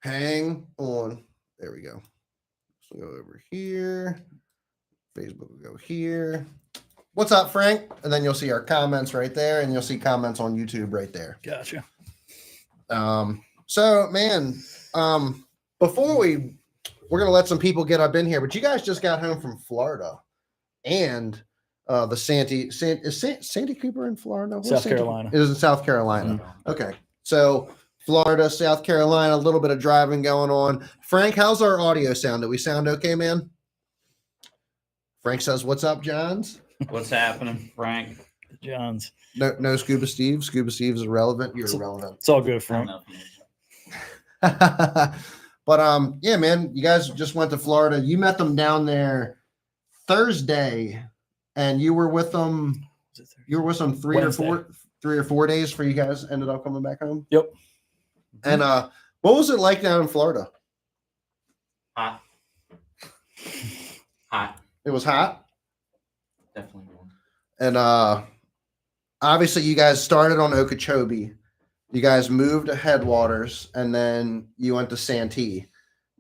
Hang on. There we go. So go over here. Facebook will go here. What's up, Frank? And then you'll see our comments right there, and you'll see comments on YouTube right there. Gotcha. So man, before we're gonna let some people get up in here, but you guys just got home from Florida, and the Sandy Cooper in Florida? South Carolina. It is in South Carolina. Mm-hmm. Okay, so Florida, South Carolina, a little bit of driving going on. Frank, how's our audio sound? Do we sound okay, man? Frank says, "What's up, Johns?" What's happening, Frank? Johns. No, Scuba Steve. Scuba Steve is irrelevant. You're irrelevant. It's all good, Frank. But yeah, man, you guys just went to Florida. You met them down there Thursday, and you were with them. You were with them three or four days for you guys ended up coming back home. Yep. And what was it like down in Florida? Hot. It was hot. Definitely warm. And obviously you guys started on Okeechobee. You guys moved to Headwaters, and then you went to Santee.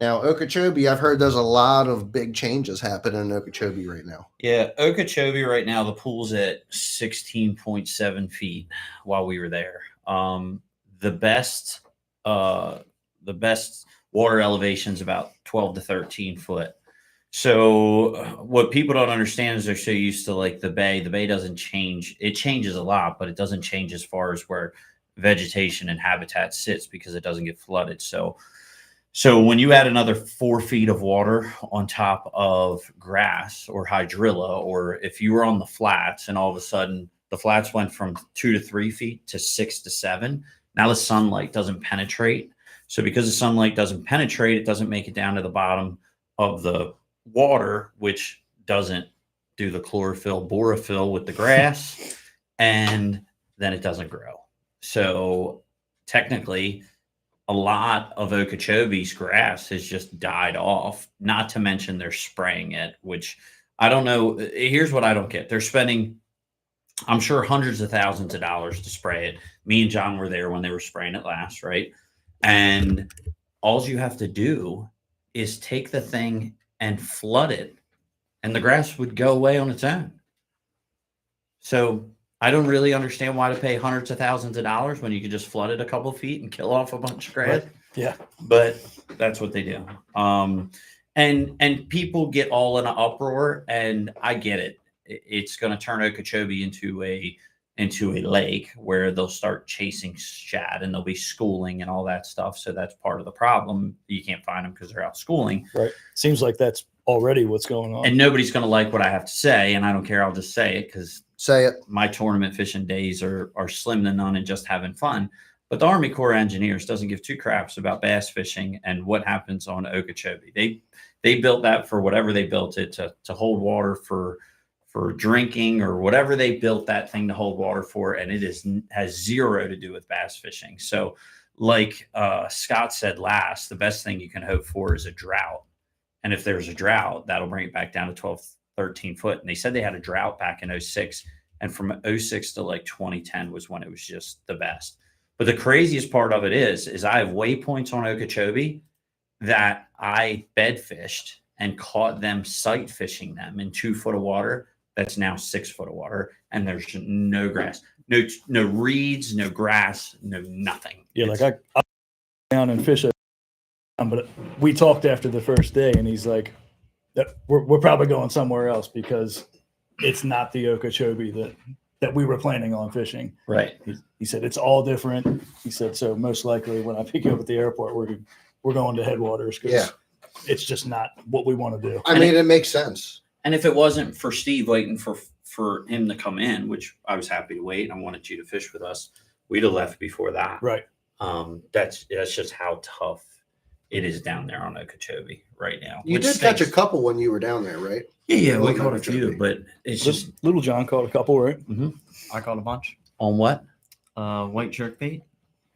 Now, Okeechobee, I've heard there's a lot of big changes happening in Okeechobee right now. Yeah, Okeechobee right now, the pool's at 16.7 feet while we were there. The best water elevation is about 12 to 13 foot. So what people don't understand is they're so used to like the bay. The bay doesn't change. It changes a lot, but it doesn't change as far as where vegetation and habitat sits because it doesn't get flooded. So when you add another 4 feet of water on top of grass or hydrilla, or if you were on the flats and all of a sudden the flats went from 2 to 3 feet to 6 to 7, now the sunlight doesn't penetrate. So because the sunlight doesn't penetrate, it doesn't make it down to the bottom of the water, which doesn't do the chlorophyll, borophyll with the grass, and then it doesn't grow. So technically, a lot of Okeechobee's grass has just died off, not to mention they're spraying it, which I don't know. Here's what I don't get. They're spending, I'm sure, hundreds of thousands of dollars to spray it. Me and John were there when they were spraying it last, right? And all you have to do is take the thing and flood it, and the grass would go away on its own. So I don't really understand why to pay hundreds of thousands of dollars when you could just flood it a couple of feet and kill off a bunch of grass. Right. Yeah. But that's what they do. And people get all in an uproar, and I get it. It's going to turn Okeechobee into a lake where they'll start chasing shad and they'll be schooling and all that stuff. So that's part of the problem. You can't find them because they're out schooling. Right. Seems like that's already what's going on. And nobody's going to like what I have to say. And I don't care. I'll just say it because my tournament fishing days are slim to none and just having fun. But the Army Corps of Engineers doesn't give two craps about bass fishing and what happens on Okeechobee. They built that for whatever they built it to hold water for drinking or whatever they built that thing to hold water for, and it has zero to do with bass fishing. So like Scott said last, the best thing you can hope for is a drought. And if there's a drought, that'll bring it back down to 12, 13 foot. And they said they had a drought back in 06, and from 06 to like 2010 was when it was just the best. But the craziest part of it is I have waypoints on Okeechobee that I bed fished and caught them sight fishing them in 2 foot of water. That's now 6 foot of water, and there's no grass, no reeds, no grass, no nothing. Yeah, like I down and fish, but we talked after the first day, and he's like, "We're probably going somewhere else because it's not the Okeechobee that we were planning on fishing." Right. He said it's all different. He said so. Most likely, when I pick you up at the airport, we're going to Headwaters because it's just not what we want to do. I mean, it makes sense. And if it wasn't for Steve waiting for him to come in, which I was happy to wait, I wanted you to fish with us, we'd have left before that. Right. That's just how tough it is down there on Okeechobee right now. You did catch a couple when you were down there, right? Yeah, we caught a few, but it's just Little John caught a couple, right? Mm-hmm. I caught a bunch. On what? White jerkbait.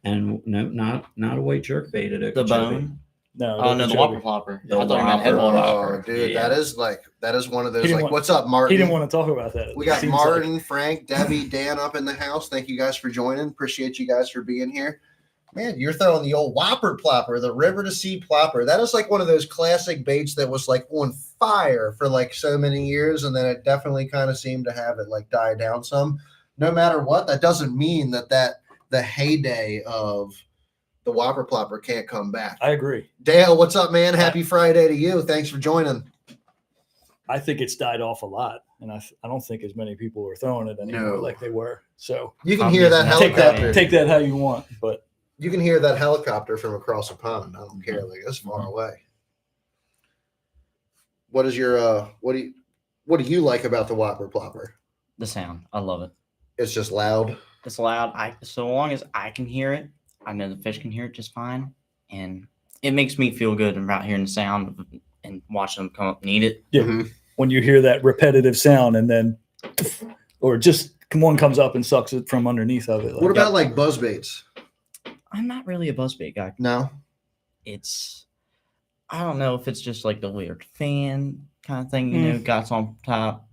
And no, not a white jerkbait at Okeechobee. The bone. No. Oh no, the whopper flopper. The I thought you meant whopper. Headwater. Oh, dude, Yeah. that is one of those He didn't like, want- what's up, Martin? He didn't want to talk about that. We got Seems Martin, Frank, Debbie, Dan up in the house. Thank you guys for joining. Appreciate you guys for being here. Man, you're throwing the old whopper plopper, the river to sea plopper. That is like one of those classic baits that was like on fire for like so many years, and then it definitely kind of seemed to have it like die down some. No matter what, that doesn't mean that the heyday of the whopper plopper can't come back. I agree. Dale, what's up, man? Happy Friday to you. Thanks for joining. I think it's died off a lot, and I don't think as many people are throwing it anymore No. like they were. So You can hear that Take helicopter. take that how you want, but You can hear that helicopter from across the pond. I don't care. Like it's far away. What is your what do you like about the whopper plopper? The sound. I love it. It's just loud. It's loud. So long as I can hear it, I know the fish can hear it just fine. And it makes me feel good about hearing the sound and watching them come up and eat it. yeah, Mhm. when you hear that repetitive sound and then, or just one comes up and sucks it from underneath of it. What about like buzz baits? I'm not really a buzzbait guy. No. I don't know if it's just like the weird fan kind of thing, you know, got on top.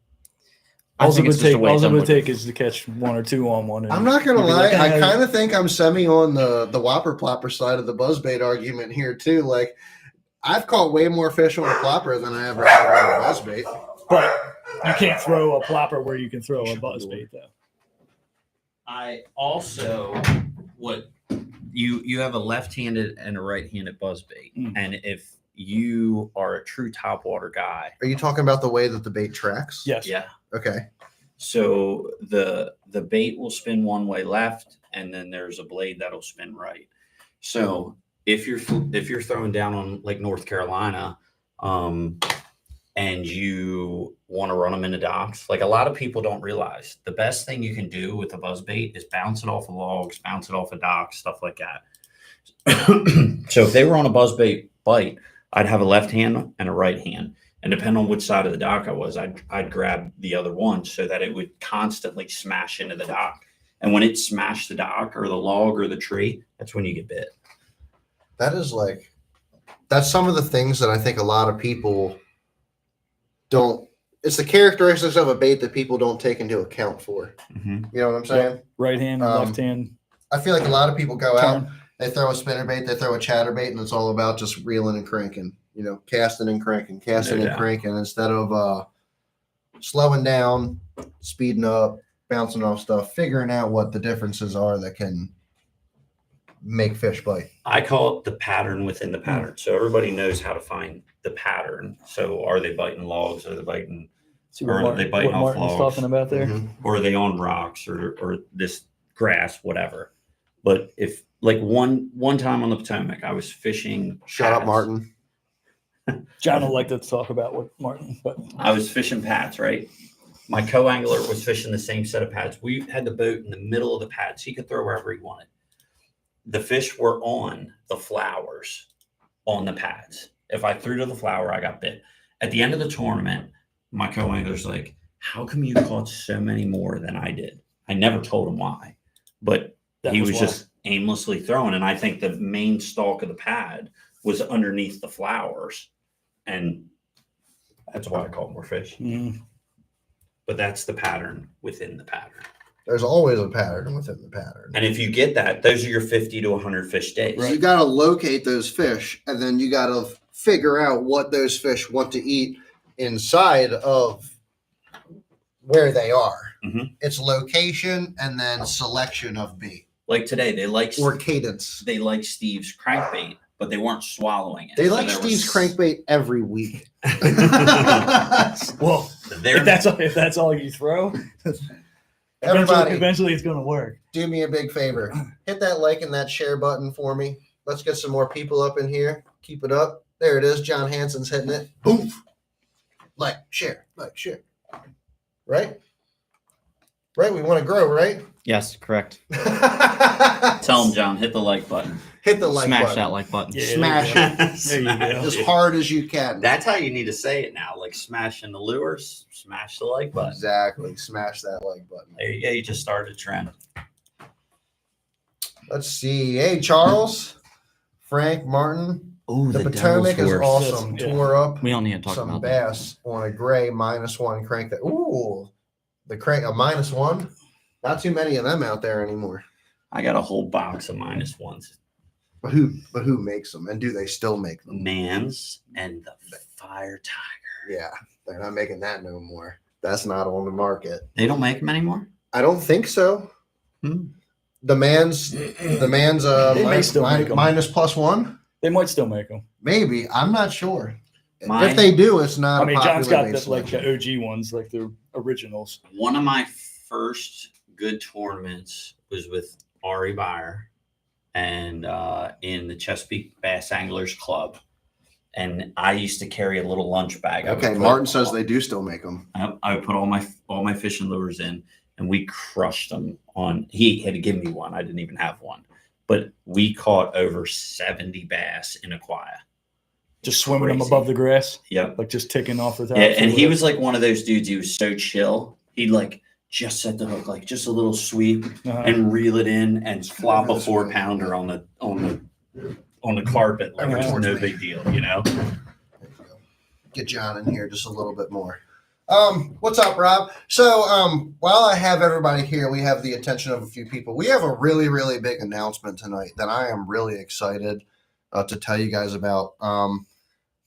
All it would it's just a take, way all it done would with take is to catch one or two on one. And I'm not gonna you'd be lie. like, I "Ah, kind of think I'm semi on the whopper plopper side of the buzz bait argument here too. Like I've caught way more fish on a plopper than I ever have on a buzz bait. But you can't throw a plopper where you can throw a buzz bait, though. I also what you have a left-handed and a right-handed buzzbait, and if you are a true topwater guy, Are you talking about the way that the bait tracks? Yes. yeah. Okay. So the bait will spin one way left, and then there's a blade that'll spin right. So if you're throwing down on Lake North Carolina, and you want to run them into docks, like a lot of people don't realize, the best thing you can do with a buzzbait is bounce it off of logs, bounce it off of docks, stuff like that. So if they were on a buzzbait bite, I'd have a left hand and a right hand. And depending on which side of the dock I was, I'd grab the other one so that it would constantly smash into the dock. And when it smashed the dock or the log or the tree, that's when you get bit. That's some of the things that I think a lot of people don't. It's the characteristics of a bait that people don't take into account for. Mm-hmm. You know what I'm saying? Right hand and left hand. I feel like a lot of people go out, Turn. they throw a spinner bait, they throw a chatter bait, and it's all about just reeling and cranking. You know, casting and cranking, casting No and doubt. cranking instead of slowing down, speeding up, bouncing off stuff, figuring out what the differences are that can make fish bite. I call it the pattern within the pattern. So everybody knows how to find the pattern. So are they biting logs? Are they biting, See Or what, they biting off Martin's logs. talking about there. Mhm. or are they on rocks or this grass, whatever. But if like one time on the Potomac, I was fishing. Shut up, pats. Martin. John would like to talk about what Martin, but I was fishing pats, right? My co-angler was fishing the same set of pads. We had the boat in the middle of the pads. He could throw wherever he wanted. The fish were on the flowers on the pads. If I threw to the flower, I got bit. At the end of the tournament, my co-angler's like, how come you caught so many more than I did? I never told him why, but that he was was why. just aimlessly throwing. And I think the main stalk of the pad was underneath the flowers. And that's why I caught more fish. Mhm. But that's the pattern within the pattern. There's always a pattern within the pattern. And if you get that, those are your 50 to 100 fish days. So you got to locate those fish, and then you got to figure out what those fish want to eat inside of where they are. Mhm. It's location and then selection of bait Like today, they like or cadence. Steve's crankbait, but they weren't swallowing it. They So like there Steve's was- crankbait every week. Well, They're- if that's all you throw, Everybody, eventually it's going to work. do me a big favor. Hit that like and that share button for me. Let's get some more people up in here. Keep it up. There it is. John Hansen's hitting it. Boom. Like, share. Right? Right? We want to grow, right? Yes, correct. Tell them, John, hit the like button. Hit the like Smash button. that like button. Yeah. Smash it There you go. as hard as you can. That's how you need to say it now. Like smashing the lures, smash the like button. Exactly. Smash that like button. There you go. You just started a trend. Let's see. Hey, Charles, Frank, Martin. Oh, The Potomac is awesome. Yeah. Tore up We don't need to talk some about that. bass on a gray -1 crank. That the crank a -1. Not too many of them out there anymore. I got a whole box of -1s. But who makes them, and do they still make them? Mans and the Fire Tiger. Yeah, they're not making that no more. That's not on the market. They don't make them anymore. I don't think so. The man's They may still make 'em. minus +1. They might still make them. Maybe, I'm not sure. Mine- If they do, it's not. I mean, a John's got popular the, like the selection. OG ones, like the originals. One of my first good tournaments was with Ari Beyer and in the Chesapeake Bass Anglers Club. And I used to carry a little lunch bag. I would Okay, put Martin says they do still make them. I would put all my fishing lures in, and we crushed them on. He had to give me one. I didn't even have one, but we caught over 70 bass in a quaya. Just swimming them Crazy. above the grass, Yep. like just ticking off the top. Yeah, and he was like one of those dudes. He was so chill. He'd like just set the hook, like just a little sweep, and reel it in and flop a 4-pounder on the carpet like it was no big deal, you know. There you go. Get John in here just a little bit more. What's up, Rob? So, while I have everybody here, we have the attention of a few people. We have a really, really big announcement tonight that I am really excited to tell you guys about.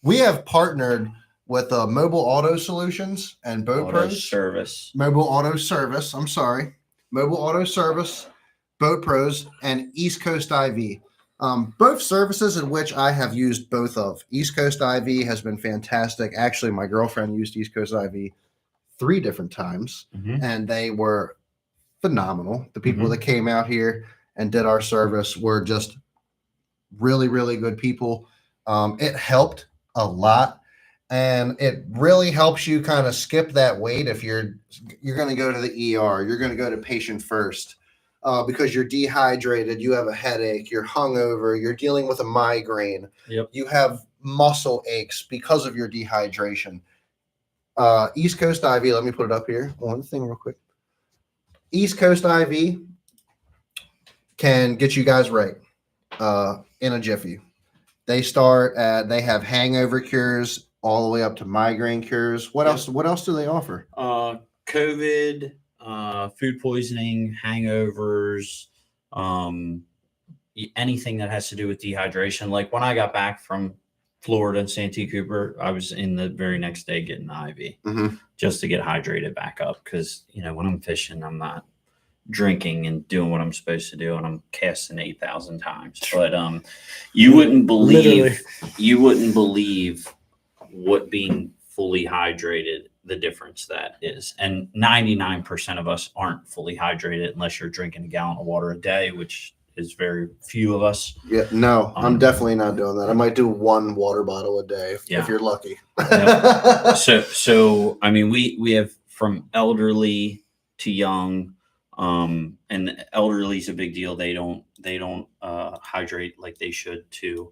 We have partnered with Mobile Auto Solutions and Boat Auto Pros. service. Mobile Auto Service. I'm sorry. Mobile Auto Service, Boat Pros, and East Coast IV. Both services in which I have used both of. East Coast IV has been fantastic. Actually, my girlfriend used East Coast IV 3 different times, and they were phenomenal. The people that came out here and did our service were just really, really good people. It helped a lot, and it really helps you kind of skip that wait if you're going to go to the ER, you're going to go to patient first. Because you're dehydrated, you have a headache, you're hungover, you're dealing with a migraine, you have muscle aches because of your dehydration. East Coast IV, let me put it up here. One thing real quick. East Coast IV can get you guys right in a jiffy. They have hangover cures all the way up to migraine cures. What else? What else do they offer? COVID, food poisoning, hangovers, anything that has to do with dehydration. Like when I got back from Florida and Santee Cooper, I was in the very next day getting an IV just to get hydrated back up. Because, you know, when I'm fishing, I'm not drinking and doing what I'm supposed to do, and I'm casting 8,000 times. But you wouldn't believe what being fully hydrated, the difference that is. And 99% of us aren't fully hydrated unless you're drinking a gallon of water a day, which is very few of us. Yeah, no, I'm definitely not doing that. I might do 1 water bottle a day if you're lucky. So I mean, we have from elderly to young, and the elderly is a big deal. They don't hydrate like they should too.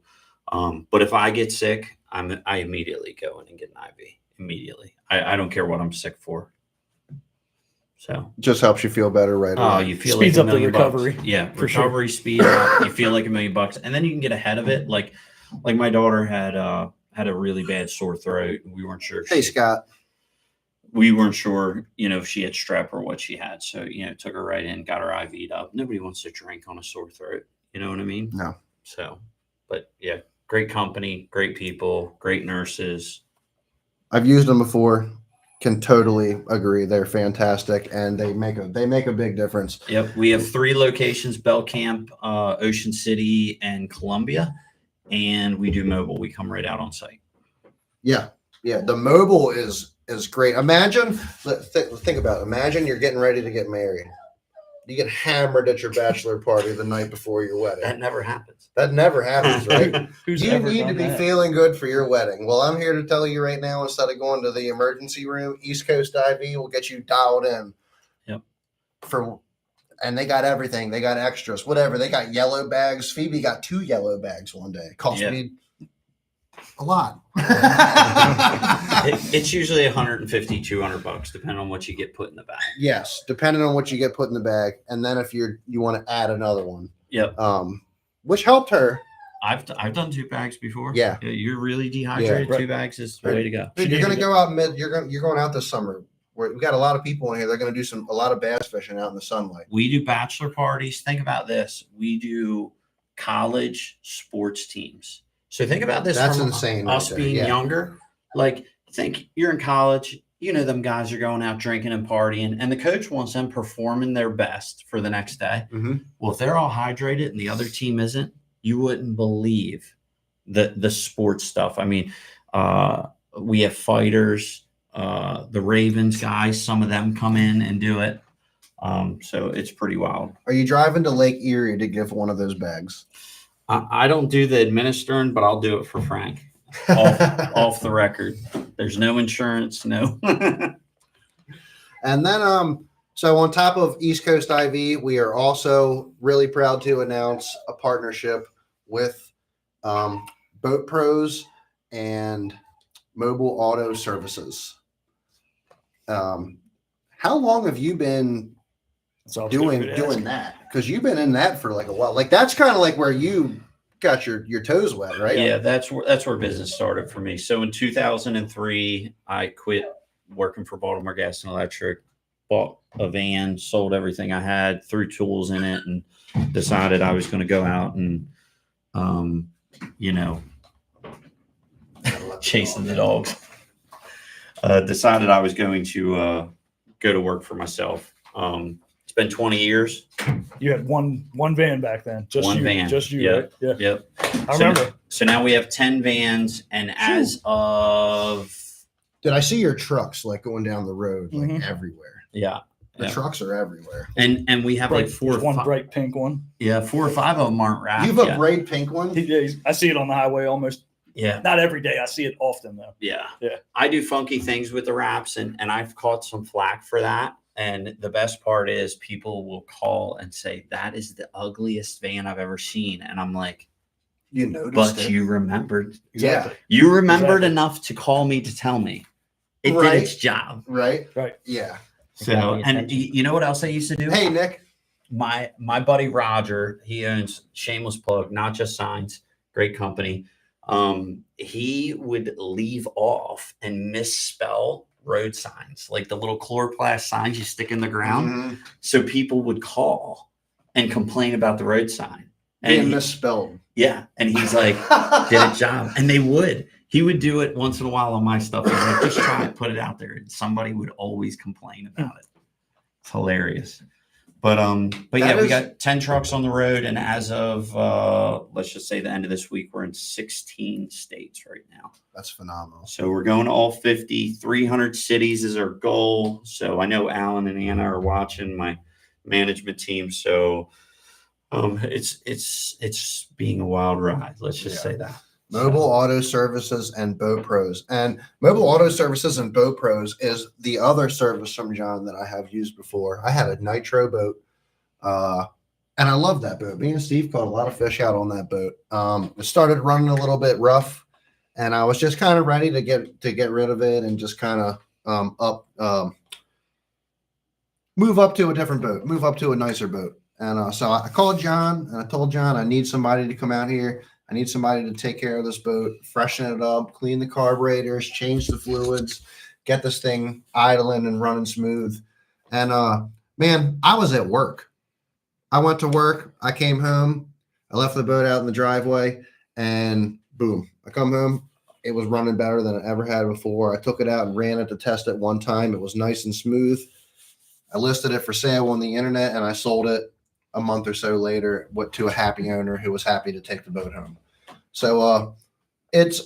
But if I get sick, I immediately go in and get an IV immediately. I don't care what I'm sick for. So just helps you feel better right away. You feel Speeds like up the recovery. Bucks. Yeah, for recovery speed up. You feel like $1 million, and then you can get ahead of it. Like my daughter had a really bad sore throat. We weren't sure. Hey, Scott. We weren't sure, if she had strep or what she had. So, took her right in, got her IV'd up. Nobody wants to drink on a sore throat. You know what I mean? No. So, but yeah, great company, great people, great nurses. I've used them before. Can totally agree. They're fantastic, and they make a big difference. Yep. We have 3 locations: Bell Camp, Ocean City, and Columbia. And we do mobile. We come right out on site. Yeah. Yeah. The mobile is great. Imagine, think about it. Imagine you're getting ready to get married. You get hammered at your bachelor party the night before your wedding. That never happens. That never happens, right? Who's You ever need to done be that? feeling good for your wedding. Well, I'm here to tell you right now, instead of going to the emergency room, East Coast IV will get you dialed in. Yep. And they got everything. They got extras, whatever. They got yellow bags. Phoebe got 2 yellow bags one day. Cost me a lot. It's usually $150, $200, depending on what you get put in the bag. Yes, depending on what you get put in the bag, and then if you want to add another one. Yep. Which helped her. I've done 2 bags before. Yeah. You're really dehydrated. Yeah. 2 bags is the way to go. Dude, you're gonna go out you're going out this summer. We got a lot of people in here. They're gonna do a lot of bass fishing out in the sunlight. We do bachelor parties. Think about this. We do college sports teams. So think about this. That's from insane right Us there, being yeah. younger, like think you're in college, you know, them guys are going out drinking and partying, and the coach wants them performing their best for the next day. Mhm. Well, if they're all hydrated and the other team isn't, you wouldn't believe the sports stuff. I mean, we have fighters, the Ravens guys, some of them come in and do it. So it's pretty wild. Are you driving to Lake Erie to give one of those bags? I don't do the administering, but I'll do it for Frank. Off the record. There's no insurance, no. And then, so on top of East Coast IV, we are also really proud to announce a partnership with Boat Pros and Mobile Auto Services. How long have you been doing that? Because you've been in that for like a while. Like that's kind of like where you got your toes wet, right? Yeah, that's where business started for me. So in 2003, I quit working for Baltimore Gas and Electric, bought a van, sold everything I had, threw tools in it, and decided I was going to go out and, chasing the dogs. Decided I was going to go to work for myself. It's been 20 years. You had one van back then. Just One you, van. Just you, Yep. right? Yeah. Yep. I remember. So now we have 10 vans, and as of Did I see your trucks like going down the road like Mhm. everywhere? yeah, The Yeah. trucks are everywhere. and we have like Bright- four or there's one five. bright pink one. Yeah, 4 or 5 of them aren't wrapped. You have a yet. bright pink one? I see it on the highway almost. Yeah. Not every day. I see it often though. Yeah. Yeah. I do funky things with the wraps, and I've caught some flack for that. And the best part is people will call and say, that is the ugliest van I've ever seen. And I'm like, You noticed but it? you remembered. Exactly. You remembered Exactly. enough to call me to tell me. It Right. did its job. Right? Right. Yeah. So, Got the and attention. you know what else I used to do? Hey, Nick. My buddy Roger, he owns shameless plug, Not Just Signs, great company. He would leave off and misspell road signs, like the little chloroplast signs you stick in the ground. Mhm. So people would call and complain about the road sign. Being And misspelled. yeah, and he's like, did a job, and they would. He would do it once in a while on my stuff. He's like, just try it, put it out there, and somebody would always complain about it. It's hilarious. But That yeah, we is- got 10 trucks on the road, and as of let's just say the end of this week, we're in 16 states right now. That's phenomenal. So we're going to all 50, 300 cities is our goal. So I know Alan and Anna are watching, my management team. So it's being a wild ride. Let's just say that. Mobile Auto Services and Boat Pros. And Mobile Auto Services and Boat Pros is the other service from John that I have used before. I had a nitro boat, and I love that boat. Me and Steve caught a lot of fish out on that boat. It started running a little bit rough, and I was just kind of ready to get rid of it and just kind of move up to a different boat, move up to a nicer boat. And so I called John and I told John I need somebody to come out here. I need somebody to take care of this boat, freshen it up, clean the carburetors, change the fluids, get this thing idling and running smooth. And man, I was at work. I went to work. I came home. I left the boat out in the driveway, and boom, I come home. It was running better than I ever had before. I took it out and ran it to test it one time. It was nice and smooth. I listed it for sale on the internet, and I sold it a month or so later to a happy owner who was happy to take the boat home. So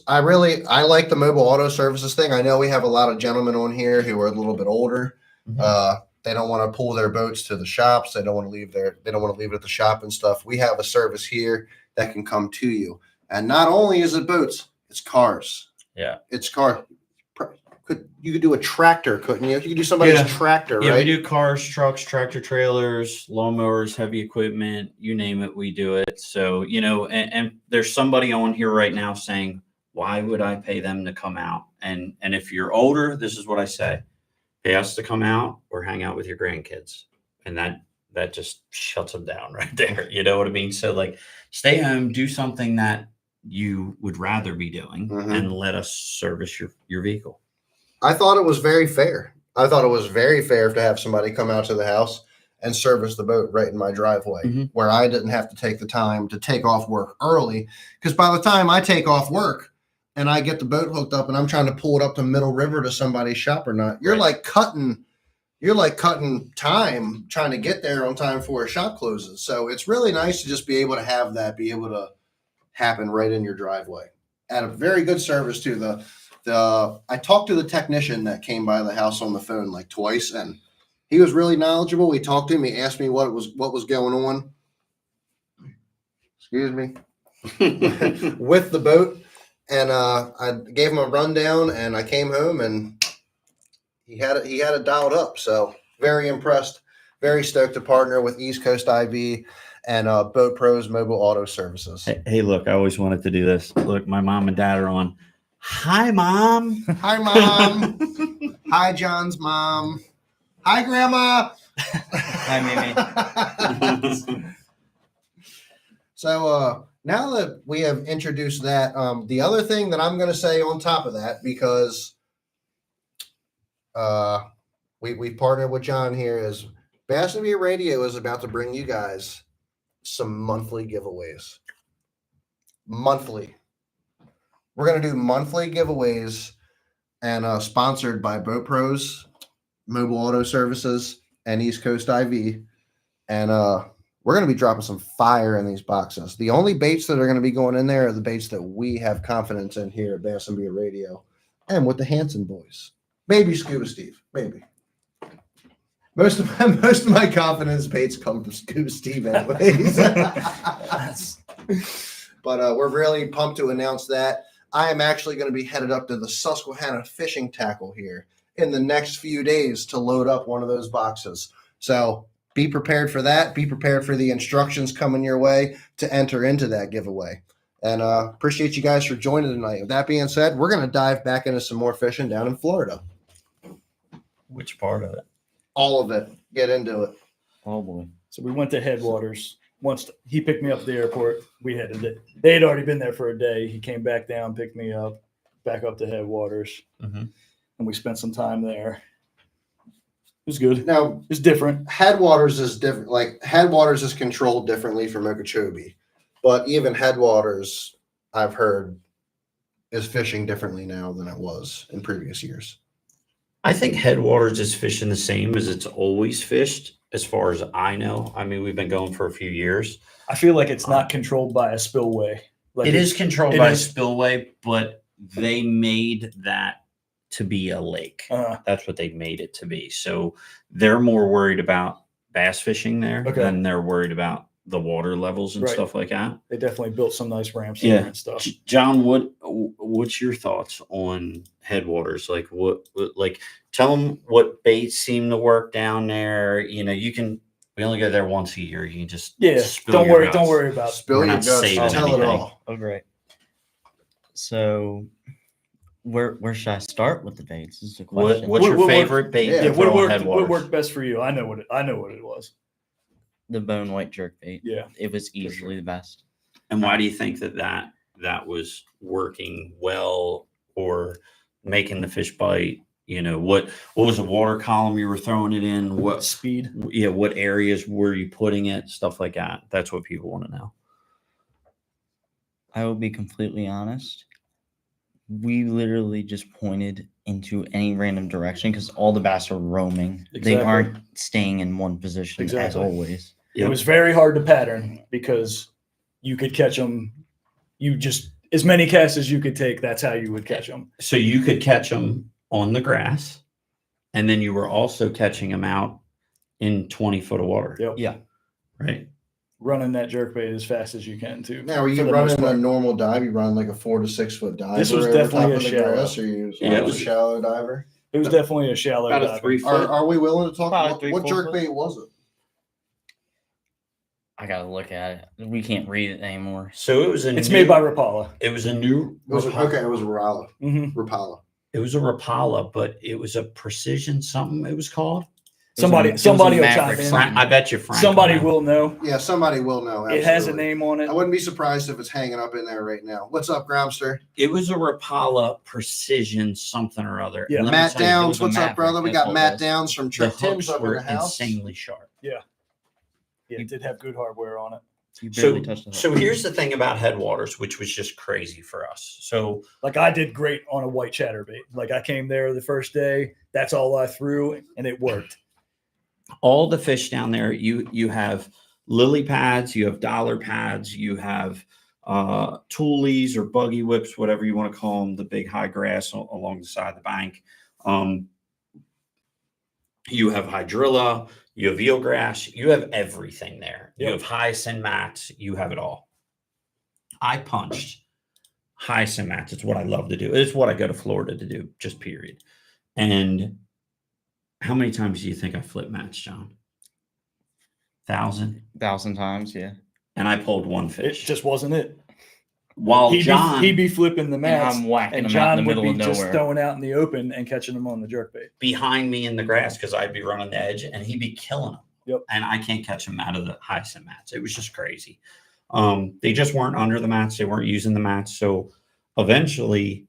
I like the mobile auto services thing. I know we have a lot of gentlemen on here who are a little bit older. They don't want to pull their boats to the shops. They don't want to leave it at the shop and stuff. We have a service here that can come to you. And not only is it boats, it's cars. Yeah. It's car. You could do a tractor, couldn't you? You could do somebody's Yeah. tractor, Yeah, right? we do cars, trucks, tractor trailers, lawnmowers, heavy equipment, you name it, we do it. So, and there's somebody on here right now saying, why would I pay them to come out? And if you're older, this is what I say. Pay us to come out or hang out with your grandkids. And that just shuts them down right there. You know what I mean? So like stay home, do something that you would rather be doing, Mhm. and let us service your vehicle. I thought it was very fair. I thought it was very fair to have somebody come out to the house and service the boat right in my driveway, where I didn't have to take the time to take off work early. Because by the time I take off work and I get the boat hooked up and I'm trying to pull it up to Middle River to somebody's shop or not, you're like cutting time trying to get there on time before a shop closes. So it's really nice to just be able to have that be able to happen right in your driveway. At a very good service too. I talked to the technician that came by the house on the phone like twice, and he was really knowledgeable. He talked to me, asked me what was going on. Excuse me. With the boat, and I gave him a rundown, and I came home and he had it dialed up. So very impressed, very stoked to partner with East Coast IV and Boat Pros Mobile Auto Services. Hey, look, I always wanted to do this. Look, my mom and dad are on. Hi, Mom. Hi, Mom. Hi, John's mom. Hi, Grandma. Hi, Mimi. So now that we have introduced that, the other thing that I'm going to say on top of that, because we partnered with John here, is Bass and Beer Radio is about to bring you guys some monthly giveaways. Monthly. We're going to do monthly giveaways, and sponsored by Boat Pros, Mobile Auto Services, and East Coast IV. And we're going to be dropping some fire in these boxes. The only baits that are going to be going in there are the baits that we have confidence in here at Bass and Beer Radio and with the Hanson boys. Maybe Scuba Steve. Maybe. Most of my confidence baits come from Scuba Steve anyways. But we're really pumped to announce that. I am actually going to be headed up to the Susquehanna Fishing Tackle here in the next few days to load up one of those boxes. So be prepared for that. Be prepared for the instructions coming your way to enter into that giveaway. And appreciate you guys for joining tonight. With that being said, we're going to dive back into some more fishing down in Florida. Which part of it? All of it. Get into it. Oh boy. So we went to Headwaters. Once he picked me up at the airport, we headed it. They had already been there for a day. He came back down, picked me up, back up to Headwaters, and we spent some time there. It was good. Now, It's different. Headwaters is different. Like Headwaters is controlled differently from Okeechobee, but even Headwaters, I've heard, is fishing differently now than it was in previous years. I think Headwaters is fishing the same as it's always fished, as far as I know. I mean, we've been going for a few years. I feel like it's not controlled by a spillway. Like It is controlled it by is- a spillway, but they made that to be a lake. That's what they made it to be. So they're more worried about bass fishing there than they're worried about the water levels and stuff like that. They definitely built some nice ramps there and stuff. John, what's your thoughts on Headwaters? Like like tell them what baits seem to work down there. You know, we only go there once a year. You can just spill don't your worry. guts. Don't worry about Spill We're your not guts. saving Tell it anything. all. Oh great. So where should I start with the baits? This is the question. What's your What favorite bait? Yeah, to Yeah, throw on what Headwaters? worked best for you? I know what it was. The bone white jerk bait. Yeah. It was easily the best. And why do you think that was working well or making the fish bite? You know, what was the water column you were throwing it in? What Speed. Yeah, what areas were you putting it? Stuff like that. That's what people want to know. I will be completely honest. We literally just pointed into any random direction because all the bass are roaming. Exactly. They aren't staying in one position as Exactly. always. It was very hard to pattern because you could catch them. You just as many casts as you could take. That's how you would catch them. So you could catch them on the grass, and then you were also catching them out in 20 foot of water. Yep. Yeah. Right. Running that jerkbait as fast as you can too. Now, are for you the most running a part. normal dive? You running like a 4 to 6 foot dive? This was over definitely top a of the shallow. grass, or you Yeah, it was was- a shallow diver? It was definitely a shallow About a dive. 3 foot. Are we willing to talk About about 3, what 4 jerk foot. bait was it? I gotta look at it. We can't read it anymore. So it was It's made by Rapala. It was a new. It was okay. It was a Rapala. Mm-hmm. Rapala. It was a Rapala, but it was a precision something. It was called. Somebody It was a will chime Maverick in. Frank. I bet you Frank. Somebody know. will know. Yeah, somebody will know. It has a absolutely. name on it. I wouldn't be surprised if it's hanging up in there right now. What's up, Gramster? It was a Rapala precision something or other. Yeah. And let me Matt tell you, Downs, was a what's up, Maverick, brother? We that's got what it Matt was. Downs from The Trick Tim's hooks up in were the house. insanely sharp. Yeah, it did have good hardware on it. You So, barely touched the hook. so here's the thing about Headwaters, which was just crazy for us. So Like I did great on a white chatterbait. Like I came there the first day. That's all I threw, and it worked. all the fish down there, you have lily pads, you have dollar pads, you have toolies or buggy whips, whatever you want to call them, the big high grass along the side of the bank. You have hydrilla, you have eelgrass, you have everything there. You Yep. have hyacinth mats, you have it all. I punched hyacinth mats. It's what I love to do. It's what I go to Florida to do, just period. And how many times do you think I flipped mats, John? 1,000. 1,000 times, yeah. And I pulled one It fish. just wasn't it. While He'd be flipping the And mats, I'm whacking and them out in John the would middle be of just nowhere. throwing out in the open and catching them on the jerkbait. behind me in the grass because I'd be running the edge and he'd be killing them. Yep. And I can't catch them out of the hyacinth mats. It was just crazy. They just weren't under the mats. They weren't using the mats. So eventually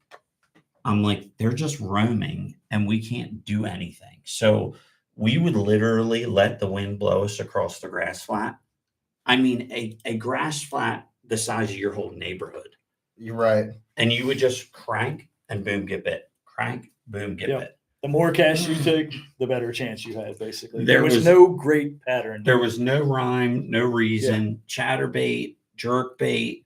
I'm like, they're just roaming and we can't do anything. So we would literally let the wind blow us across the grass flat. I mean, a grass flat the size of your whole neighborhood. You're right. And you would just crank and boom, get bit. Crank, boom, get Yep. bit. The more cash you take, the better chance you had, basically. There There was was- no great pattern. There was no rhyme, no reason. Chatterbait, jerkbait,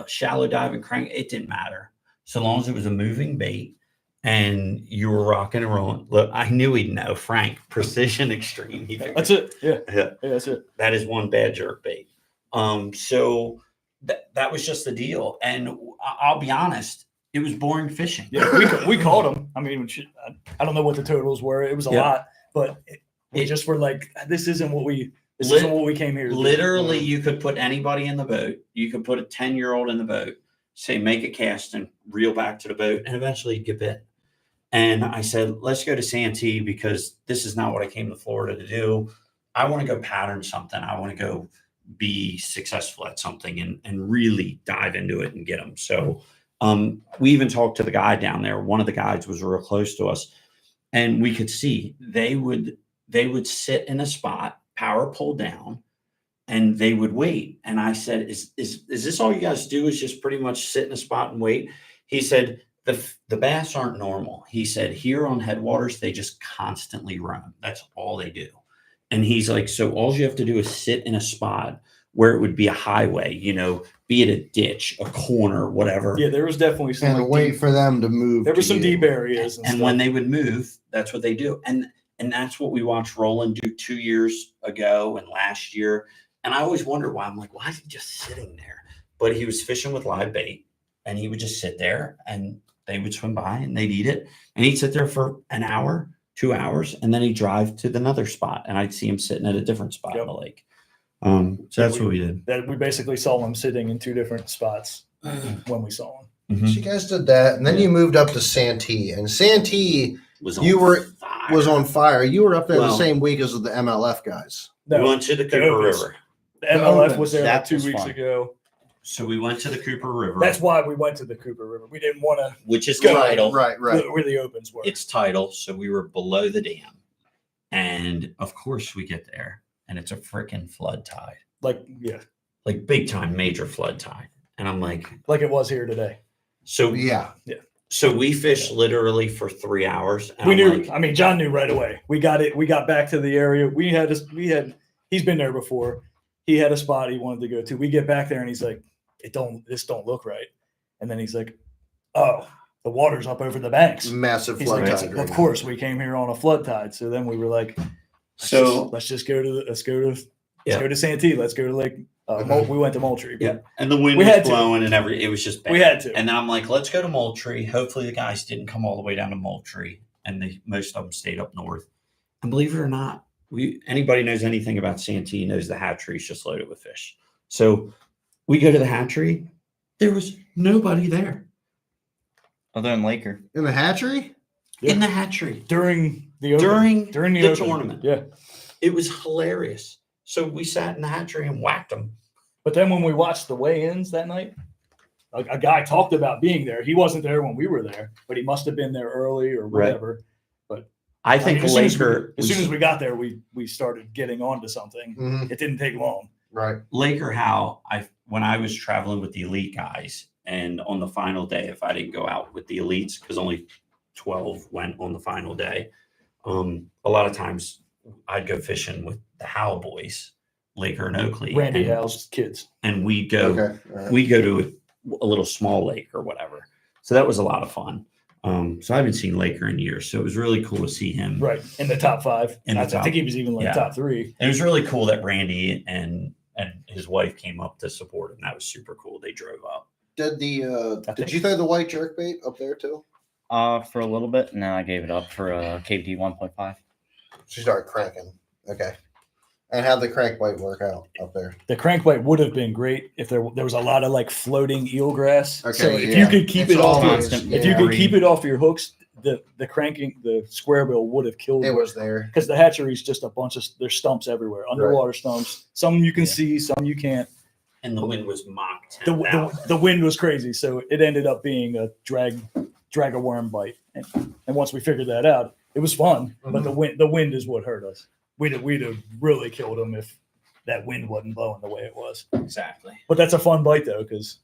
shallow dive and crank, it didn't matter. So long as it was a moving bait and you were rocking and rolling. Look, I knew he'd know. Frank, Precision Extreme. That's it. Yeah. Yeah. Yeah, that's it. That is one bad jerkbait. So that was just the deal. And I'll be honest, it was boring fishing. Yeah, we caught them. I mean, I don't know what the totals were. It was a Yeah. lot, but we It- just were like, this isn't what we came here to do. Literally, you could put anybody in the boat. You could put a 10-year-old in the boat, say, make a cast and reel back to the boat, and eventually you'd get bit. And I said, let's go to Santee because this is not what I came to Florida to do. I want to go pattern something. I want to go be successful at something and really dive into it and get them. So we even talked to the guy down there. One of the guides was real close to us, and we could see they would sit in a spot, power pull down, and they would wait. And I said, is this all you guys do is just pretty much sit in a spot and wait? He said, the bass aren't normal. He said, here on Headwaters, they just constantly roam. That's all they do. And he's like, so all you have to do is sit in a spot where it would be a highway, be it a ditch, a corner, whatever. Yeah, there was definitely some. And like, wait deep- for them to move. there to were some you. deep areas, and And stuff. when they would move, that's what they do. And that's what we watched Roland do 2 years ago and last year. And I always wonder why. I'm like, why is he just sitting there? But he was fishing with live bait, and he would just sit there, and they would swim by, and they'd eat it, and he'd sit there for an hour, 2 hours, and then he'd drive to another spot, and I'd see him sitting at a different spot in the lake. So that's what we did. that we basically saw them sitting in two different spots when we saw them. So you guys did that, and then you moved up to Santee, and Santee Was You were- fire. was on fire. You were up there the Well- same week as the MLF guys. We No, went to the the Cooper Opens. River. the MLF Opens. was there like That 2 was weeks fun. ago. So we went to the Cooper River, That's why we went to the Cooper River. We didn't want to which is Go. tidal. Right. where the opens were. It's tidal, so we were below the dam, and of course we get there, and it's a freaking flood tide, like big time, major flood tide. And I'm like, it was here today. so Yeah. So we fished literally for 3 hours. And We I'm knew. like, I mean, John knew right away. We got it. We got back to the area. We had. He's been there before. He had a spot he wanted to go to. We get back there and he's like, this don't look right. And then he's like, oh, the water's up over the banks. Massive He's flood like, tide. of course, we came here on a flood tide. So then we were like, so let's just go to Yeah. go to Santee. Let's go to Lake. We went to Moultrie. yeah, and the wind We was had to. blowing and it was just bad. We had to. And then I'm like, let's go to Moultrie. Hopefully the guys didn't come all the way down to Moultrie, and most of them stayed up north. And believe it or not, anybody knows anything about Santee knows the hatchery is just loaded with fish. So we go to the hatchery. There was nobody there Other than Laker. In the hatchery? in the hatchery during the open. during the the open. tournament. Yeah. It was hilarious. So we sat in the hatchery and whacked them. But then when we watched the weigh-ins that night, a guy talked about being there. He wasn't there when we were there, but he must have been there early or Right. whatever. But I think mean, Laker. as soon as we got there, we started getting onto something. Mhm. It didn't take long. Right. Laker, how when I was traveling with the elite guys, and on the final day, if I didn't go out with the elites, because only 12 went on the final day, a lot of times I'd go fishing with the Howe boys, Laker and Oakley, Randy and, Howe's kids. and we'd go Okay. All right. we go to a little small lake or whatever. So that was a lot of fun. So I haven't seen Laker in years, so it was really cool to see him. Right. In the top 5. In the I top- think he was even like yeah. top 3. And it was really cool that Randy and his wife came up to support him. That was super cool. They drove up. Did I did think- you throw the white jerkbait up there too? For a little bit, and then I gave it up for KVD 1.5. She started cranking. Okay. And how'd the crankbait work out up there? The crankbait would have been great if there was a lot of like floating eelgrass. Okay, So if yeah. you could keep It's it off, always- if you yeah. could keep it off your hooks, the cranking, the square bill would have killed It was there. because the hatchery's just a bunch of there's stumps everywhere, underwater stumps. Some you can see, some you can't. And the wind was Mach 10. The wind was crazy, so it ended up being a drag a worm bite. And once we figured that out, it was fun. But the wind is what hurt us. We'd have really killed him if that wind wasn't blowing the way it was. Exactly. But that's a fun bite though, because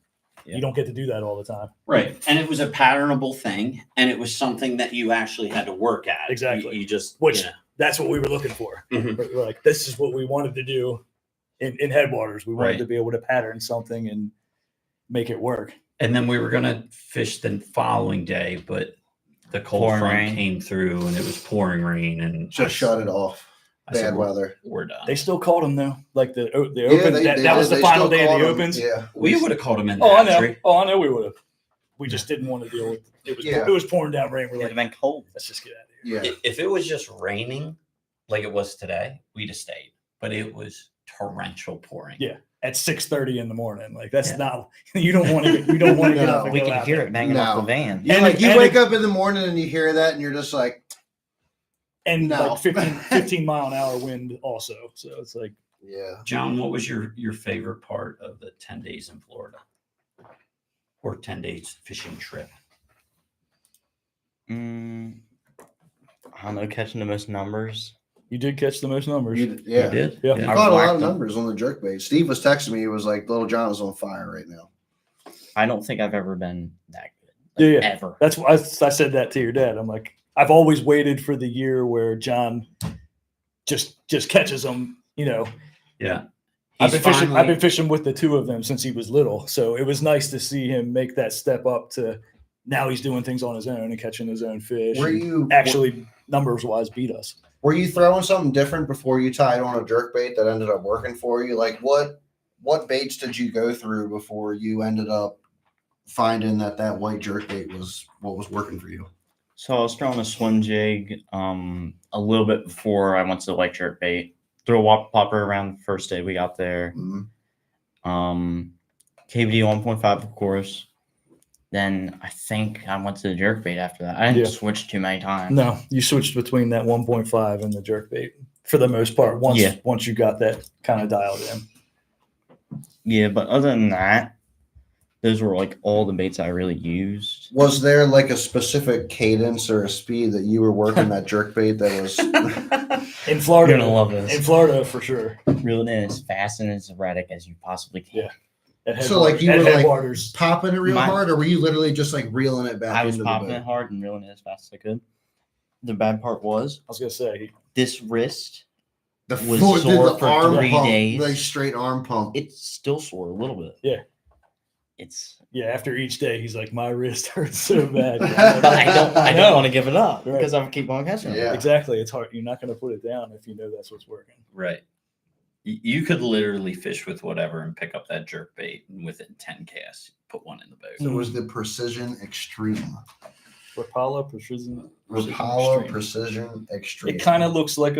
Yeah. you don't get to do that all the time. Right. And it was a patternable thing, and it was something that you actually had to work at. Exactly. You just, Which that's what we were looking for. Mhm. We're like, this is what we wanted to do in headwaters. We wanted Right. to be able to pattern something and make it work. And then we were going to fish the following day, but the cold Pouring front rain. came through, and it was pouring rain. And Just shut it off. I said, Bad weather. We're done. They still caught him though. Like the open. they that was did. the They final still day of caught the 'em. opens. Yeah. We would have caught him in the Oh, I know. hatchery. Oh, I know we would have. We just didn't want to deal with it. Yeah. It was pouring down rain. It We're would like, have been cold. let's just get out of here. Yeah. If it was just raining like it was today, we'd have stayed. But it was torrential pouring. Yeah. At 6:30 in the morning, like that's Yeah. not. You don't want to. You don't want to get No. up. And We go could out hear there. it banging off No. the van. You And- like you and wake it- up in the morning and you hear that and you're just like, And No. like 15 mile an hour wind also. So it's like yeah. John, what was your favorite part of the 10 days in Florida or 10 days fishing trip? I don't know, catching the most numbers. you did catch the most numbers. Yeah. You did? Yeah. You I caught a lot whacked of them. numbers on the jerkbait. Steve was texting me. He was like, Little John is on fire right now. I don't think I've ever been that good. Yeah, Like, yeah. Ever. That's why I said that to your dad. I'm like, I've always waited for the year where John just catches them. You know, Yeah. I've He's been fishing. I've finally- been fishing with the two of them since he was little. So it was nice to see him make that step up to now he's doing things on his own and catching his own fish. Were and you actually numbers wise beat us? Were you throwing something different before you tied on a jerkbait that ended up working for you? Like what baits did you go through before you ended up finding that white jerkbait was what was working for you? So I was throwing a swim jig a little bit before I went to the white jerk bait. Threw a whopper popper around the first day we got there. Mhm. KVD 1.5, of course. Then I think I went to the jerk bait after that. I didn't Yeah. switch too many times. No, you switched between that 1.5 and the jerkbait for the most part. Once you got that kind of dialed in. Yeah, but other than that, those were like all the baits I really used. Was there like a specific cadence or a speed that you were working that jerkbait that was In Florida, You're gonna love this. in Florida for sure. Reeling in as fast and as erratic as you possibly can. Yeah. At So, like, you at were, like, headwaters. popping it real My- hard, or were you literally just like reeling it back I was into popping the it boat? hard and reeling it as fast as I could. The bad part was I was gonna say this wrist, The was foot- sore for arm 3 pump, days. like straight arm pump. it's still sore a little bit. Yeah. It's yeah. After each day, he's like, my wrist hurts so bad. I know. don't want to give it up Right. because I keep on catching it. Yeah. Exactly. It's hard. You're not gonna put it down if you know that's what's working. Right. You could literally fish with whatever and pick up that jerk bait, and within 10 casts, put one in the boat. It was the Precision Extreme. Rapala precision. Rapala Extreme. Precision Extreme. It kind of looks like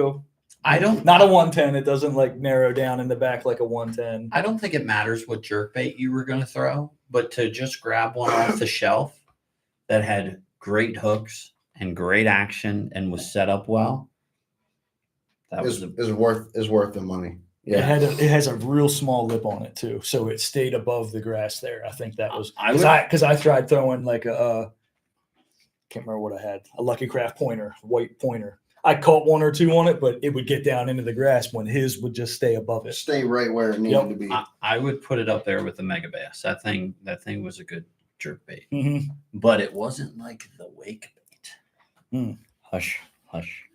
I don't not a 110. It doesn't like narrow down in the back like a 110. I don't think it matters what jerk bait you were going to throw, but to just grab one off the shelf that had great hooks and great action and was set up well, that was is worth the money. Yeah. It has a real small lip on it too, so it stayed above the grass there. I think that was I because I tried throwing like a can't remember what I had, a Lucky Craft pointer, white pointer, I caught one or two on it, but it would get down into the grass when his would just stay above it. Stay right where it needed Yep. to be. I would put it up there with the mega bass. That thing was a good jerk bait, Mm-hmm. but it wasn't like the wake bait. Hush, hush.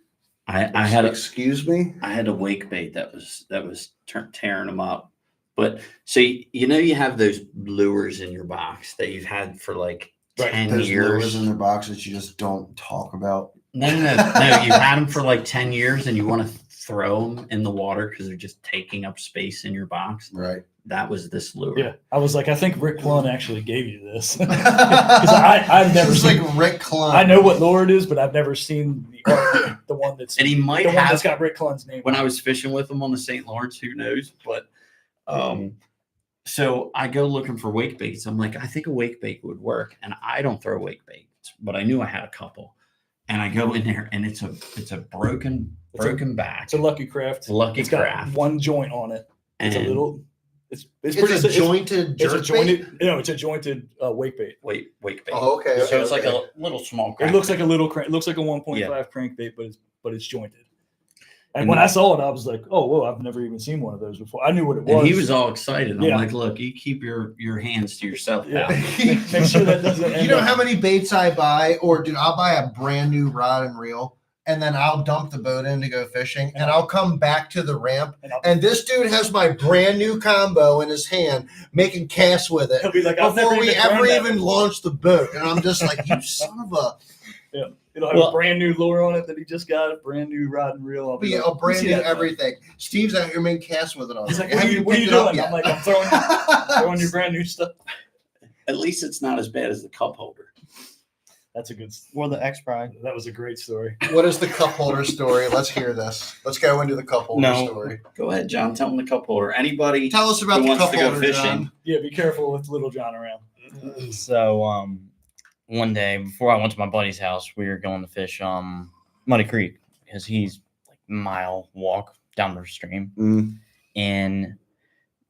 I had a Excuse me. I had a wake bait that was tearing them up. But see, you have those lures in your box that you've had for like 10 There's years. lures in their box that you just don't talk about. No, you've had them for like 10 years and you want to throw them in the water because they're just taking up space in your box. Right. That was this lure. Yeah, I was like, I think Rick Plunn actually gave you this because I've never It's seen. like Rick Klein. I know what lure it is, but I've never seen the one that's And he might the one have that's got Rick Klunn's name. when on I it. was fishing with him on the St. Lawrence, who knows? But so I go looking for wake baits. I'm like, I think a wake bait would work. And I don't throw wake baits, but I knew I had a couple. And I go in there and it's a broken back. It's a Lucky Craft. It's a Lucky It's got Craft. one joint on it. It's And a little. It's It's pretty. a jointed It's a jerk jointed. bait? No, it's a jointed wake bait. wake bait. Oh, okay. So okay, it's like okay. a little small It crack. looks like a little crank. It looks like a 1.5 Yeah. crankbait, but it's jointed. And And when then- I saw it, I was like, "Oh, whoa! I've never even seen one of those before." I knew what it was. and he was all excited. I'm Yeah. like, look, you keep your hands to yourself. Yeah. Pal. Make sure that doesn't. You end know up- how many baits I buy, or dude, I'll buy a brand new rod and reel, and then I'll dump the boat in to go fishing, and I'll come back to the ramp, And I'll- and this dude has my brand new combo in his hand, making casts with it He'll be like, "I've before never we even ever tried that even launched the boat, and I'm just like, you son of a. It'll have Well- a brand new lure on it that he just got, a brand new rod and reel. I'll be Be like, a "You brand see new that, bud?" everything. Steve's out here making casts with it on. He's like, Have what are you picked it up doing? yet? I'm like, I'm throwing your brand new stuff. At least it's not as bad as the cup holder. That's a good. Or the X Pride. That was a great story. What is the cup holder story? Let's hear this. Let's go into the cup holder No. story. Go ahead, John. Tell them the cup holder. Anybody Tell us about who the wants cup to go holder, fishing. John. Yeah, be careful with Little John around. So one day before I went to my buddy's house, we were going to fish Muddy Creek because he's like a mile walk down the stream. Mm. And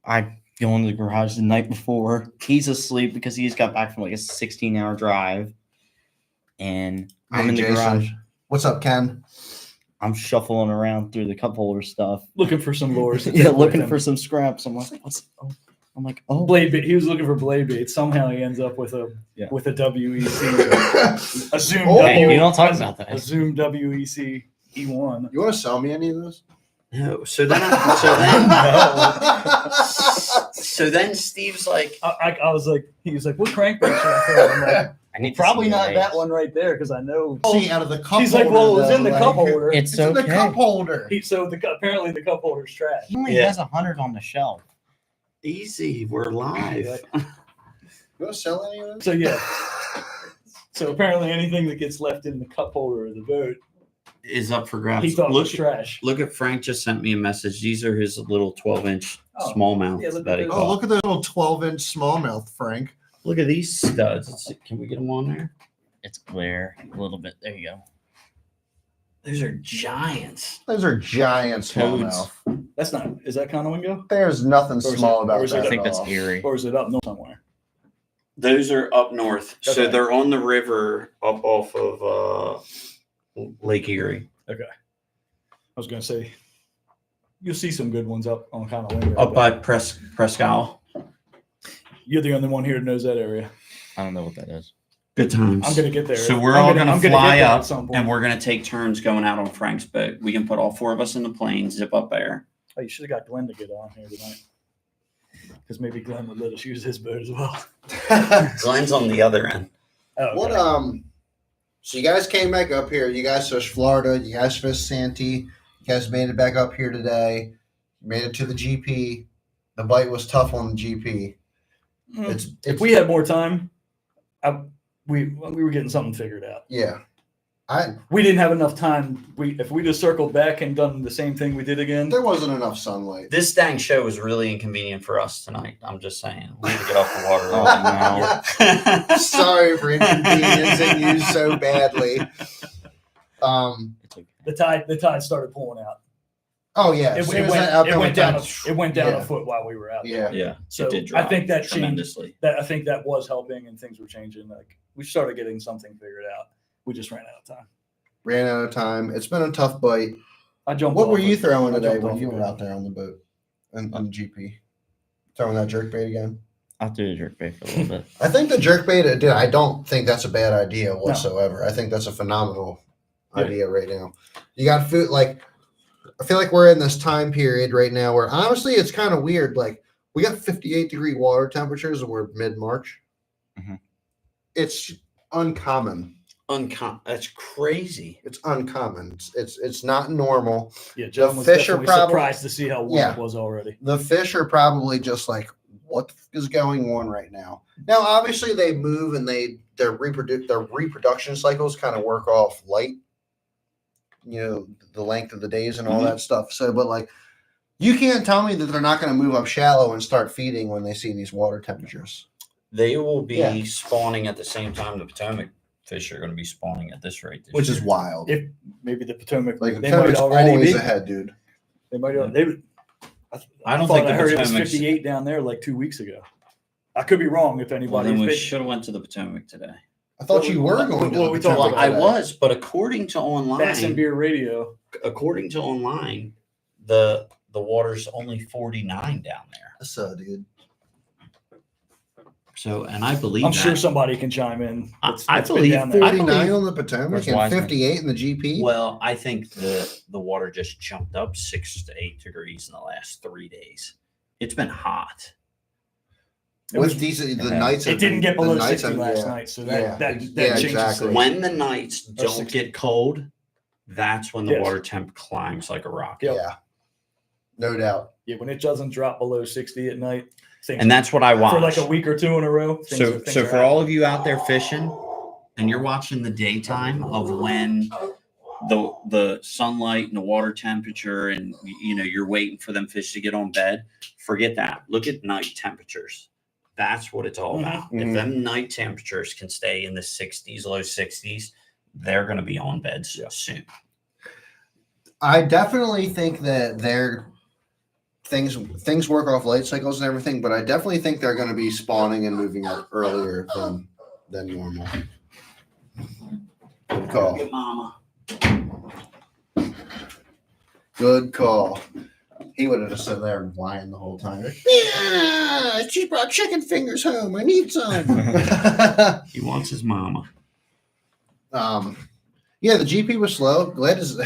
I go into the garage the night before. He's asleep because he just got back from like a 16-hour drive. And I'm Hey, in the Jason. garage. What's up, Ken? I'm shuffling around through the cup holder stuff. Looking for some lures. Yeah, looking for some scraps. I'm like, I'm like, oh, blade bait. He was looking for blade bait. Somehow he ends up with a Yeah. WEC, a Zoom. Oh, hey, W, we don't talk about a that. Zoom WEC E1. You want to sell me any of those? No. So then Steve's like, I was like, he was like, what crankbait should I throw? I'm like, I need to probably see the not that names. one right there because I know. See, out of the cup He's holder. like, well, it was though, in the like, cup holder. It's in the okay. cup holder. Apparently the cup holder's trash. He only Yeah. has 100 on the shelf. easy, we're live. You want to sell any of those? So yeah. So apparently anything that gets left in the cup holder of the boat, Is up for he grabs. thought Look, was trash. look at Frank just sent me a message. These are his little 12-inch Oh, smallmouth yeah, look at that he those. Oh, caught. look at those little 12-inch smallmouth, Frank. Look at these studs. Let's see, can we get them on there? It's clear a little bit. There you go. Those are giants. Those are giant Toads. smallmouth. That's not. Is that Conowingo? There's nothing Or is small it- about or is it- that. I think at that's all. Erie. Or is it up north somewhere? Those are up north. So Okay. they're on the river up off of Lake Erie. I was gonna say you'll see some good ones up on Conowingo. Up by Prescal. You're the only one here that knows that area. I don't know what that is. Good times. I'm gonna get there. So we're I'm all gonna gonna get fly there up at some point. and we're gonna take turns going out on Frank's boat. We can put all four of us in the plane, zip up there. Oh, you should have got Glenn to get on here tonight. Because maybe Glenn would let us use his boat as well. Glenn's on the other end. Oh, okay. What so you guys came back up here, you guys fished Florida, you guys fished Santee, you guys made it back up here today, you made it to the GP. The bite was tough on the GP. It's If we had more time, we were getting something figured out. yeah. We didn't have enough time. If we just circled back and done the same thing we did again, There wasn't enough sunlight. This dang show was really inconvenient for us tonight. I'm just saying. We need to get off the water. Oh, no. Sorry for inconveniencing you so badly. It's okay. the tide started pulling out. Oh yeah. It, as soon it as went, that outcome it went down. touched- It went down yeah. a foot while we were out. Yeah. Yeah. So it did I drop think that changed. tremendously. I think that was helping and things were changing. Like we started getting something figured out. We just ran out of time. ran out of time. It's been a tough bite. I jumped. What were off you it. throwing I today jumped when off you of were it. out there on the boat and on GP? Throwing that jerkbait again? I threw the jerk bait for a little bit. I think the jerkbait, dude, I don't think that's a bad idea whatsoever. I think that's a phenomenal idea right now. You got food, like, I feel like we're in this time period right now where honestly it's kind of weird. Like, we got 58-degree water temperatures and we're mid-March. Mhm. It's uncommon. That's crazy. It's uncommon. It's not normal. Yeah, John was fish are definitely probably- surprised to see how warm it was already. The fish are probably just like, what is going on right now? Now, obviously, they move and their reproduction cycles kind of work off light, the length of the days and all that stuff. So, but like, you can't tell me that they're not going to move up shallow and start feeding when they see these water temperatures. They will be Yeah. spawning at the same time the Potomac fish are going to be spawning at this rate. Which is wild. If maybe the Potomac, Like, they might Potomac's already always be. ahead, dude. They might. They. I don't thought think I the heard it was Potomac's- 58 down there like 2 weeks ago. I could be wrong. If Well, anybody, then we if should have went to the Potomac today. I thought you were Well, going to well, the we talked Potomac about I today. was, but according to Bass and online, Beer Radio. the water's only 49 down there. So, dude. So, and I believe I'm that. sure somebody can chime in. I That's been believe down there. 49 on the Potomac Where's and Wiseman? 58 in the GP. Well, I think the water just jumped up 6 to 8 degrees in the last 3 days. It's been hot. It was- With decent, the Yeah. nights. It didn't get below the nights 60 have- last yeah. night, so that Yeah. that, Yeah, that changes exactly. things. When the nights don't 60. get cold, that's when the Yes. water temp climbs like a rocket. Yep. Yeah. No doubt. Yeah, when it doesn't drop below 60 at night, things- And that's what I watch. for like a week or two in a row. So for all of you out there fishing, and you're watching the daytime of when the sunlight and the water temperature, and you're waiting for them fish to get on bed, forget that. Look at night temperatures. That's what it's all about. Mhm. If them night temperatures can stay in the 60s, low 60s, they're going to be on beds soon. I definitely think that things work off light cycles and everything, but I definitely think they're going to be spawning and moving up earlier than normal. Good call. Good mama. Good call. He would have just sat there and whined the whole time. Yeah, she brought chicken fingers home. I need some. He wants his mama. Yeah, the GP was slow. Glad as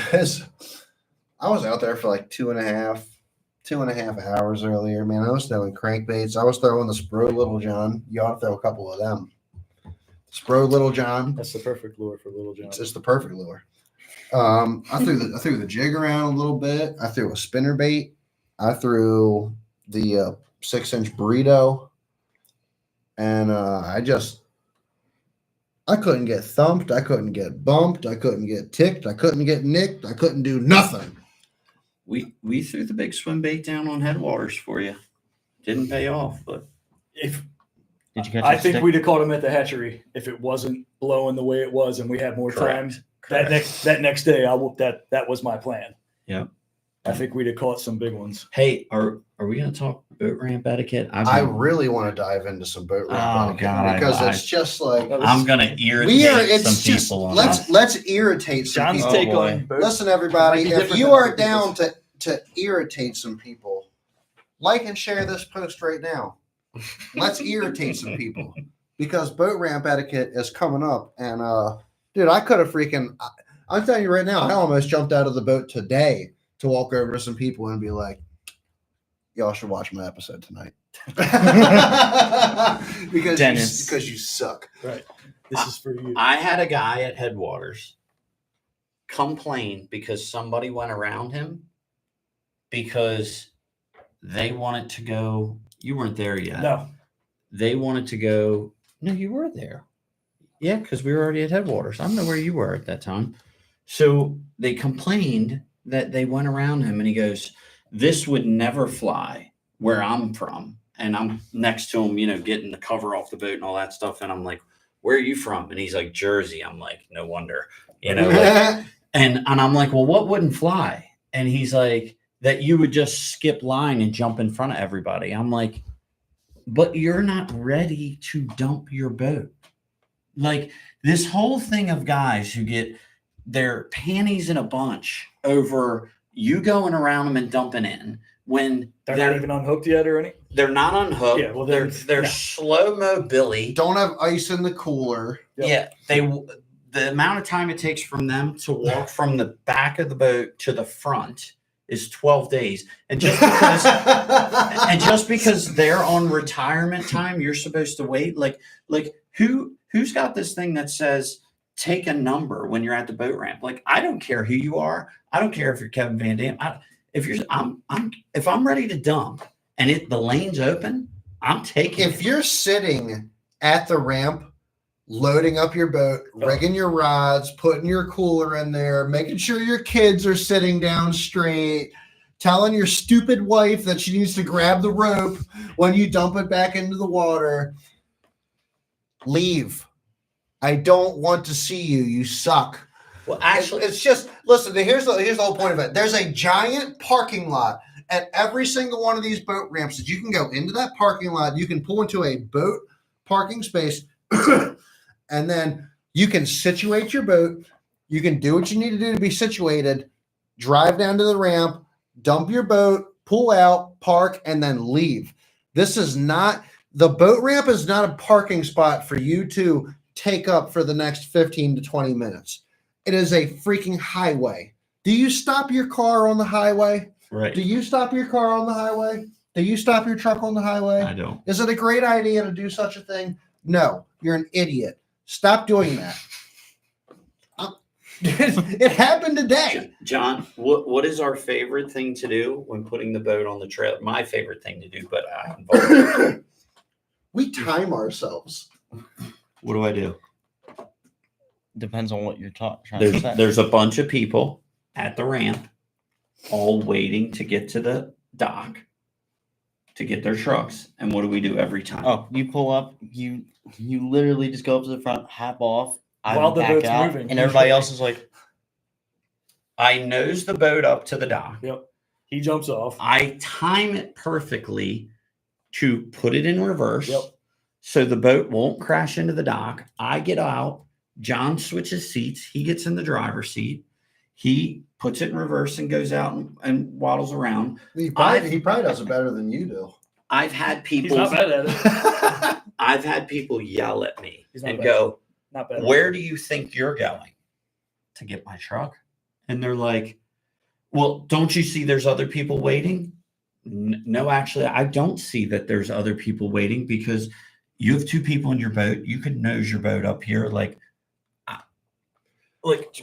I was out there for like 2.5 hours earlier, man. I was throwing crankbaits. I was throwing the Spro Little John. You ought to throw a couple of them. Spro Little John. That's the perfect lure for Little John. It's just the perfect lure. I threw the jig around a little bit. I threw a spinner bait. I threw the 6-inch burrito, and I couldn't get thumped. I couldn't get bumped. I couldn't get ticked. I couldn't get nicked. I couldn't do nothing. We threw the big swim bait down on headwaters for you. Didn't pay off, but If Did you catch I a think stick? we'd have caught him at the hatchery if it wasn't blowing the way it was and we had more time. Correct. That next day, that was my plan. Yep. I think we'd have caught some big ones. Hey, are we going to talk boat ramp etiquette? I really want to dive into some boat ramp Oh, etiquette God, because I- it's just like I'm going to irritate it's some just people. On let's that. let's irritate some John's people. take boy. on boats. Listen, everybody, Might be if different you than are other down people's. to irritate some people, like and share this post right now. Let's irritate some people because boat ramp etiquette is coming up. And dude, I could have I'm telling you right now, I almost jumped out of the boat today to walk over to some people and be like, y'all should watch my episode tonight. Dennis. because you suck. Right. This is for you. I had a guy at Headwaters complain because somebody went around him because they wanted to go. You weren't there yet. No. They wanted to go. No, you were there. Yeah, because we were already at Headwaters. I don't know where you were at that time. So they complained that they went around him and he goes, "This would never fly where I'm from." And I'm next to him, getting the cover off the boat and all that stuff. And I'm like, "Where are you from?" And he's like, "Jersey." I'm like, "No wonder." Like, and I'm like, "Well, what wouldn't fly?" And he's like, "That you would just skip line and jump in front of everybody." I'm like, "But you're not ready to dump your boat." Like this whole thing of guys who get their panties in a bunch over you going around them and dumping in when They're not even unhooked yet or anything. they're not unhooked. Yeah, well, they're then, no. slow-mo Billy. Don't have ice in the cooler. Yep. Yeah, the amount of time it takes from them to walk from the back of the boat to the front is 12 days. And just because they're on retirement time, you're supposed to wait. Like who's got this thing that says take a number when you're at the boat ramp? Like, I don't care who you are. I don't care if you're Kevin Van Dam. If I'm ready to dump and the lane's open, I'm taking If you're sitting at the ramp, loading up your boat, rigging your rods, putting your cooler in there, making sure your kids are sitting down straight, telling your stupid wife that she needs to grab the rope when you dump it back into the water, leave. I don't want to see you. You suck. Well, actually, it's just, listen, here's the whole point of it. There's a giant parking lot at every single one of these boat ramps that you can go into that parking lot. You can pull into a boat parking space and then you can situate your boat. You can do what you need to do to be situated, drive down to the ramp, dump your boat, pull out, park, and then leave. The boat ramp is not a parking spot for you to take up for the next 15 to 20 minutes. It is a freaking highway. Do you stop your car on the highway? right. Do you stop your car on the highway? Do you stop your truck on the highway? I don't. Is it a great idea to do such a thing? No, you're an idiot. Stop doing that. It happened today. John, what is our favorite thing to do when putting the boat on the trailer? My favorite thing to do, but I'm involved. We time ourselves. What do I do? Depends on what you're trying to say. There's a bunch of people at the ramp all waiting to get to the dock to get their trucks. And what do we do every time? Oh, you pull up, you literally just go up to the front, hop off, While the back boat's out, moving. and everybody else is like, I nose the boat up to the dock. Yep. He jumps off. I time it perfectly to put it in reverse. Yep. So the boat won't crash into the dock. I get out. John switches seats. He gets in the driver's seat. He puts it in reverse and goes out and waddles around. He probably does it better than you do. I've had He's people. not bad at it. I've had people yell at me He's not and bad. go, Not bad. "Where do you think you're going to get my truck?" And they're like, "Well, don't you see there's other people waiting?" No, actually, I don't see that there's other people waiting because you have two people in your boat. You could nose your boat up here, like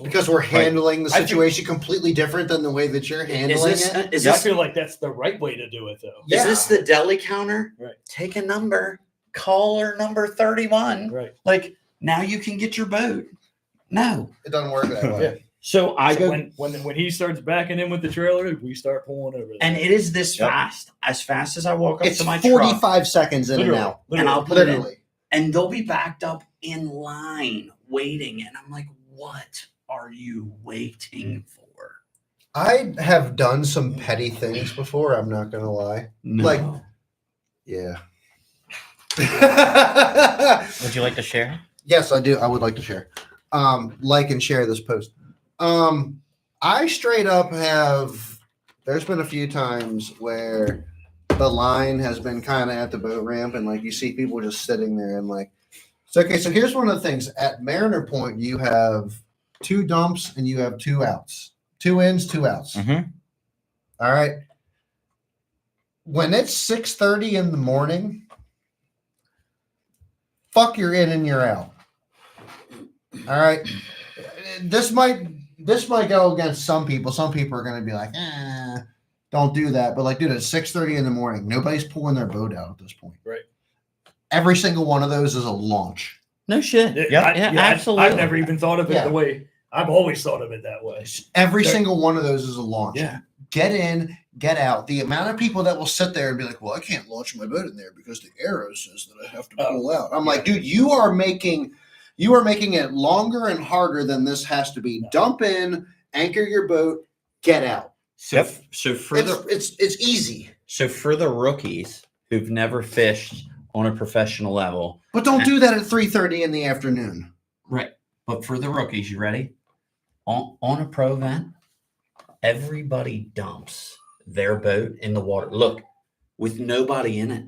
Because we're handling the I think- situation completely different than the way that you're handling it. Is I this feel like that's the right way to do it, though. Yeah. Is this the deli counter? Right. Take a number, caller number 31. Right. Like now you can get your boat. No. It doesn't work that way. Yeah. So I So go, when he starts backing in with the trailer, we start pulling over. and it is this Yep. fast, as fast as I walk up It's to my 45 truck, seconds in Literally, and out. and I'll literally. put it in, Literally. and they'll be backed up in line waiting, and I'm like, what are you waiting for? I have done some petty things before. I'm not going to lie. No. Like- Yeah. would you like to share? Yes, I do. I would like to share. Like and share this post. I straight up have. There's been a few times where the line has been kind of at the boat ramp, and like you see people just sitting there, and like, so okay. So here's one of the things at Mariner Point: you have 2 dumps and you have 2 outs, 2 ins, 2 outs. Mm-hmm. All right. When it's 6:30 in the morning, fuck your in and you're out. All right. This might go against some people. Some people are going to be like, don't do that. But like, dude, it's 6:30 in the morning. Nobody's pulling their boat out at this point. Right. Every single one of those is a launch. No shit. Yeah, Absolutely. I've never even thought of it Yeah. the way I've always thought of it that way. Every Sure. single one of those is a launch. Yeah. Get in, get out. The amount of people that will sit there and be like, well, I can't launch my boat in there because the arrow says that I have to pull out. I'm like, dude, you are making it longer and harder than this has to be. No. Dump in, anchor your boat, get out. So, so for It's easy. for the rookies who've never fished on a professional level, But don't do that at 3:30 in the afternoon. right? But for the rookies, you ready? on a pro event, everybody dumps their boat in the water. Look, with nobody in it.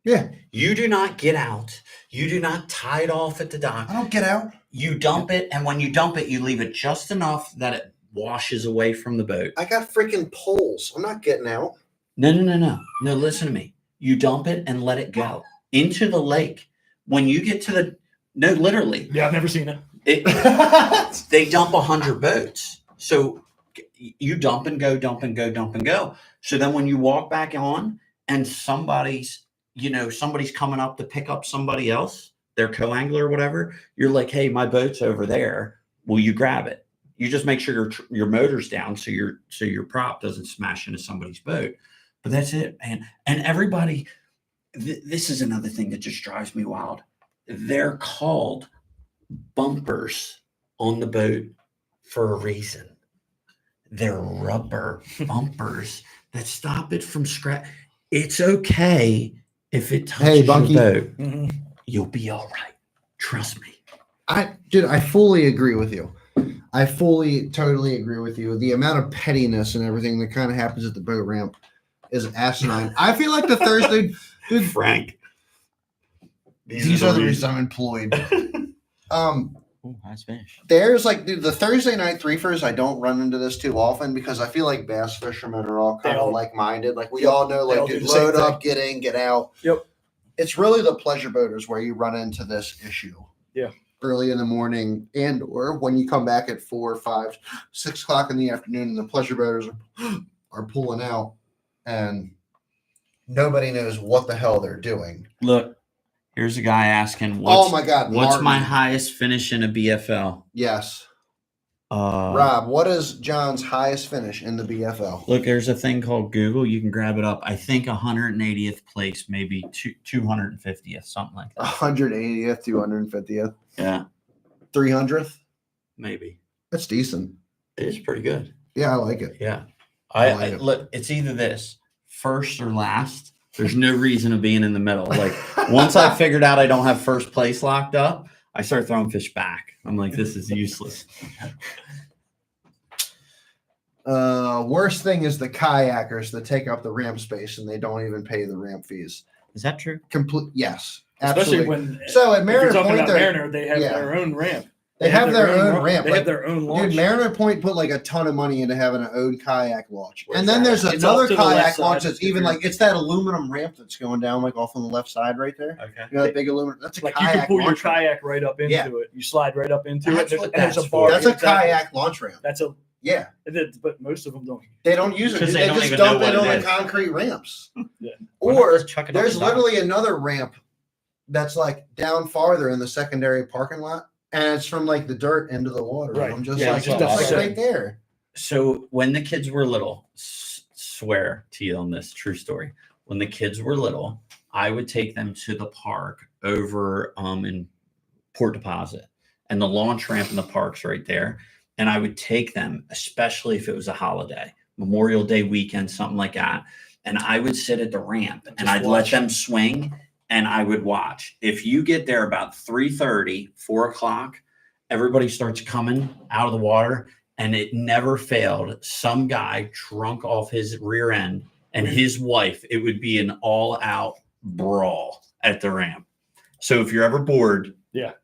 Yeah. You do not get out. You do not tie it off at the dock. I don't get out. You dump it, and when you dump it, you leave it just enough that it washes away from the boat. I got freaking poles. I'm not getting out. No. No, listen to me. You dump it and let it go into the lake. When you get to the no, literally. Yeah, I've never seen it. They dump 100 boats. So you dump and go, dump and go, dump and go. So then when you walk back on and somebody's coming up to pick up somebody else, their co-angler or whatever, you're like, hey, my boat's over there. Will you grab it? You just make sure your motor's down so your prop doesn't smash into somebody's boat. But that's it, man. And everybody, this is another thing that just drives me wild. They're called bumpers on the boat for a reason. They're rubber bumpers that stop it from scratch. It's okay if it touches Bunky. your boat. Mhm. You'll be all right. Trust me. I fully agree with you. I fully, totally agree with you. The amount of pettiness and everything that kind of happens at the boat ramp is asinine. I feel like the Thursday, dude, Frank. these are the reasons I'm employed. Ooh, nice finish. There's like, dude, the Thursday night threefers, I don't run into this too often because I feel like bass fishermen are all kind They of all- like-minded. Like we Yep. all know, They all like, do dude, the same load thing. up, get in, get out. Yep. It's really the pleasure boaters where you run into this issue. Yeah. Early in the morning and or when you come back at 4, 5, 6 o'clock in the afternoon and the pleasure boaters are pulling out and nobody knows what the hell they're doing. Look, here's a guy asking, Oh my God. what's Martin. my highest finish in a BFL? Yes. Uh, Rob, what is John's highest finish in the BFL? Look, there's a thing called Google. You can grab it up. I think 180th place, maybe 250th, something like that. 180th, 250th, Yeah, 300th. maybe. That's decent. It is pretty good. Yeah, I like it. Yeah. I like it. Look, it's either this first or last. There's no reason of being in the middle. Like once I figured out I don't have first place locked up, I start throwing fish back. I'm like, this is useless. Worst thing is the kayakers that take up the ramp space and they don't even pay the ramp fees. Is that true? Complete. Yes, Especially absolutely. when So at if you're Mariner talking Point, about they're- Mariner, they have yeah. their own ramp. they have their own ramp. They Like, have their own launch. dude, Mariner Point put like a ton of money into having an own kayak launch. Where's And then that? there's It's another off to the left kayak side launch if that's even you're- like, it's that aluminum ramp that's going down like off on the left side right there. Okay. You know, that big aluminum. That's a Like you kayak can pull your launch ramp. kayak right up into Yeah. it. You slide right up into That's it. what And there's that's a bar. for. That's a Exactly. kayak launch ramp. That's a. Yeah. But most of them don't. They don't use it. Because They they don't just even know dump what it it on the is. concrete ramps. Yeah. Why not Or just chuck it up there's the dock? literally another ramp that's like down farther in the secondary parking lot, and it's from like the dirt into the water. Right. And I'm just Yeah, like, that's it's what like I right there. So when the kids were little, swear to you on this true story. When the kids were little, I would take them to the park over in Port Deposit, and the launch ramp in the park's right there. And I would take them, especially if it was a holiday, Memorial Day weekend, something like that. And I would sit at the ramp and Just I'd let watch. them swing and I would watch. If you get there about 3:30, 4 o'clock, everybody starts coming out of the water. And it never failed. Some guy drunk off his rear end and his wife, it would be an all out brawl at the ramp. So if you're ever bored, Yeah.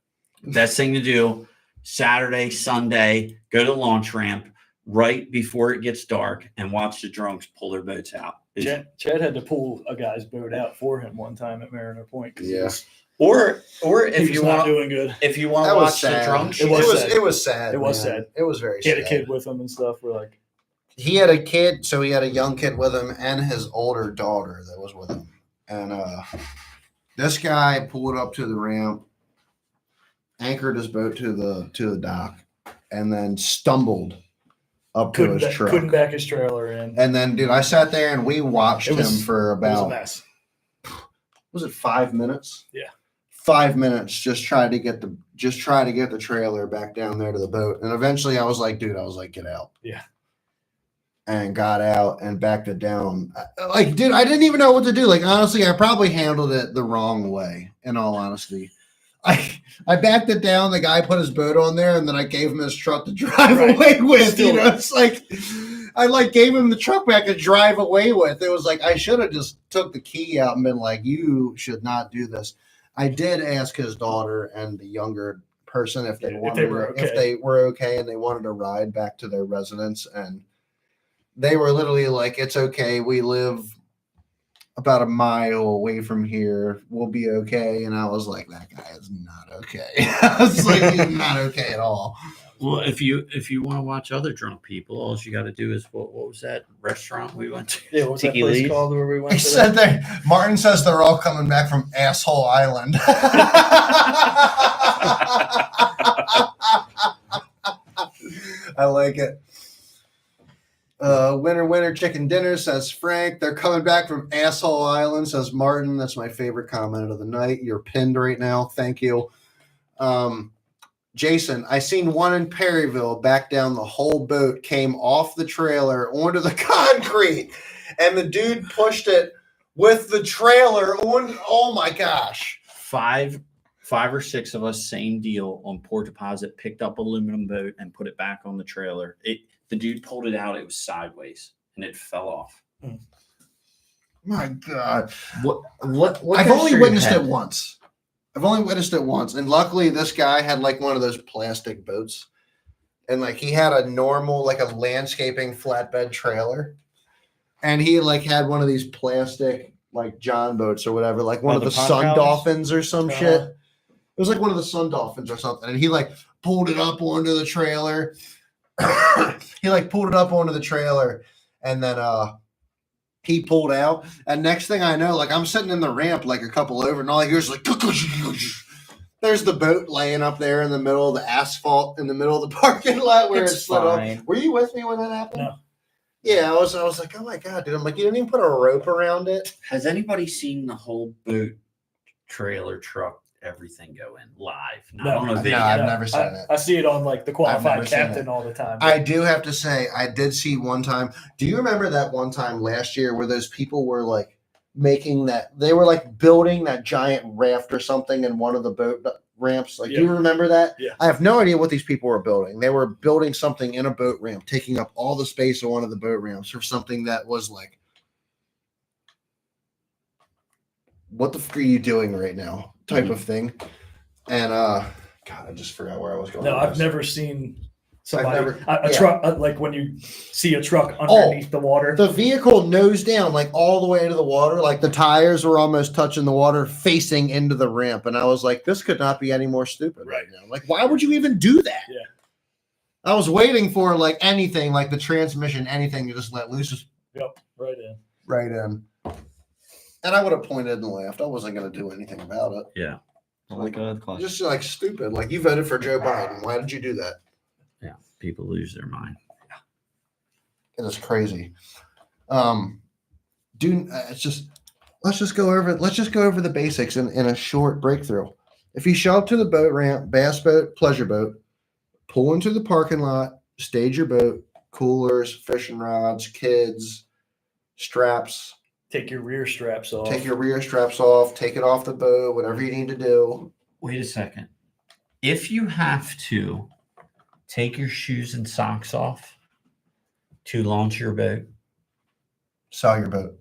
best thing to do, Saturday, Sunday, go to the launch ramp right before it gets dark and watch the drunks pull their boats out. Chad had to pull a guy's boat out for him one time at Mariner Point. 'Cause he Yeah. was- Or he if was you not want doing good. if you want That to was watch the sad. drunks, It was sad. It was sad. It was man. sad. It was very He sad. had a kid with him and stuff. We're like, He had a kid, so he had a young kid with him and his older daughter that was with him. And this guy pulled up to the ramp, anchored his boat to the dock, and then stumbled up to his truck. couldn't back his trailer in. And then, dude, I sat there and we watched It was- him for It was a about, mess. was it 5 minutes? Yeah. 5 minutes, just try to get the trailer back down there to the boat. And eventually I was like, get out. Yeah. And got out and backed it down. Like, dude, I didn't even know what to do. Like, honestly, I probably handled it the wrong way, in all honesty. I backed it down. The guy put his boat on there, and then I gave him his truck to drive away with. Still- It's like I gave him the truck back to drive away with. It was like I should have just took the key out and been like, "You should not do this." I did ask his daughter and the younger person if they were okay and they wanted to ride back to their residence, and they were literally like, "It's okay. We live about a mile away from here. We'll be okay." And I was like, "That guy is not okay." I was like, "He's not okay at all." Well, if you want to watch other drunk people, all you got to do is what was that restaurant we went to? Yeah, what was that Tiki place Lee's? called where we went? He said that Martin says they're all coming back from Asshole Island. I like it. Winter chicken dinner, says Frank. They're coming back from Asshole Island, says Martin. That's my favorite comment of the night. You're pinned right now. Thank you. Jason, I seen one in Perryville back down the whole boat, came off the trailer onto the concrete, and the dude pushed it with the trailer on. Oh my gosh. Five or six of us, same deal on port deposit, picked up aluminum boat and put it back on the trailer. The dude pulled it out, it was sideways and it fell off. My God. What I've only witnessed it once. And luckily this guy had like one of those plastic boats. And like he had a normal, like a landscaping flatbed trailer. And he like had one of these plastic like John boats or whatever, like one of the Sun Dolphins or some shit. It was like one of the Sun Dolphins or something. And he like pulled it up onto the trailer. And then he pulled out. And next thing I know, like I'm sitting in the ramp like a couple over, and all I hear is like there's the boat laying up there in the middle of the asphalt in the middle of the parking lot where it slid up. Were you with me when that happened? No. Yeah, I was like, oh my God, dude. I'm like, you didn't even put a rope around it. Has anybody seen the whole boat, trailer, truck, everything go in live? Not on a video. No, I've never seen it. I see it on like the I've qualified never seen captain it. all the time. I do have to say, I did see one time. Do you remember that one time last year where those people were like making that? They were like building that giant raft or something in one of the boat ramps. Like, do you remember that? Yeah. I have no idea what these people were building. They were building something in a boat ramp, taking up all the space of one of the boat ramps for something that was like, what the fuck are you doing right now? Type of thing. And God, I just forgot where I was going. No, I've never seen somebody I've never- truck like when you see a truck underneath the water. The vehicle nose down, like all the way into the water. Like the tires were almost touching the water, facing into the ramp. And I was like, this could not be any more stupid right now. Like, why would you even do that? Yeah. I was waiting for like anything, like the transmission, anything to just let loose. Just Yep, right in. right in. And I would have pointed and laughed. I wasn't going to do anything about it. Yeah. Just like stupid. Like, you voted for Joe Biden. Why did you do that? Yeah. People lose their mind. It is crazy. It's just let's just go over the basics in a short breakthrough. If you show up to the boat ramp, bass boat, pleasure boat, pull into the parking lot, stage your boat, coolers, fishing rods, kids, straps. Take your rear straps off. Take your rear straps off, take it off the boat, whatever you need to do. Wait a second. If you have to take your shoes and socks off to launch your boat, Sell your boat.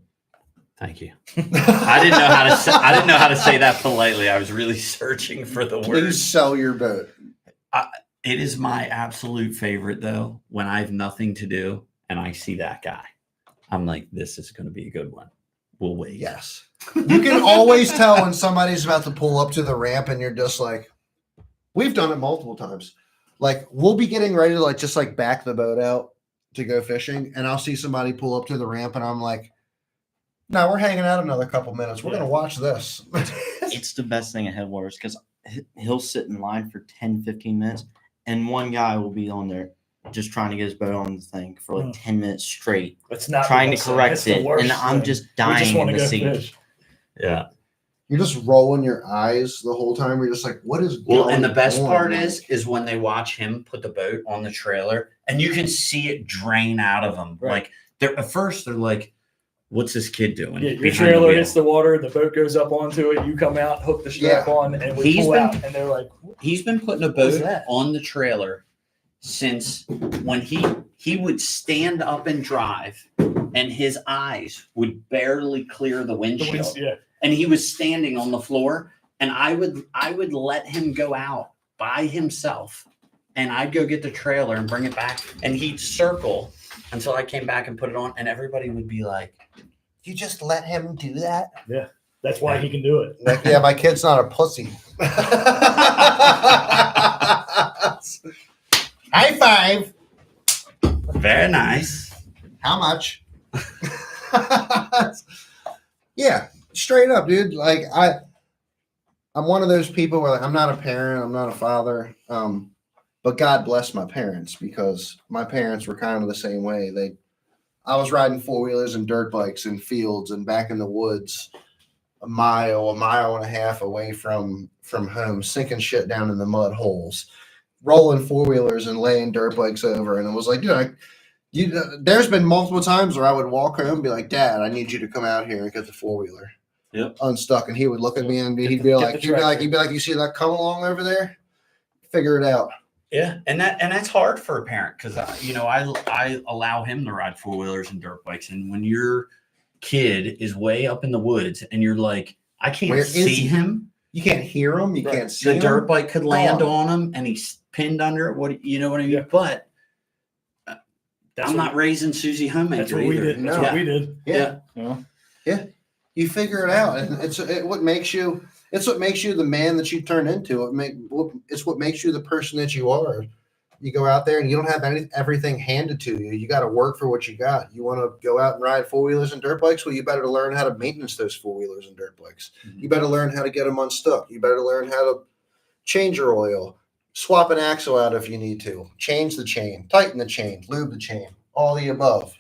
thank you. I didn't know how to say that politely. I was really searching for the Please word. sell your boat. It is my absolute favorite though, when I have nothing to do and I see that guy. I'm like, this is going to be a good one. We'll wait. Yes. You can always tell when somebody's about to pull up to the ramp and you're just like, we've done it multiple times. Like, we'll be getting ready to like just like back the boat out to go fishing, and I'll see somebody pull up to the ramp and I'm like, no, we're hanging out another couple minutes. We're going to watch this. It's the best thing at Headwaters because he'll sit in line for 10, 15 minutes, and one guy will be on there just trying to get his boat on the thing for like 10 minutes straight, It's not trying to the best thing. correct It's the it. worst And I'm thing. just We dying just in want to the go seat. fish. Yeah. You're just rolling your eyes the whole time. You're just like, what is Well, going and the best on? part is when they watch him put the boat on the trailer and you can see it drain out of them. Right. Like at first they're like, what's this kid doing? Yeah, your behind the trailer wheel? hits the water, the boat goes up onto it, you come out, hook the strap on, and we He's pull been- out, and they're like, He's been putting a What is boat that? on the trailer since when he would stand up and drive, and his eyes would barely clear the the windshield, wind's, yeah. and he was standing on the floor, and I would let him go out by himself, and I'd go get the trailer and bring it back, and he'd circle until I came back and put it on, and everybody would be like, "You just let him do that?" That's why he can do it. Like, yeah, my kid's not a pussy. High five. Very nice. How much? Yeah, straight up, dude. Like I'm one of those people where like, I'm not a parent, I'm not a father. But God bless my parents because my parents were kind of the same way. I was riding 4-wheelers and dirt bikes in fields and back in the woods, a mile and a half away from home, sinking shit down in the mud holes, rolling 4-wheelers and laying dirt bikes over. And it was like, there's been multiple times where I would walk home and be like, Dad, I need you to come out here and get the 4-wheeler unstuck. And he would look at me and he'd be like, you see that come along over there? Figure it out. Yeah, and that's hard for a parent because I allow him to ride 4-wheelers and dirt bikes, and when your kid is way up in the woods and you're like, I can't Where is see he? him. You can't hear him. You Right. can't see The dirt him. bike could land Gone. on him, and he's pinned under it. What you know what I mean? Yeah. But That's I'm what, not raising Susie homemaker that's what we either. did. That's No. what we did. Yeah. You know? You figure it out, and it's what makes you the man that you turn into. It's what makes you the person that you are. You go out there and you don't have everything handed to you. You got to work for what you got. You want to go out and ride 4-wheelers and dirt bikes? Well, you better learn how to maintenance those 4-wheelers and dirt bikes. You better learn how to get them unstuck. You better learn how to change your oil, swap an axle out if you need to, change the chain, tighten the chain, lube the chain, all the above.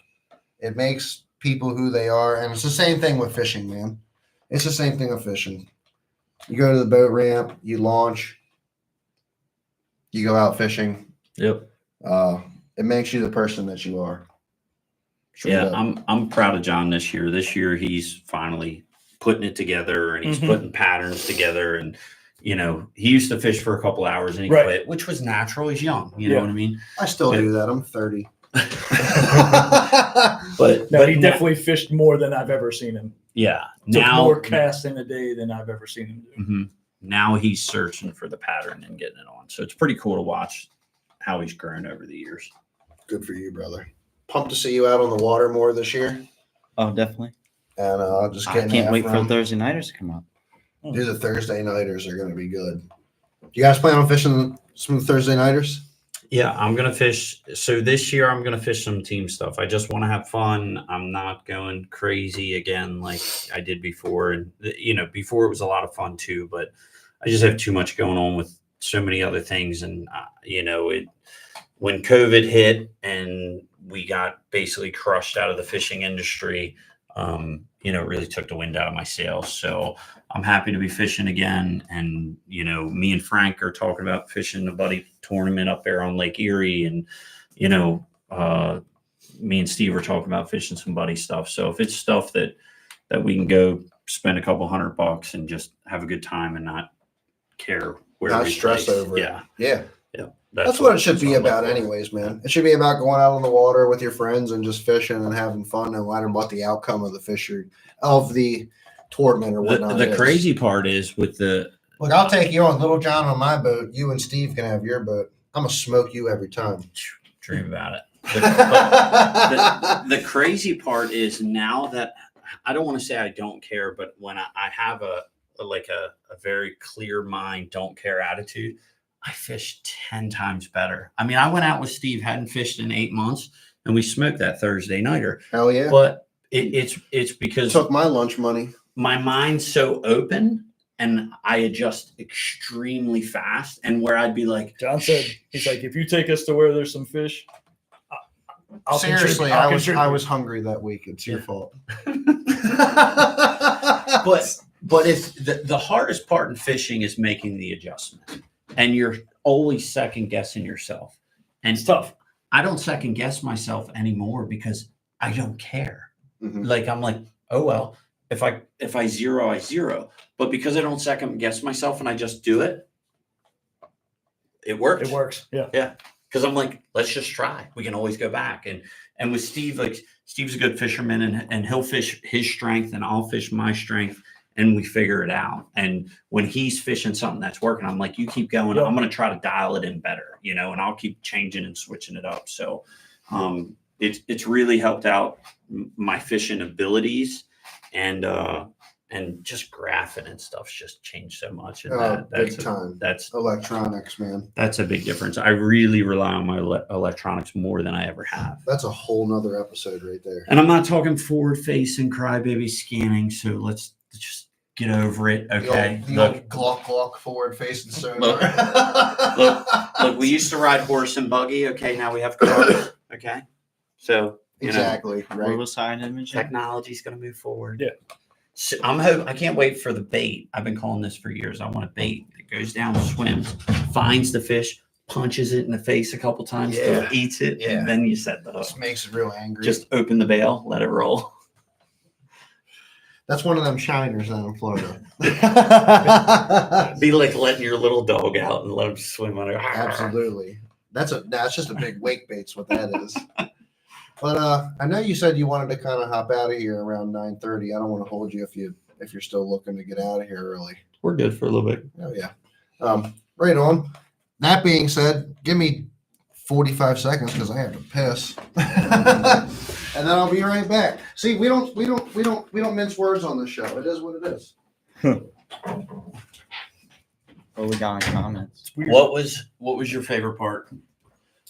It makes people who they are, and it's the same thing with fishing, man. It's the same thing with fishing. You go to the boat ramp, you launch, you go out fishing. Yep. It makes you the person that you are. Straight Yeah, up. I'm proud of John this year. This year he's finally putting it together and he's Mhm. putting patterns together. And he used to fish for a couple hours and he Right. quit, which was natural. He's young. You know Yeah. what I mean? I still do that. I'm 30. But No, but he now- definitely fished more than I've ever seen him. yeah. Took Now more casts in a day than I've ever seen him do. Mhm. Now he's searching for the pattern and getting it on. So it's pretty cool to watch how he's grown over the years. Good for you, brother. Pumped to see you out on the water more this year. Oh, definitely. And I'll just I get can't wait for the Thursday nighters to come up. Do the Thursday nighters are going to be good. You guys plan on fishing some Thursday nighters? Yeah, I'm gonna fish. So this year I'm gonna fish some team stuff. I just want to have fun. I'm not going crazy again like I did before. And before it was a lot of fun too, but I just have too much going on with so many other things. And when COVID hit and we got basically crushed out of the fishing industry, it really took the wind out of my sails. So I'm happy to be fishing again. And, me and Frank are talking about fishing a buddy tournament up there on Lake Erie. And, me and Steve are talking about fishing some buddy stuff. So if it's stuff that we can go spend a couple $100 and just have a good time and not care where Not we stress place. over it. Yeah. Yeah. That's what it should be I'm looking about for. anyways, man. It should be about going out on the water with your friends and just fishing and having fun, no matter what the outcome of the tournament or whatnot. The is. crazy part is with the Look, I'll take you on Little John on my boat. You and Steve can have your boat. I'm gonna smoke you every time. dream about it. The crazy part is now that I don't want to say I don't care, but when I have a very clear mind, don't care attitude, I fish 10 times better. I mean, I went out with Steve, hadn't fished in 8 months, and we smoked that Thursday nighter. Hell yeah! But it's because Took my lunch money. my mind's so open and I adjust extremely fast. And where I'd be like, John said, he's like, if you take us to where there's some fish, I'll Seriously, contribute. I'll I contribute." was hungry that week. It's your fault. but it's the hardest part in fishing is making the adjustment, and you're always second guessing yourself. And It's tough. I don't second guess myself anymore because I don't care. Mhm. Like I'm like, oh well, if I zero, I zero. But because I don't second guess myself and I just do it, it works. It works. Yeah. Yeah. Because I'm like, let's just try. We can always go back. And with Steve, like Steve's a good fisherman and he'll fish his strength and I'll fish my strength and we figure it out. And when he's fishing something that's working, I'm like, you keep going. Yep. I'm going to try to dial it in better, you know, and I'll keep changing and switching it up. So it's really helped out my fishing abilities and just graphing and stuff's just changed so much. And Big time. That's Electronics, man. that's a big difference. I really rely on my electronics more than I ever have. That's a whole nother episode right there. And I'm not talking forward facing crybaby scanning. So let's just get over it. Okay. The old Glock forward facing sonar. Look, we used to ride horse and buggy. Okay. Now we have cars. Okay. So, exactly. What Right. was sign image? Technology's going to move forward. Yeah. So I can't wait for the bait. I've been calling this for years. I want a bait that goes down, swims, finds the fish, punches it in the face a couple times, Yeah. eats it, Yeah. and then you set the hook. This makes it real angry. Just open the bail, let it roll. That's one of them shiners down in Florida. Be like letting your little dog out and let him swim under. Absolutely. That's just a big wake bait's what that is. But I know you said you wanted to kind of hop out of here around 9:30. I don't want to hold you if you're still looking to get out of here early. We're good for a little bit. Oh yeah. Right on. That being said, give me 45 seconds because I have to piss. And then I'll be right back. See, we don't mince words on this show. It is what it is. What we got in comments? It's weird. What was your favorite part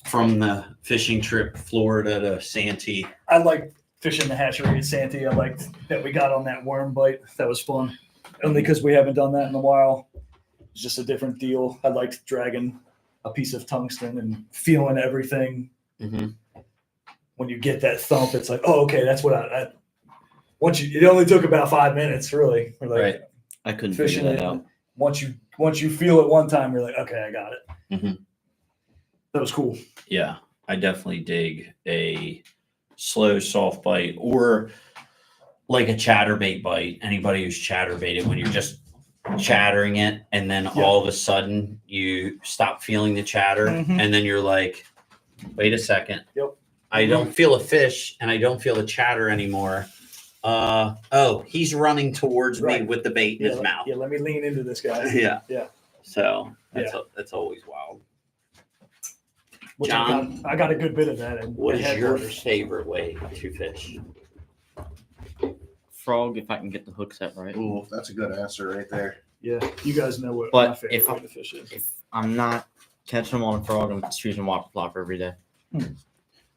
from the fishing trip, Florida to Santee? I liked fishing the hatchery at Santee. I liked that we got on that worm bite. That was fun. Only because we haven't done that in a while. It's just a different deal. I liked dragging a piece of tungsten and feeling everything. Mm-hmm. When you get that thump, it's like, oh, okay, that's what it only took about 5 minutes, really. We're like, Right. I couldn't fishing figure it. that out. Once you feel it one time, you're like, okay, I got it. Mhm. That was cool. Yeah, I definitely dig a slow, soft bite or like a chatterbait bite. Anybody who's chatterbaited, when you're just chattering it and then Yeah. all of a sudden you stop feeling the chatter Mhm. and then you're like, wait a second. Yep. I don't feel a fish and I don't feel the chatter anymore. He's running towards me Right. with the bait in his mouth. Yeah, let me lean into this guy. Yeah. Yeah. So that's always wild. Which John, I got a good bit of that. What at is your headwaters. favorite way to fish? Frog, if I can get the hook set right. Ooh, that's a good answer right there. Yeah, you guys know what But my favorite if way to fish is. If I'm not catching them on a frog, I'm just using whopper flopper every day.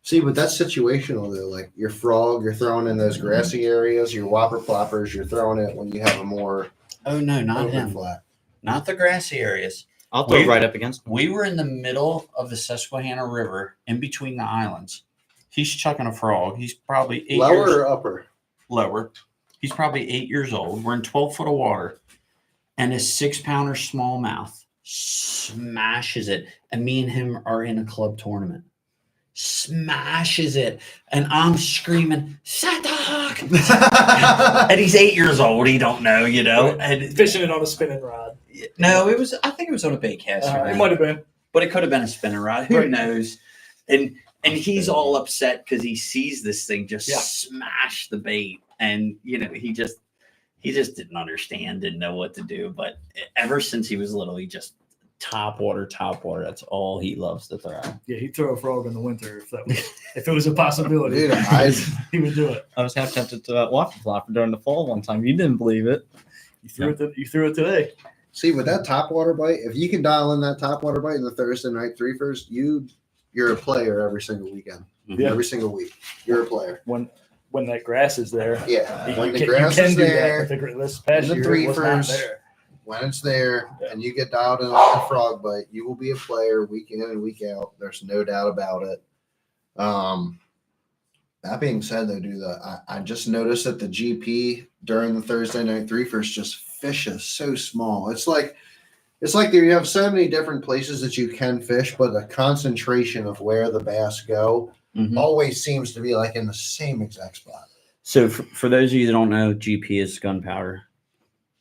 See, but that's situational though. Like your frog, you're throwing in those grassy areas. Your whopper ploppers, you're throwing it when you have a more Oh no, not open him. flat. Not the grassy areas. I'll throw We- right up against them. We were in the middle of the Susquehanna River, in between the islands. He's chucking a frog. He's probably Lower or upper? lower. He's probably 8 years old. We're in 12 foot of water, and his 6-pounder smallmouth smashes it. And me and him are in a club tournament. Smashes it, and I'm screaming, "Set the hook!" And he's 8 years old. He don't know, you know. And Fishing it on a spinning rod. no, it was. I think it was on a bait caster. It might have been. But it could have been a spinner rod. Who Right. knows? And he's all upset because he sees this thing just Yeah. smash the bait, and you know he just didn't understand, didn't know what to do. But ever since he was little, he just top water. That's all he loves to throw. Yeah, he'd throw a frog in the winter if it was a possibility. Dude, he would do it. I was half tempted to whopper flopper during the fall one time. You didn't believe it. You threw it today. See, with that top water bite, if you can dial in that top water bite in the Thursday night 3-1st, you're a player every single weekend. Yeah. Every single week. You're a player. When that grass is there. Yeah. When you the can- grass you can is do that there, with this past in the year, it was not 3-1st, there. when it's there, Yeah. and you get dialed in on a frog bite, you will be a player week in and week out. There's no doubt about it. That being said, though, dude, I just noticed that the GP during the Thursday night 3-1st just fishes so small. It's like there you have so many different places that you can fish, but the concentration of where the bass go Mhm. always seems to be like in the same exact spot. So for those of you that don't know, GP is gunpowder.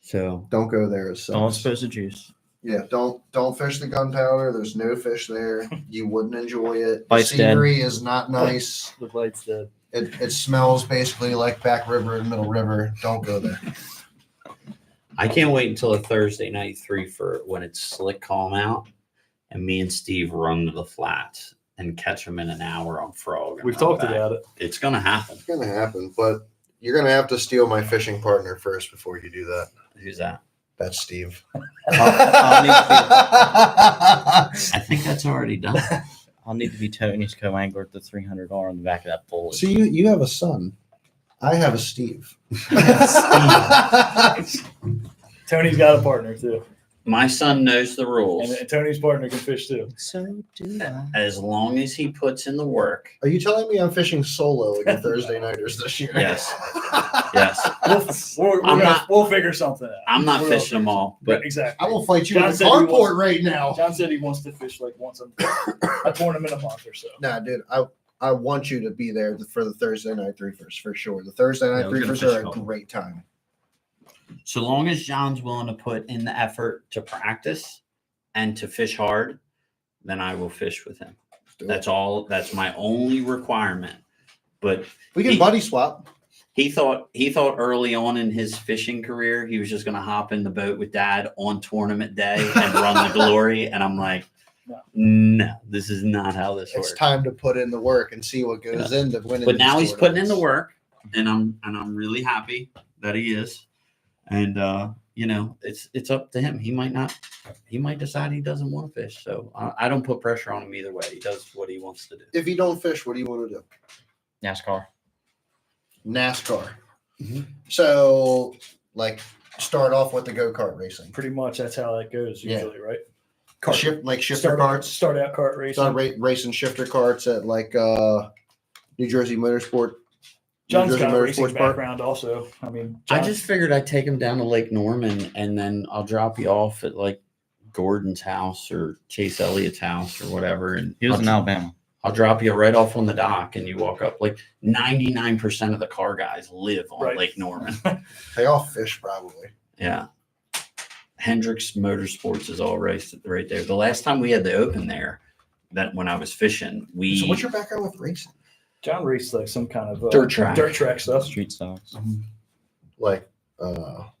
So Don't go there. It Don't sucks. expose the juice. Yeah, don't fish the gunpowder. There's no fish there. You wouldn't enjoy it. The Bite's dead. scenery is not nice. The light's dead. It smells basically like back river and middle river. Don't go there. I can't wait until a Thursday night 3 for when it's slick calm out, and me and Steve run to the flats and catch them in an hour on frog. and We've run talked back. about it. It's gonna happen. It's gonna happen, but you're gonna have to steal my fishing partner first before you do that. Who's that? That's Steve. I think that's already done. I'll need to be Tony's co-angler at the 300R on the back of that bull. So you have a son. I have a Steve. Tony's got a partner too, My son knows the rules. and Tony's partner can fish too. So do I. As long as he puts in the work. Are you telling me I'm fishing solo against Thursday nighters this year? Yes. Yes. We'll figure something out. I'm not We'll fishing them all, but exactly. I will fight you John in the said he carport wants- right now. John said he wants to fish like once a tournament a month or so. Nah, dude, I want you to be there for the Thursday night 3-1st for sure. The Thursday night Yeah, we're gonna 3-1st fish are a all. great time. so long as John's willing to put in the effort to practice and to fish hard, then I will fish with him. That's all. That's my only requirement. But We can buddy swap. he thought early on in his fishing career he was just going to hop in the boat with Dad on tournament day and run the glory. And I'm like, no, this is not how this It's works. time to put in the work and see what goes into winning. But now these he's putting in the tournaments. work, and I'm really happy that he is. And it's up to him. He might decide he doesn't want to fish. So I don't put pressure on him either way. He does what he wants to do. If you don't fish, what do you want to do? NASCAR. NASCAR. Mhm. So, like, start off with the go-kart racing. Pretty much that's how that goes Yeah. usually, right? Shifter carts. Start out cart racing. Start racing shifter carts at like New Jersey Motorsport. John's New Jersey got a racing Motorsports Park. background also. I mean, I John- just figured I'd take him down to Lake Norman, and then I'll drop you off at like Gordon's house or Chase Elliott's house or whatever, and He was in Alabama. I'll drop you right off on the dock, and you walk up. Like 99% of the car guys live on Right. Lake Norman. They all fish probably. Yeah. Hendricks Motorsports is all raced right there. The last time we had the open there, that when I was fishing, we So, what's your background with racing? John raced like some kind of Dirt track. dirt track stuff. Street stocks. Like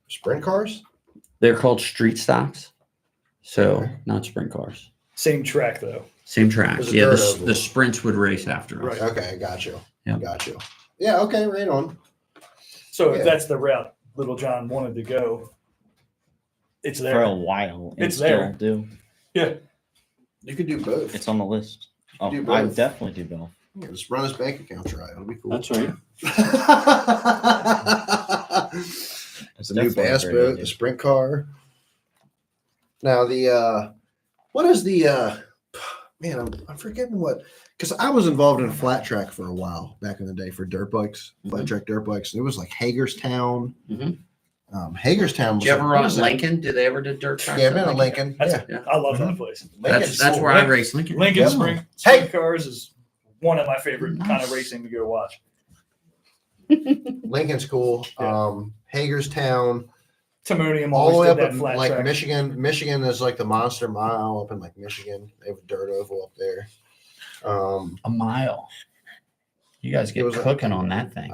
sprint cars? they're called street stocks, so Okay. not sprint cars. Same track though. Same track. There's a Yeah, dirt the oval. sprints would race after us. Right. Okay, got you. Yeah. Got you. Yeah. Okay. Right on. So Yeah. if that's the route Little John wanted to go, it's For a there. while. and It's still there. Do. Yeah. You could do both. It's on the list. Oh, Do I both. definitely do both. Yeah, just run his bank account dry. It'll be cool. That's right. It's a new definitely a bass great boat, idea. the sprint car. Now what is the man? I'm forgetting what, because I was involved in flat track for a while back in the day for dirt bikes, flat track dirt bikes. And it was like Hagerstown. Mhm. Hagerstown. Did you ever what run was at that? Lincoln? Did they ever do dirt tracks? Yeah, at I've been at Lincoln. That's Yeah. I love that place. That's where I raced Lincoln. Lincoln Yeah. Spring Hey! cars is one of my favorite kind of racing to go watch. Lincoln's cool. Yeah. Hagerstown, Timonium all the always way did up that in flat like track. Michigan. Michigan is like the Monster Mile up in like Michigan. They have a dirt oval up there. A mile. You guys It get was a- cooking on that thing.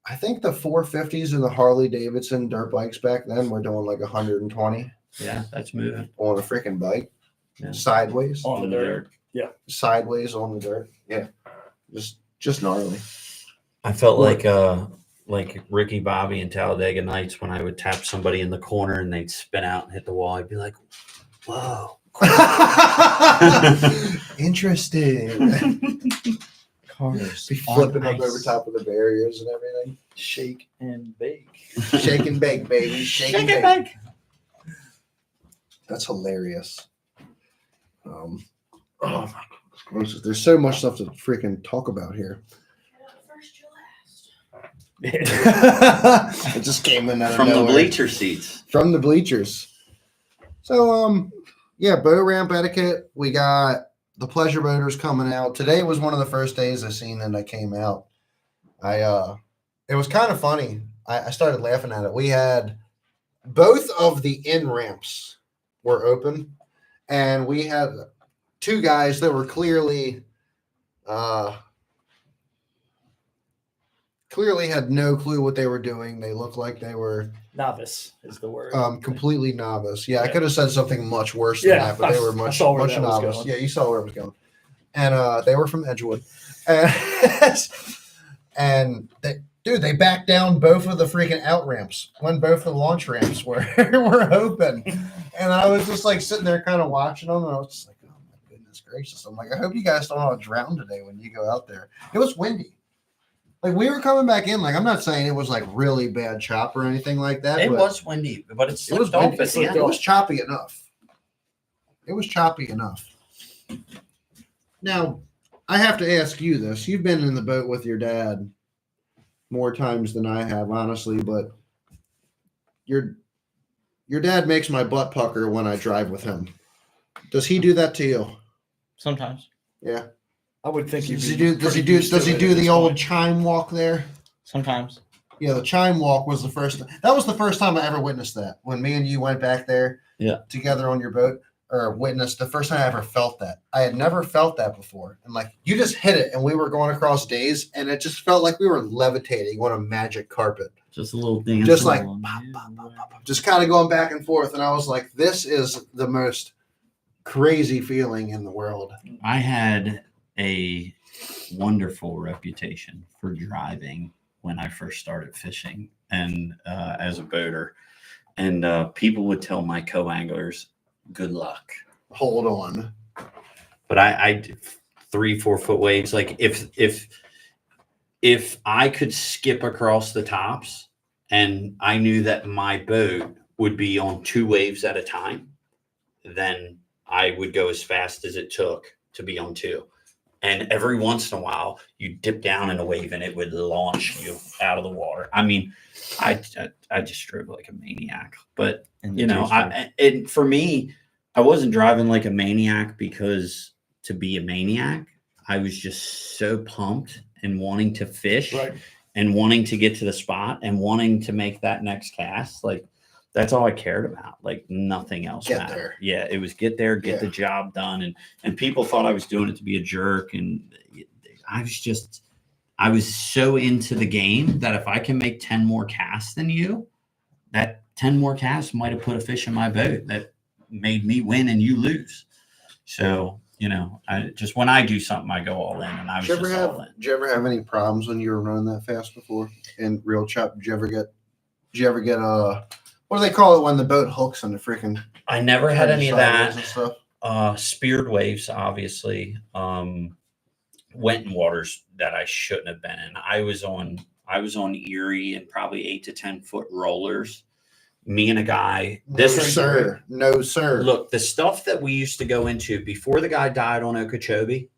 I think the 450s and the Harley Davidson dirt bikes back then were doing like 120 Yeah, that's moving. on a freaking bike, Yeah. sideways, on the dirt. sideways on the dirt. Yeah, just gnarly. I felt like Ricky Bobby in Talladega Nights when I would tap somebody in the corner and they'd spin out and hit the wall. I'd be like, whoa. Interesting. Cars. Be on flipping up ice. over top of the barriers and everything. Shake and bake. Shake and bake, baby. Shake and bake. That's hilarious. Oh my goodness. There's so much stuff to freaking talk about here. It just came in out of From the nowhere. bleacher seats. From the bleachers. So yeah, bow ramp etiquette. We got the pleasure boaters coming out. Today was one of the first days I seen that I came out. I it was kind of funny. I started laughing at it. We had both of the in ramps were open, and we had two guys that were clearly had no clue what they were doing. They looked like they were Novice is the word. completely novice. Yeah, I Yeah. could have said something much worse than that, but they were I much saw where much that was novice. going. Yeah, you saw where it was going. And they were from Edgewood. And, and they backed down both of the freaking out ramps when both the launch ramps were were open. And I was just like sitting there kind of watching them, and I was just like, oh my goodness gracious. I'm like, I hope you guys don't all drown today when you go out there. It was windy. Like we were coming back in, like I'm not saying it was like really bad chop or anything like that. It but was windy, but it it was slipped off windy. at the end. It was choppy enough. It was choppy enough. Now, I have to ask you this. You've been in the boat with your dad more times than I have, honestly, but your dad makes my butt pucker when I drive with him. Does he do that to you? Sometimes. Yeah. I would think Does he do the old chime walk there? Sometimes. Yeah, the chime walk was the first. That was the first time I ever witnessed that. When me and you went back there, together on your boat, or witnessed the first time I ever felt that. I had never felt that before, and like you just hit it, and we were going across days, and it just felt like we were levitating on a magic carpet, Just a little dance. just like just kind of going back and forth. And I was like, "This is the most crazy feeling in the world." I had a wonderful reputation for driving when I first started fishing and as a boater. And people would tell my co-anglers, good luck. Hold on. But I 3-4 foot waves. Like if I could skip across the tops and I knew that my boat would be on 2 waves at a time, then I would go as fast as it took to be on 2. And every once in a while, you dip down in a wave and it would launch you out of the water. I mean, I just drove like a maniac. But, you know, for me, I wasn't driving like a maniac because to be a maniac, I was just so pumped and wanting to fish and wanting to get to the spot and wanting to make that next cast. Like, that's all I cared about. Like nothing else mattered. There. Yeah, it was get there, get the job done. And people thought I was doing it to be a jerk. And I was so into the game that if I can make 10 more casts than you, that 10 more casts might have put a fish in my boat that made me win and you lose. So, you know, I just when I do something, I go all in. And I was just all in. Did you ever have any problems when you were running that fast before in real chop? Did you ever get what do they call it when the boat hooks on the freaking? I never had any of that. And stuff? Speared waves, obviously. Went in waters that I shouldn't have been in. I was on Erie and probably 8 to 10 foot rollers. Me and a guy. No, sir. Look, the stuff that we used to go into before the guy died on Okeechobee.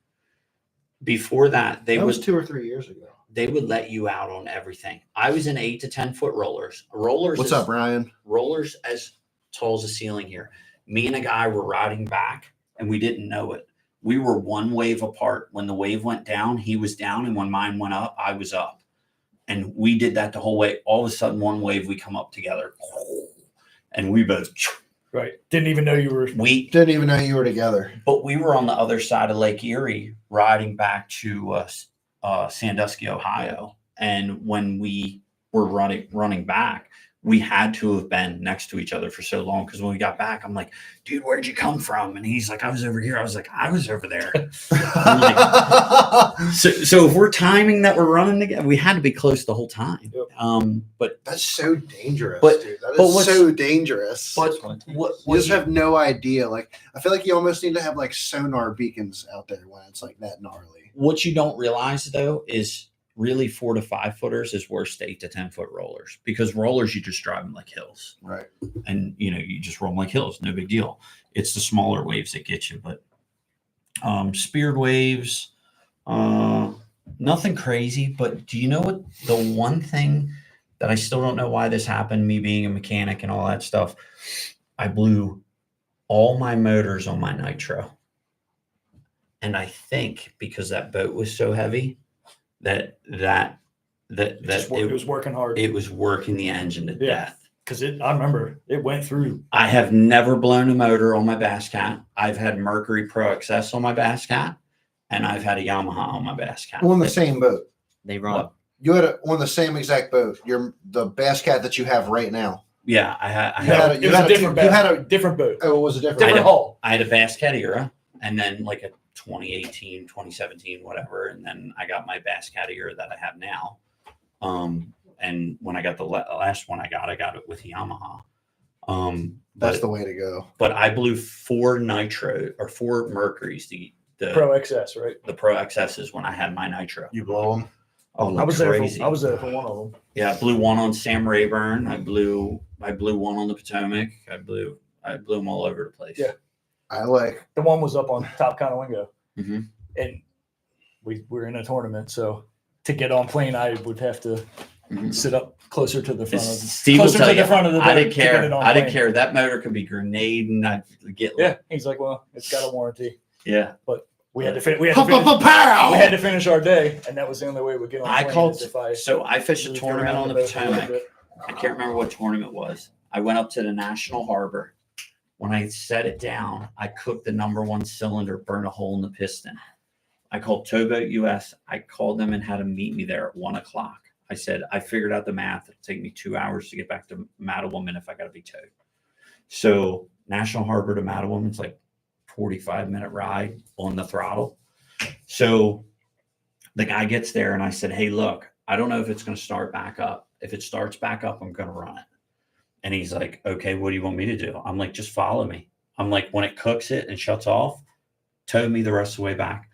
Before that, that was 2 or 3 years ago. They would let you out on everything. I was in 8 to 10 foot rollers. What's up, Ryan? Rollers as tall as the ceiling here. Me and a guy were riding back, and we didn't know it. We were 1 wave apart. When the wave went down, he was down, and when mine went up, I was up. And we did that the whole way. All of a sudden, 1 wave, we come up together, and we both. Right. Didn't even know you were. We didn't even know you were together. But we were on the other side of Lake Erie, riding back to Sandusky, Ohio. And when we were running back, we had to have been next to each other for so long. Because when we got back, I'm like, dude, where'd you come from? And he's like, I was over here. I was like, I was over there. Like, so if we're timing that we're running together, we had to be close the whole time. Yep. But that's so dangerous, dude. That but is so dangerous. But you just have no idea. Like, I feel like you almost need to have like sonar beacons out there when it's like that gnarly. What you don't realize though is really 4 to 5 footers is worse to 8 to 10 foot rollers, because rollers, you just drive them like hills. Right. And, you know, you just roll them like hills. No big deal. It's the smaller waves that get you. But speared waves, nothing crazy. But do you know what the one thing that I still don't know why this happened, me being a mechanic and all that stuff, I blew all my motors on my nitro. And I think because that boat was so heavy, that It was working hard. It was working the engine to Yeah. death. Because I remember it went through. I have never blown a motor on my Bass Cat. I've had Mercury Pro XS on my Bass Cat, and I've had a Yamaha on my Bass Cat. On the same boat. They run. You had on the same exact boat. The Bass Cat that you have right now. Yeah, I had It was a different boat. You had a different boat. Oh, it was a different. Different hull. I had a Bass Cat era, and then like a 2018, 2017, whatever, and then I got my Bass Cat era that I have now. And when I got the last one I got it with Yamaha. That's the way to go. But I blew 4 Nitro or 4 Mercuries. The Pro XS, right? The Pro XSs when I had my Nitro. You blow them. Oh, I was crazy. there for one of them. Yeah, I blew one on Sam Rayburn. I blew one on the Potomac. I blew them all over the place. Yeah. I like. The one was up on Top Conowingo. Mhm. And we were in a tournament, so to get on plane, I would have to sit up closer to the front of Steve will closer tell to you, the front of the boat. I didn't to get care. it on I didn't plane. care. That motor could be grenade and I'd get Yeah, he's like, well, it's got a warranty. Yeah. We had to finish. We Pow! had to finish our day, and that was the only way we'd get on. I plane, called. is if I So I fished a moved tournament around on the boat a little Potomac. bit. I can't remember what tournament it was. I went up to the National Harbor. When I set it down, I cooked the number 1 cylinder, burned a hole in the piston. I called Towboat US. I called them and had them meet me there at 1:00. I said, I figured out the math. It'll take me 2 hours to get back to Mattawoman if I got to be towed. So National Harbor to Mattawoman's like 45-minute ride on the throttle. So the guy gets there and I said, hey, look, I don't know if it's going to start back up. If it starts back up, I'm going to run it. And he's like, okay, what do you want me to do? I'm like, just follow me. I'm like, when it cooks it and shuts off, tow me the rest of the way back.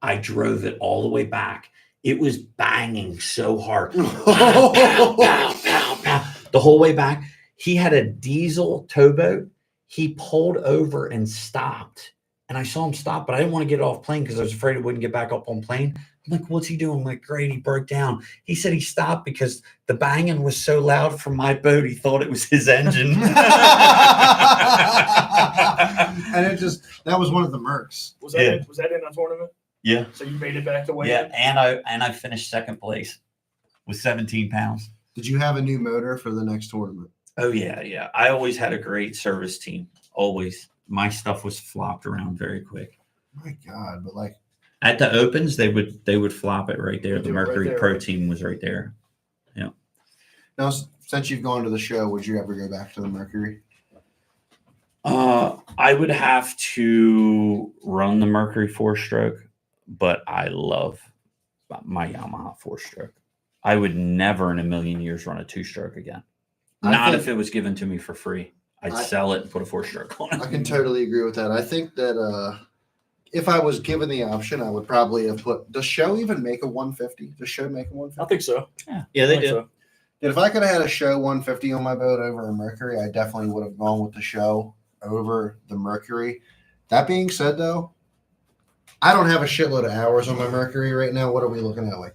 I drove it all the way back. It was banging so hard. Pow, pow, pow, pow, pow. The whole way back. He had a diesel towboat. He pulled over and stopped. And I saw him stop, but I didn't want to get off plane because I was afraid it wouldn't get back up on plane. I'm like, what's he doing? I'm like, great, he broke down. He said he stopped because the banging was so loud from my boat, he thought it was his engine. And that was one of the Mercs. Was that in a tournament? Yeah. So you made it back the way. Yeah, and I finished second place with 17 pounds. Did you have a new motor for the next tournament? Oh yeah. I always had a great service team. Always. My stuff was flopped around very quick. My God, but like At the opens, they would flop it right there. They The do it right Mercury there. Pro team was right there. now, since you've gone to the show, would you ever go back to the Mercury? I would have to run the Mercury 4-stroke, but I love my Yamaha 4-stroke. I would never in a million years run a 2-stroke again. Not if it was given to me for free. I'd sell it and put a 4-stroke on it. I can totally agree with that. I think that if I was given the option, I would probably have put. Does Show even make a 150? Does Show make a 150? I think so. Yeah, I they think do. so. If I could have had a Show 150 on my boat over a Mercury, I definitely would have gone with the Show over the Mercury. That being said, though, I don't have a shitload of hours on my Mercury right now. What are we looking at? Like,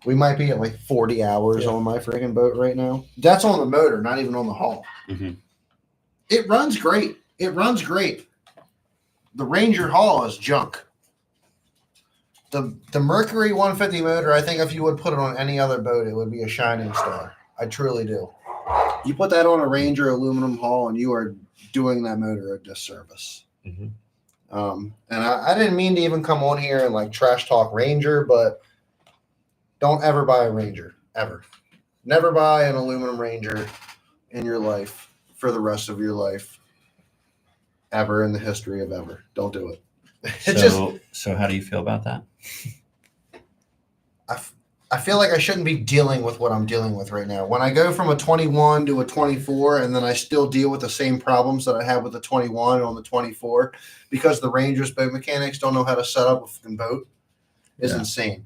we might be at like 40 hours on my freaking boat right now. That's on the motor, not even on the hull. Mhm. It runs great. It runs great. The Ranger hull is junk. The Mercury 150 motor, I think if you would put it on any other boat, it would be a shining star. I truly do. You put that on a Ranger aluminum hull, and you are doing that motor a disservice. Mhm. And I didn't mean to even come on here and like trash talk Ranger, but don't ever buy a Ranger, ever. Never buy an aluminum Ranger in your life for the rest of your life, ever in the history of ever. Don't do it. So how do you feel about that? I feel like I shouldn't be dealing with what I'm dealing with right now. When I go from a 21 to a 24, and then I still deal with the same problems that I had with the 21 on the 24, because the Rangers boat mechanics don't know how to set up a fucking boat, is insane.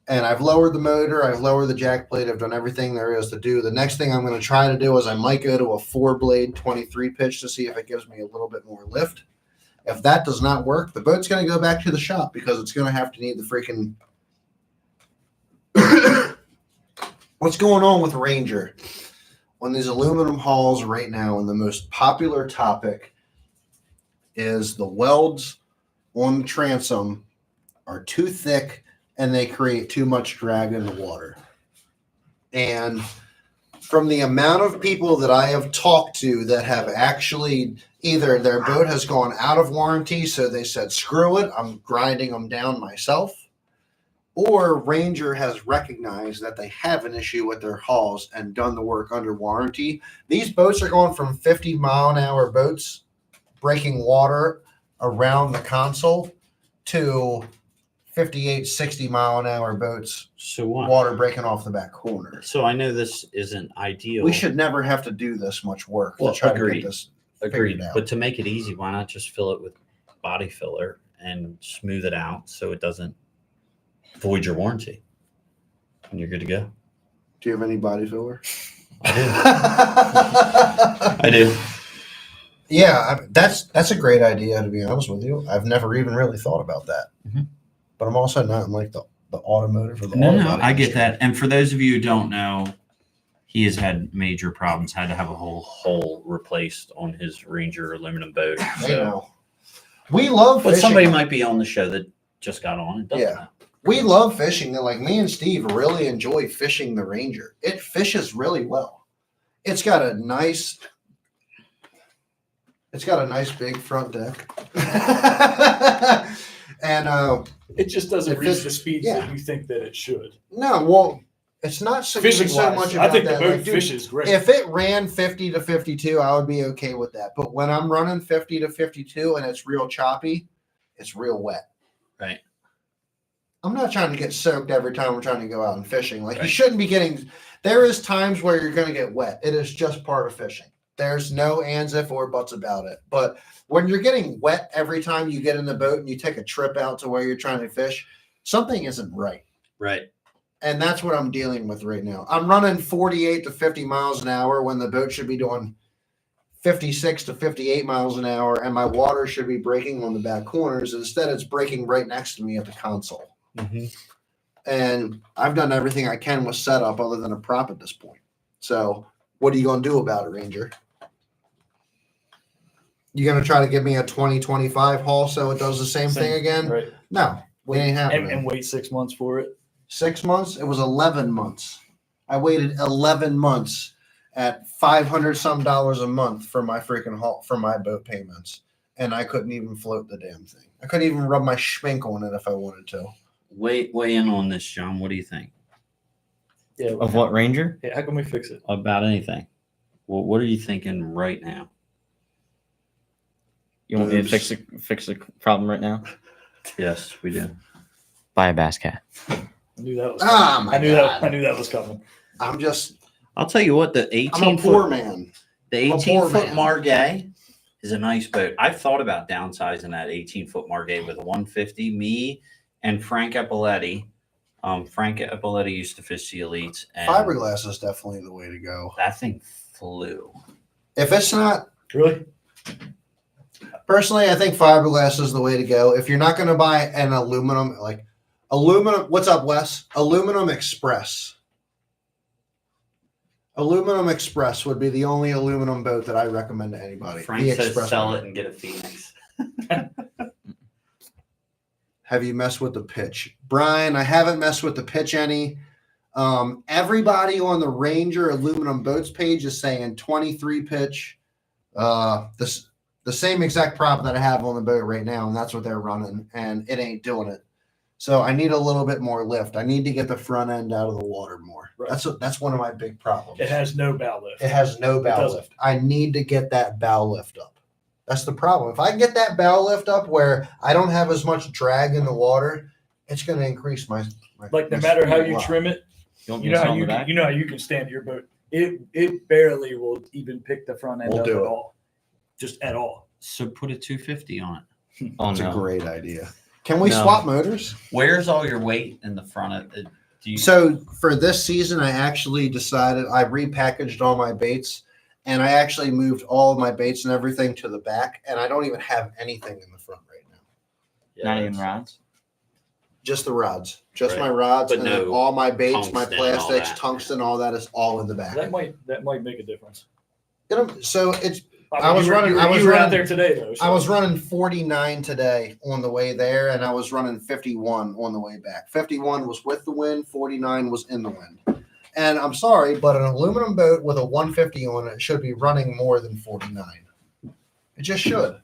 And I've lowered the motor, I've lowered the jack plate, I've done everything there is to do. The next thing I'm going to try to do is I might go to a 4-blade 23 pitch to see if it gives me a little bit more lift. If that does not work, the boat's going to go back to the shop because it's going to have to need the freaking. What's going on with Ranger on these aluminum hulls right now? And the most popular topic is the welds on the transom are too thick and they create too much drag in the water. And from the amount of people that I have talked to that have actually either their boat has gone out of warranty, so they said, screw it, I'm grinding them down myself, or Ranger has recognized that they have an issue with their hulls and done the work under warranty. These boats are going from 50-mile-an-hour boats breaking water around the console to 58, 60-mile-an-hour boats, So what? water breaking off the back corner. So I know this isn't ideal. We should never have to do this much work Well, to try to agreed. get this Agreed. figured out. But to make it easy, why not just fill it with body filler and smooth it out so it doesn't void your warranty? And you're good to go. Do you have any body filler? I do. Yeah, that's a great idea, to be honest with you. I've never even really thought about that. Mhm. But I'm also not in like the automotive or the No, auto no, body I get industry. that. And for those of you who don't know, he has had major problems, had to have a whole hull replaced on his Ranger aluminum boat. I So, know. We love but fishing. somebody might be on the show that just got on and doesn't Yeah. know. We love fishing. Like me and Steve really enjoy fishing the Ranger. It fishes really well. It's got a nice big front deck. And It just doesn't It reach fits- the speeds yeah. that you think that it should. no, well, it's not so, even Fishing so wise, much I about think that. the boat Like, dude, fishes great. if it ran 50 to 52, I would be okay with that. But when I'm running 50 to 52 and it's real choppy, it's real wet. Right. I'm not trying to get soaked every time we're trying to go out and fishing. Like you Right. shouldn't be getting. There is times where you're going to get wet. It is just part of fishing. There's no ands, if, or buts about it. But when you're getting wet every time you get in the boat and you take a trip out to where you're trying to fish, something isn't right. Right. And that's what I'm dealing with right now. I'm running 48 to 50 miles an hour when the boat should be doing 56 to 58 miles an hour, and my water should be breaking on the back corners. Instead, it's breaking right next to me at the console. Mm-hmm. And I've done everything I can with setup other than a prop at this point. So what are you going to do about it, Ranger? You going to try to give me a 2025 haul so it does the same thing again? Right. No, we ain't happening. And wait 6 months for it. 6 months? It was 11 months. I waited 11 months at $500 some a month for my freaking haul, for my boat payments. And I couldn't even float the damn thing. I couldn't even rub my schmink on it if I wanted to. Weigh in on this, John. What do you think Yeah. Of what, Ranger? Hey, how can we fix it? about anything? Well, what are you thinking right now? You want me to fix the problem right now? Yes, we do. Buy a bass cat. I knew that was Ah, coming. my I knew God. that. I knew that was coming. I'm I'll tell you what, the I'm 18 a poor foot, man. the I'm a poor 18-foot man. Margay is a nice boat. I've thought about downsizing that 18-foot Margay with a 150. Me and Frank Epauletti. Frank Epauletti used to fish the elites, and Fiberglass is definitely the way to go. that thing flew. If it's not, Really? personally, I think fiberglass is the way to go. If you're not going to buy an aluminum, like aluminum, what's up, Wes? Aluminum Express. Aluminum Express would be the only aluminum boat that I recommend to anybody. Frank The says Express sell boat. it and get a Phoenix. Have you messed with the pitch? Brian, I haven't messed with the pitch any. Everybody on the Ranger aluminum boats page is saying 23 pitch. The same exact prop that I have on the boat right now, and that's what they're running, and it ain't doing it. So I need a little bit more lift. I need to get the front end out of the water more. Right. That's one of my big problems. It has no bow lift. It has no bow doesn't. lift. I need to get that bow lift up. That's the problem. If I can get that bow lift up where I don't have as much drag in the water, it's going to increase my Like no my matter how speed a you lot. trim it, You want you me know to how sell you it can, back? you know how you can stand your boat. It barely will even pick the front end We'll up do at it. all, just at all. So put a 250 on it. Oh, It's no. a great idea. Can we No. swap motors? Where's all your weight in the front of it? Do you, So for this season, I actually decided I repackaged all my baits, and I actually moved all of my baits and everything to the back, and I don't even have anything in the front right now. yeah, Not even that's- rods? Just the rods, just Right. my rods, But and then no all my baits, my tungsten and all plastics, that. tungsten, all that is all in the back. That might make a difference. So it's I was running- You I was were out running- there today though. So. I was running 49 today on the way there, and I was running 51 on the way back. 51 was with the wind, 49 was in the wind. And I'm sorry, but an aluminum boat with a 150 on it should be running more than 49. It just should.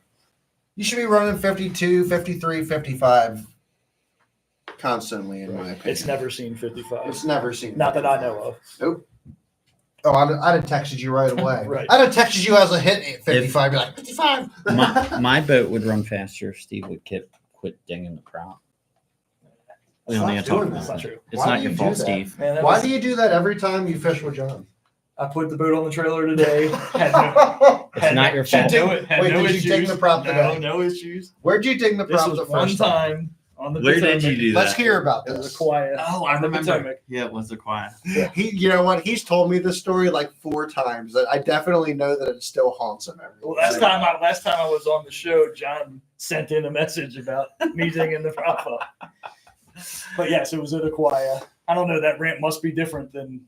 You should be running 52, 53, 55 constantly, in my opinion. It's never seen 55. It's never seen. Not that I 55. know of. Nope. Oh, I'd have texted you right away. Right. I'd have texted you as a hit at 55. Be like, 55. My boat would run faster if Steve would quit dinging the prop. We don't Stop need to talk doing about that. That's not that. true. It's Why not do your you fault, do that? Steve. Man, that Why was- do you do that every time you fish with John? I put the boat on the trailer today. Had no, It's not your had fault. no, had Wait, no did you issues. dig the prop no, today? no issues. Where'd you dig the This prop was the one first time? time on the Where did Potomac. you do Let's that? hear about It was a this. quiet. Oh, I on the remember. Potomac. Yeah, it was the quiet. You know what? He's told me this story like 4 times. That I definitely know that it still haunts him. Well, last time I was on the show, John sent in a message about me digging the prop up. But yes, it was at Aquia. I don't know. That ramp must be different than.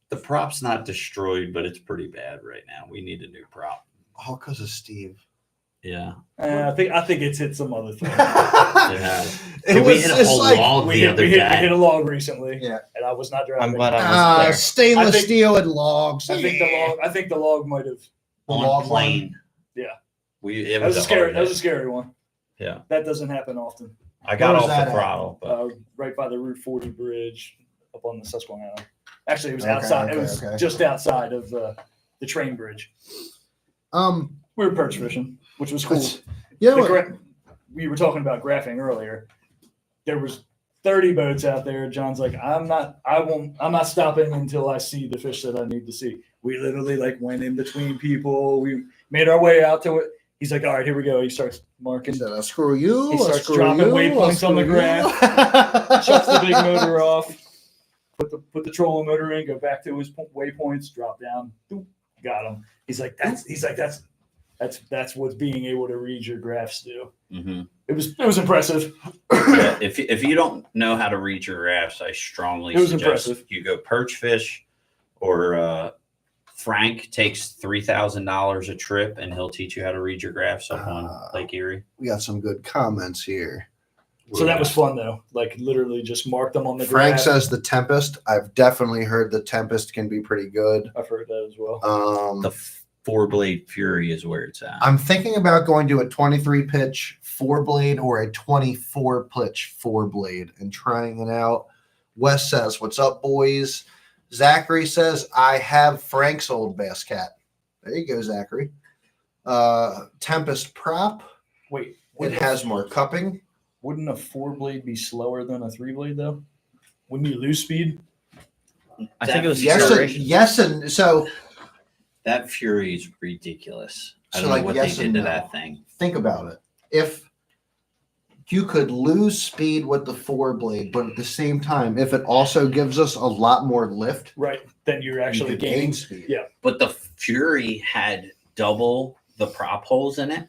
The prop's not destroyed, but it's pretty bad right now. We need a new prop. All because of Steve. Yeah. I think it's hit some other thing. It we was hit a just whole like log we the hit, other we, hit, we day. hit a log recently. Yeah. And I was not driving. I'm glad I wasn't there. stainless I think- steel and logs. I think the log might have. The On log plane. Yeah. It That was a hard scary. That was a hit. scary one. Yeah. That doesn't happen often. I got Where was off that the at? throttle, but Right by the Route 40 bridge up on the Susquehanna. Actually, it was Okay, outside. okay, it was okay. just outside of the train bridge. We were perch fishing, which was cool. It's- you know The what? we were talking about graphing earlier. There was 30 boats out there. John's like, I'm not stopping until I see the fish that I need to see. We literally like went in between people. We made our way out to it. He's like, all right, here we go. He starts marking, He said, "I'll screw you." He I'll starts screw dropping you, waypoints I'll on the screw graph, shuts the big you. motor off, put the trolling motor in, go back to his waypoints, drop down, boop, got him. He's like, that's what being able to read your graphs do. Mhm. It was impressive. Yeah, if you don't know how to read your graphs, I strongly It was suggest impressive. you go perch fish, or Frank takes $3,000 a trip, and he'll teach you how to read your graphs up on Lake Erie. We got some good comments here. So that was fun though. Like literally just mark them on the Frank graph. says the Tempest. I've definitely heard the Tempest can be pretty good. I've heard that as well. The 4-blade Fury is where it's at. I'm thinking about going to a 23 pitch 4-blade or a 24 pitch 4-blade and trying it out. Wes says, "What's up, boys?" Zachary says, "I have Frank's old bass cat." There you go, Zachary. Tempest prop. Wait, It has more cupping. wouldn't a 4-blade be slower than a 3-blade though? Wouldn't you lose speed? I think it was Yes, and, acceleration. yes, and so That Fury is ridiculous. I So, don't know like, what yes they did and to no. that thing. think about it. If you could lose speed with the 4-blade, but at the same time, if it also gives us a lot more lift, Right. Then you're you actually could gaining. gain speed. Yeah. But the Fury had double the prop holes in it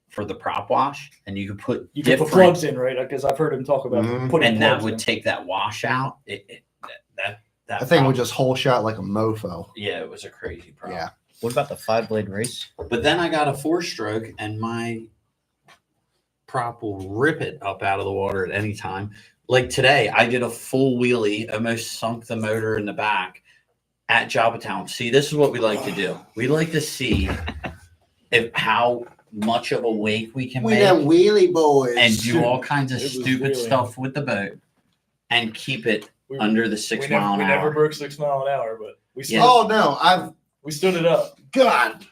for the prop wash, and you could put You can put different, plugs in, right? Because I've heard him talk about Mhm. putting and that plugs would in. take that wash out. That I think it prop- would just whole shot like a mofo. Yeah, it was a crazy prop. Yeah. What about the 5-blade race? But then I got a 4-stroke, and my prop will rip it up out of the water at any time. Like today, I did a full wheelie, almost sunk the motor in the back at Jobbatown. See, this is what we like to do. We like to see how much of a wake we can We make, them wheelie boys. and do all kinds of It was stupid really- stuff with the boat, and keep it We- under the 6 we mile never, an we never hour. broke 6 mile an hour, but we stood, Yeah. Oh no, we stood it up. God.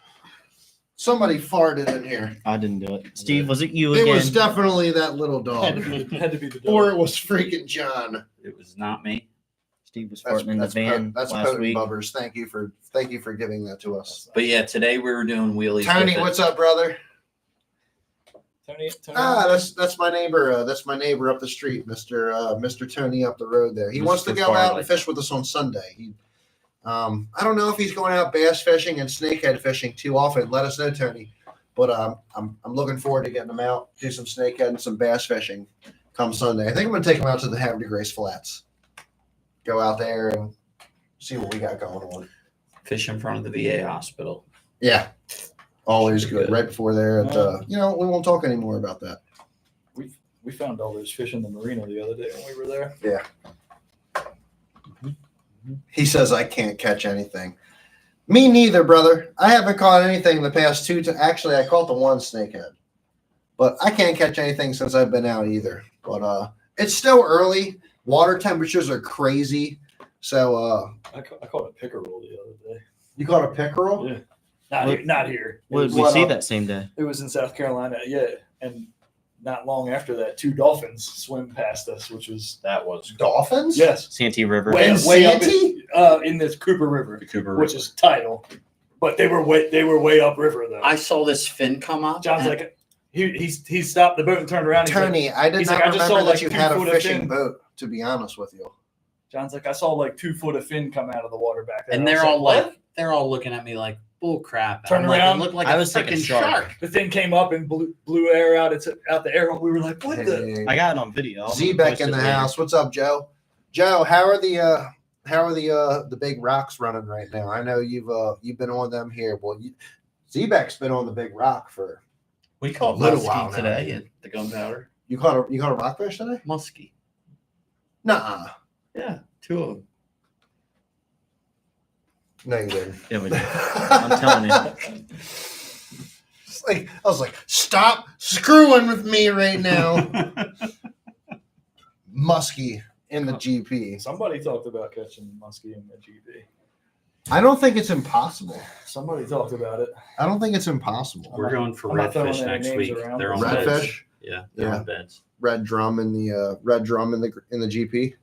Somebody farted in here. I didn't do it. Steve, was it you It again? was definitely that little Had to dog. be, had to be the Or dog. it was freaking John. It was not me. Steve was farting in the That's van that's last potent week. bubbers. Thank you for giving that to us. But yeah, today we were doing wheelies. Tony, with it. what's up, brother? Tony, That's my neighbor. That's my neighbor up the street, Mr. Tony up the road there. He Mr. wants to go out Farley. and fish with us on Sunday. I don't know if he's going out bass fishing and snakehead fishing too often. Let us know, Tony. But I'm looking forward to getting him out, do some snakehead and some bass fishing come Sunday. I think I'm gonna take him out to the Havre de Grace Flats. Go out there and see what we got going on. Fish in front of the VA hospital. Yeah. Always Should be good. good. Right before there, at, we won't talk anymore about that. We found all those fish in the marina the other day when we were there. He says I can't catch anything. Me neither, brother. I haven't caught anything the past two. Actually, I caught the one snakehead, but I can't catch anything since I've been out either. But it's still early. Water temperatures are crazy. So I caught a pickerel the other day. you caught a pickerel? Yeah. What- Not here. What did we What see up? that same day? It was in South Carolina. Yeah. And not long after that, 2 dolphins swim past us, which was, That was Dolphins? yes, Santee River. way, In way up Santee? in this Cooper River, the Cooper which River. is tidal. But they were way upriver though. I saw this fin come up. John's and- like, he stopped the boat and turned around. He's like, Tony, I did he's not like, I just remember saw, that like, you 2 had a foot of fishing fin. boat, to be honest with you. John's like, I saw like 2 foot of fin come out of the water back there. and I was they're all "What?" like, they're all looking at me like, bull crap. Turn I'm like, around. It looked like I a was thinking freaking shark. shark. The thing came up and blew air out. It's out the air. We were like, what the? Hey, I got it on video. I'll Z-Beck post in it the later. house. What's up, Joe? Joe, how are the big rocks running right now? I know you've been on them here. Well, Z-Beck's been on the big rock for. We caught Little while muskie now. today at the gunpowder. You caught a rockfish today? Muskie. Nuh-uh. Yeah, 2 of them. No, you didn't. Yeah, we did. I'm telling you. It's like, I was like, stop screwing with me right now. Muskie in the GP. Somebody talked about catching muskie in the GP. I don't think it's impossible. Somebody talked about it. I don't think it's impossible. We're going for I'm not throwing redfish any next names week. around. They're on beds. Redfish? Yeah, they're Yeah. on beds. Red drum in the GP.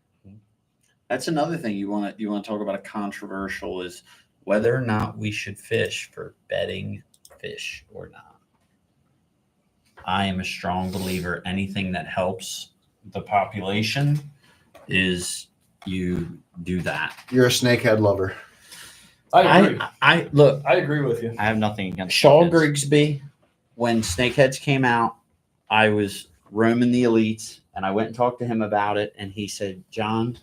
That's another thing you want to talk about. A controversial is whether or not we should fish for bedding fish or not. I am a strong believer. Anything that helps the population is you do that. You're a snakehead lover. I agree. I look. I agree with you. I have nothing against Shaw buckets. Grigsby, when snakeheads came out, I was roaming the elites and I went and talked to him about it. And he said, John,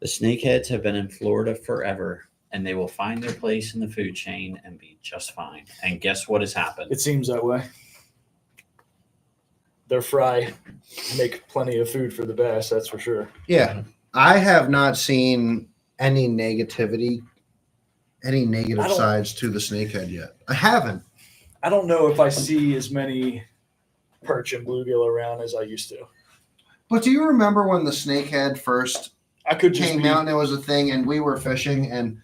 the snakeheads have been in Florida forever and they will find their place in the food chain and be just fine. And guess what has happened? It seems that way. Their fry make plenty of food for the bass, that's for sure. Yeah. I have not seen any negative I don't- sides to the snakehead yet. I haven't. I don't know if I see as many perch and bluegill around as I used to. But do you remember when the snakehead first I could just came be, out and it was a thing and we were fishing and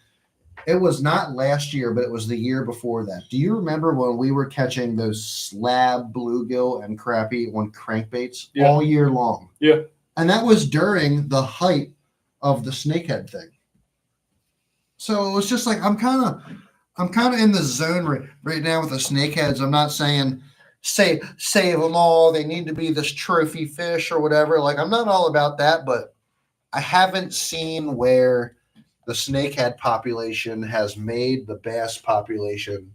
it was not last year, but it was the year before that. Do you remember when we were catching those slab bluegill and crappie on crankbaits Yeah. all year long? Yeah. And that was during the height of the snakehead thing. So it was just like I'm kind of in the zone right now with the snakeheads. I'm not saying save them all. They need to be this trophy fish or whatever. Like I'm not all about that, but I haven't seen where the snakehead population has made the bass population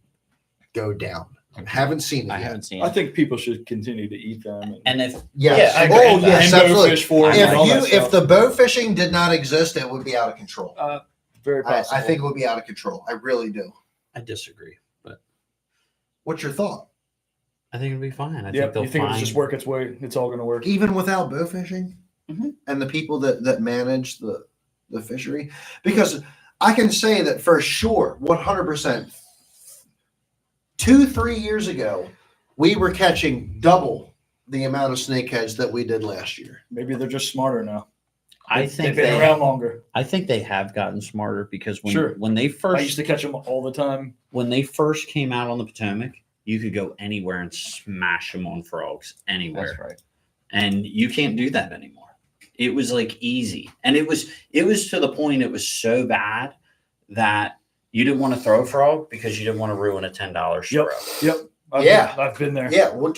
go down. I haven't seen it I yet. haven't seen I it. think people should continue to eat them. And if Yes. Yeah, I agree. Oh, And yes, go absolutely. fish for them and all that If stuff. the bow fishing did not exist, it would be out of control. Very possible. I think it would be out of control. I really do. I disagree, but What's your thought? I think it'll be fine. I Yeah, think they'll you think find. it'll just work its way? It's all going to work. Even without bow fishing Mhm. and the people that manage the fishery? Because I can say that for sure, 100%, 2-3 years ago, we were catching double the amount of snakeheads that we did last year. Maybe they're just smarter now. I think They've been around longer. I think they have gotten smarter because Sure. when they I used first to catch them all the time. when they first came out on the Potomac, you could go anywhere and smash them on frogs anywhere. That's right. And you can't do that anymore. It was like easy. And it was to the point it was so bad that you didn't want to throw a frog because you didn't want to ruin a $10 Yep. throw. Yep. I've been there. Yeah, I don't want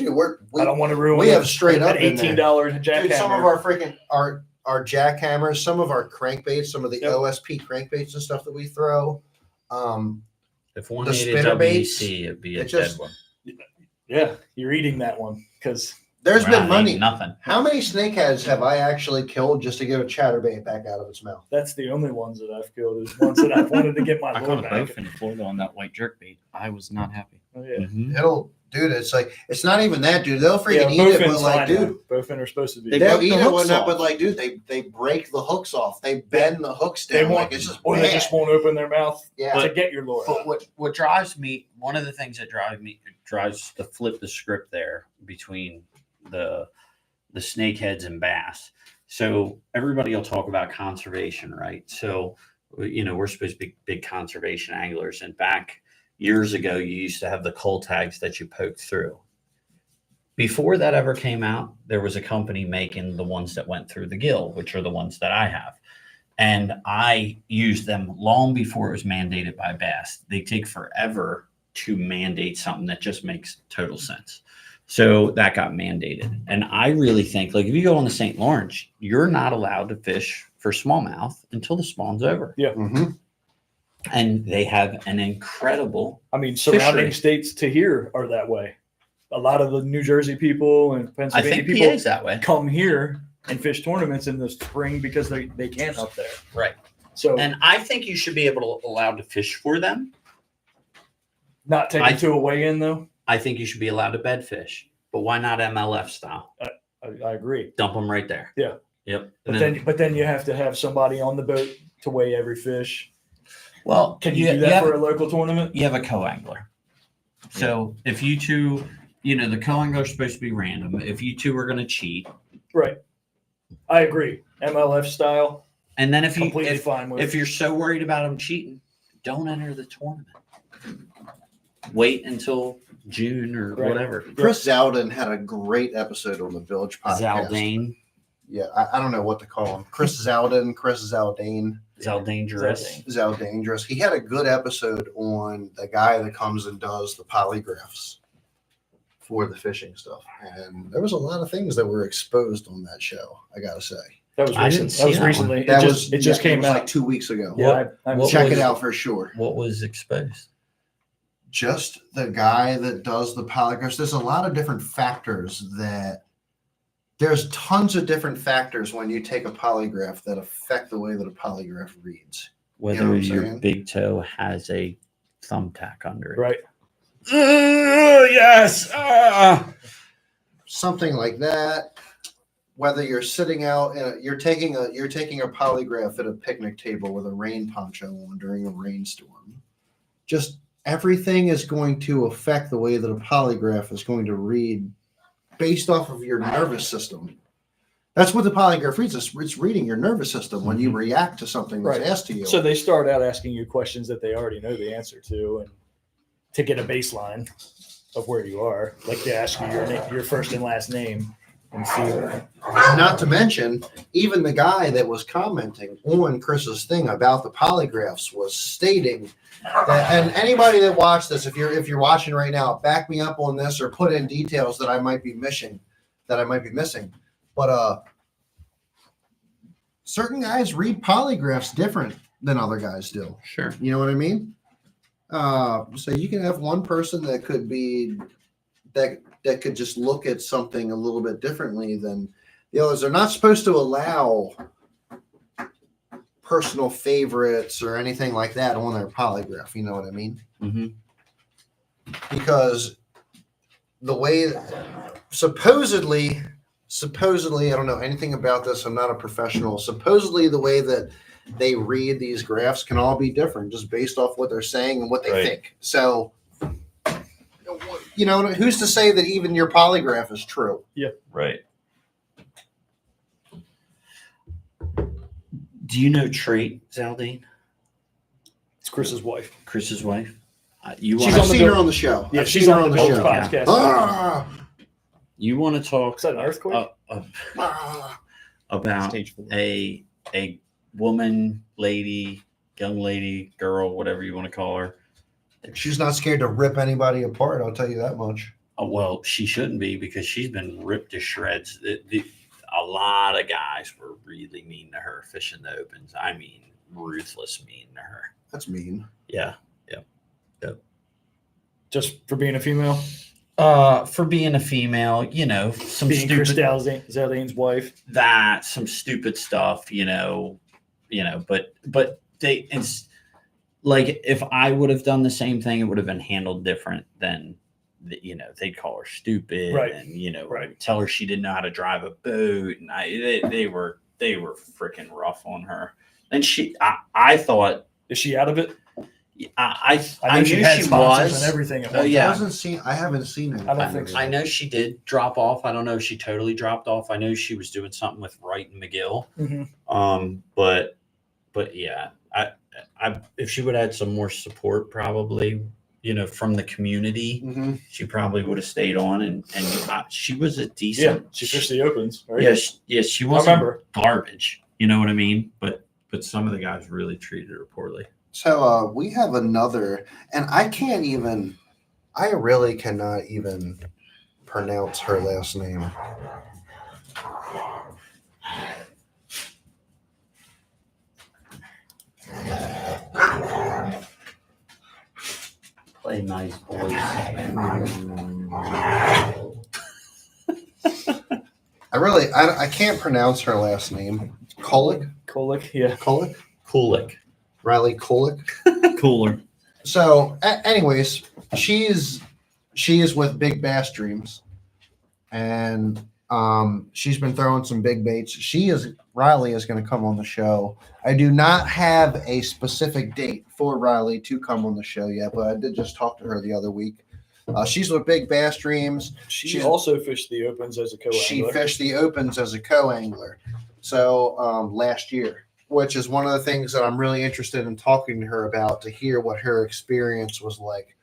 to ruin we it. have straight up an been there. $18 jackhammer. Dude, some of our freaking our jackhammers, some of our crankbaits, some of the Yep. OSP crankbaits and stuff that we throw. If one The ate a spinner baits, WC, it'd be a it just- dead one. Yeah, you're eating that one because There's We're been not eating money. Nothing. How many snakeheads have I actually killed just to get a chatterbait back out of its mouth? that's the only ones that I've killed is ones that I've wanted to get my I lure caught a back. bowfin in Florida on that white jerkbait. I was not happy. Oh, yeah. It'll, dude. It's like it's not even that, dude. They'll freaking eat it, bowfin's but like, fine now. dude, Bowfin are supposed to be. They they'll broke eat the it, hooks whatnot, off. but like, dude, they break the hooks off. They bend the hooks They down. won't, Like it's just or bad. they just won't open their mouth Yeah. to get your lure. But what drives me, one of the things that drives to flip the script there between the snakeheads and bass. So everybody will talk about conservation, right? So, we're supposed to be big conservation anglers. And back years ago, you used to have the cull tags that you poked through. Before that ever came out, there was a company making the ones that went through the gill, which are the ones that I have. And I used them long before it was mandated by bass. They take forever to mandate something that just makes total sense. So that got mandated. And I really think, like, if you go on the St. Lawrence, you're not allowed to fish for smallmouth until the spawn's over. Yeah. Mm-hmm. And they have an incredible, I mean, surrounding fishery. states to here are that way. A lot of the New Jersey people and I Pennsylvania think people PA's that way. come here and fish tournaments in the spring because they can't up there. Right. So And I think you should be allowed to fish for them. not taken to a weigh-in though. I think you should be allowed to bed fish, but why not MLF style? I agree. Dump them right there. Yeah. Yep. But then you have to have somebody on the boat to weigh every fish. well, Can you do that have, for a local tournament? you have a co-angler. So if you two, the co-angler is supposed to be random. If you two are going to cheat, Right. I agree. MLF style, and then if completely fine with. if you're so worried about them cheating, don't enter the tournament. Wait until June or Right. whatever. Chris Zaldin had a great episode on the Village podcast. Zaldane, Yeah, I don't know what to call him. Chris Zaldin, Chris Zaldane, Zaldangerous. Zaldangerous. He had a good episode on the guy that comes and does the polygraphs for the fishing stuff. And there was a lot of things that were exposed on that show, I gotta say. That was I recent. didn't That was see that recently. That It just came out. like 2 weeks ago. Yeah, I What Check was- it out for sure. What was exposed? Just the guy that does the polygraphs. There's a lot of different factors there's tons of different factors when you take a polygraph that affect the way that a polygraph reads. Whether what I'm your saying? big toe has a thumbtack under it. right. Yes. Something like that. Whether you're sitting out, you're taking a polygraph at a picnic table with a rain poncho on during a rainstorm. Just everything is going to affect the way that a polygraph is going to read based off of your nervous system. That's what the polygraph reads. It's reading your nervous system when you react to something that's Right. asked to you. So they start out asking you questions that they already know the answer to, and to get a baseline of where you are, like they ask you your first and last name, and see. Not to mention, even the guy that was commenting on Chris's thing about the polygraphs was stating that, and anybody that watched this, if you're watching right now, back me up on this or put in details that I might be missing. But certain guys read polygraphs different than other guys do. Sure. You know what I mean? So you can have one person that could be that could just look at something a little bit differently than the others. They're not supposed to allow personal favorites or anything like that on their polygraph. You know what I mean? Mm-hmm. Because the way supposedly, I don't know anything about this. I'm not a professional. Supposedly, the way that they read these graphs can all be different just based off what they're saying and what they Right. think. So, who's to say that even your polygraph is true? Right. Do you know Trait Zaldane, It's Chris's wife. Chris's wife? You She's want I've on the seen her bill. on the show. Yeah, I've she's seen her on the Village show. podcast. Ah, you want to talk Is that an earthquake? ah. about Stage 4. a woman, lady, young lady, girl, whatever you want to call her? She's not scared to rip anybody apart. I'll tell you that much. Well, she shouldn't be because she's been ripped to shreds. A lot of guys were really mean to her fishing the opens. I mean, ruthless mean to her. That's mean. Yeah. Just for being a female, For being a female, some being Chris stupid Zaldane's wife. some stupid stuff, but they like if I would have done the same thing, it would have been handled different than, they'd call her stupid, Right. and Right. tell her she didn't know how to drive a boat, and they were freaking rough on her. And I thought, Is she out of it? I I know she knew had she sponsors was. and everything. At Oh, one yeah. time. I haven't seen it. I don't think so. I know she did drop off. I don't know if she totally dropped off. I know she was doing something with Wright and McGill. Mhm. But yeah, I if she would have had some more support, probably, from the community, Mm-hmm. she probably would have stayed on. And she was a decent. Yeah, she fished the opens, right? Yeah, she I wasn't remember. garbage. You know what I mean? But some of the guys really treated her poorly. So we have another, and I really cannot even pronounce her last name. Play nice, boys. I can't pronounce her last name. Kolick? Kolick, yeah. Kolick? Kulik. Riley Kolick. Cooler. So, anyways, she is with Big Bass Dreams, and she's been throwing some big baits. Riley is going to come on the show. I do not have a specific date for Riley to come on the show yet, but I did just talk to her the other week. She's with Big Bass Dreams. She also fished the opens as a co-angler. She fished the opens as a co-angler. So last year, which is one of the things that I'm really interested in talking to her about, to hear what her experience was like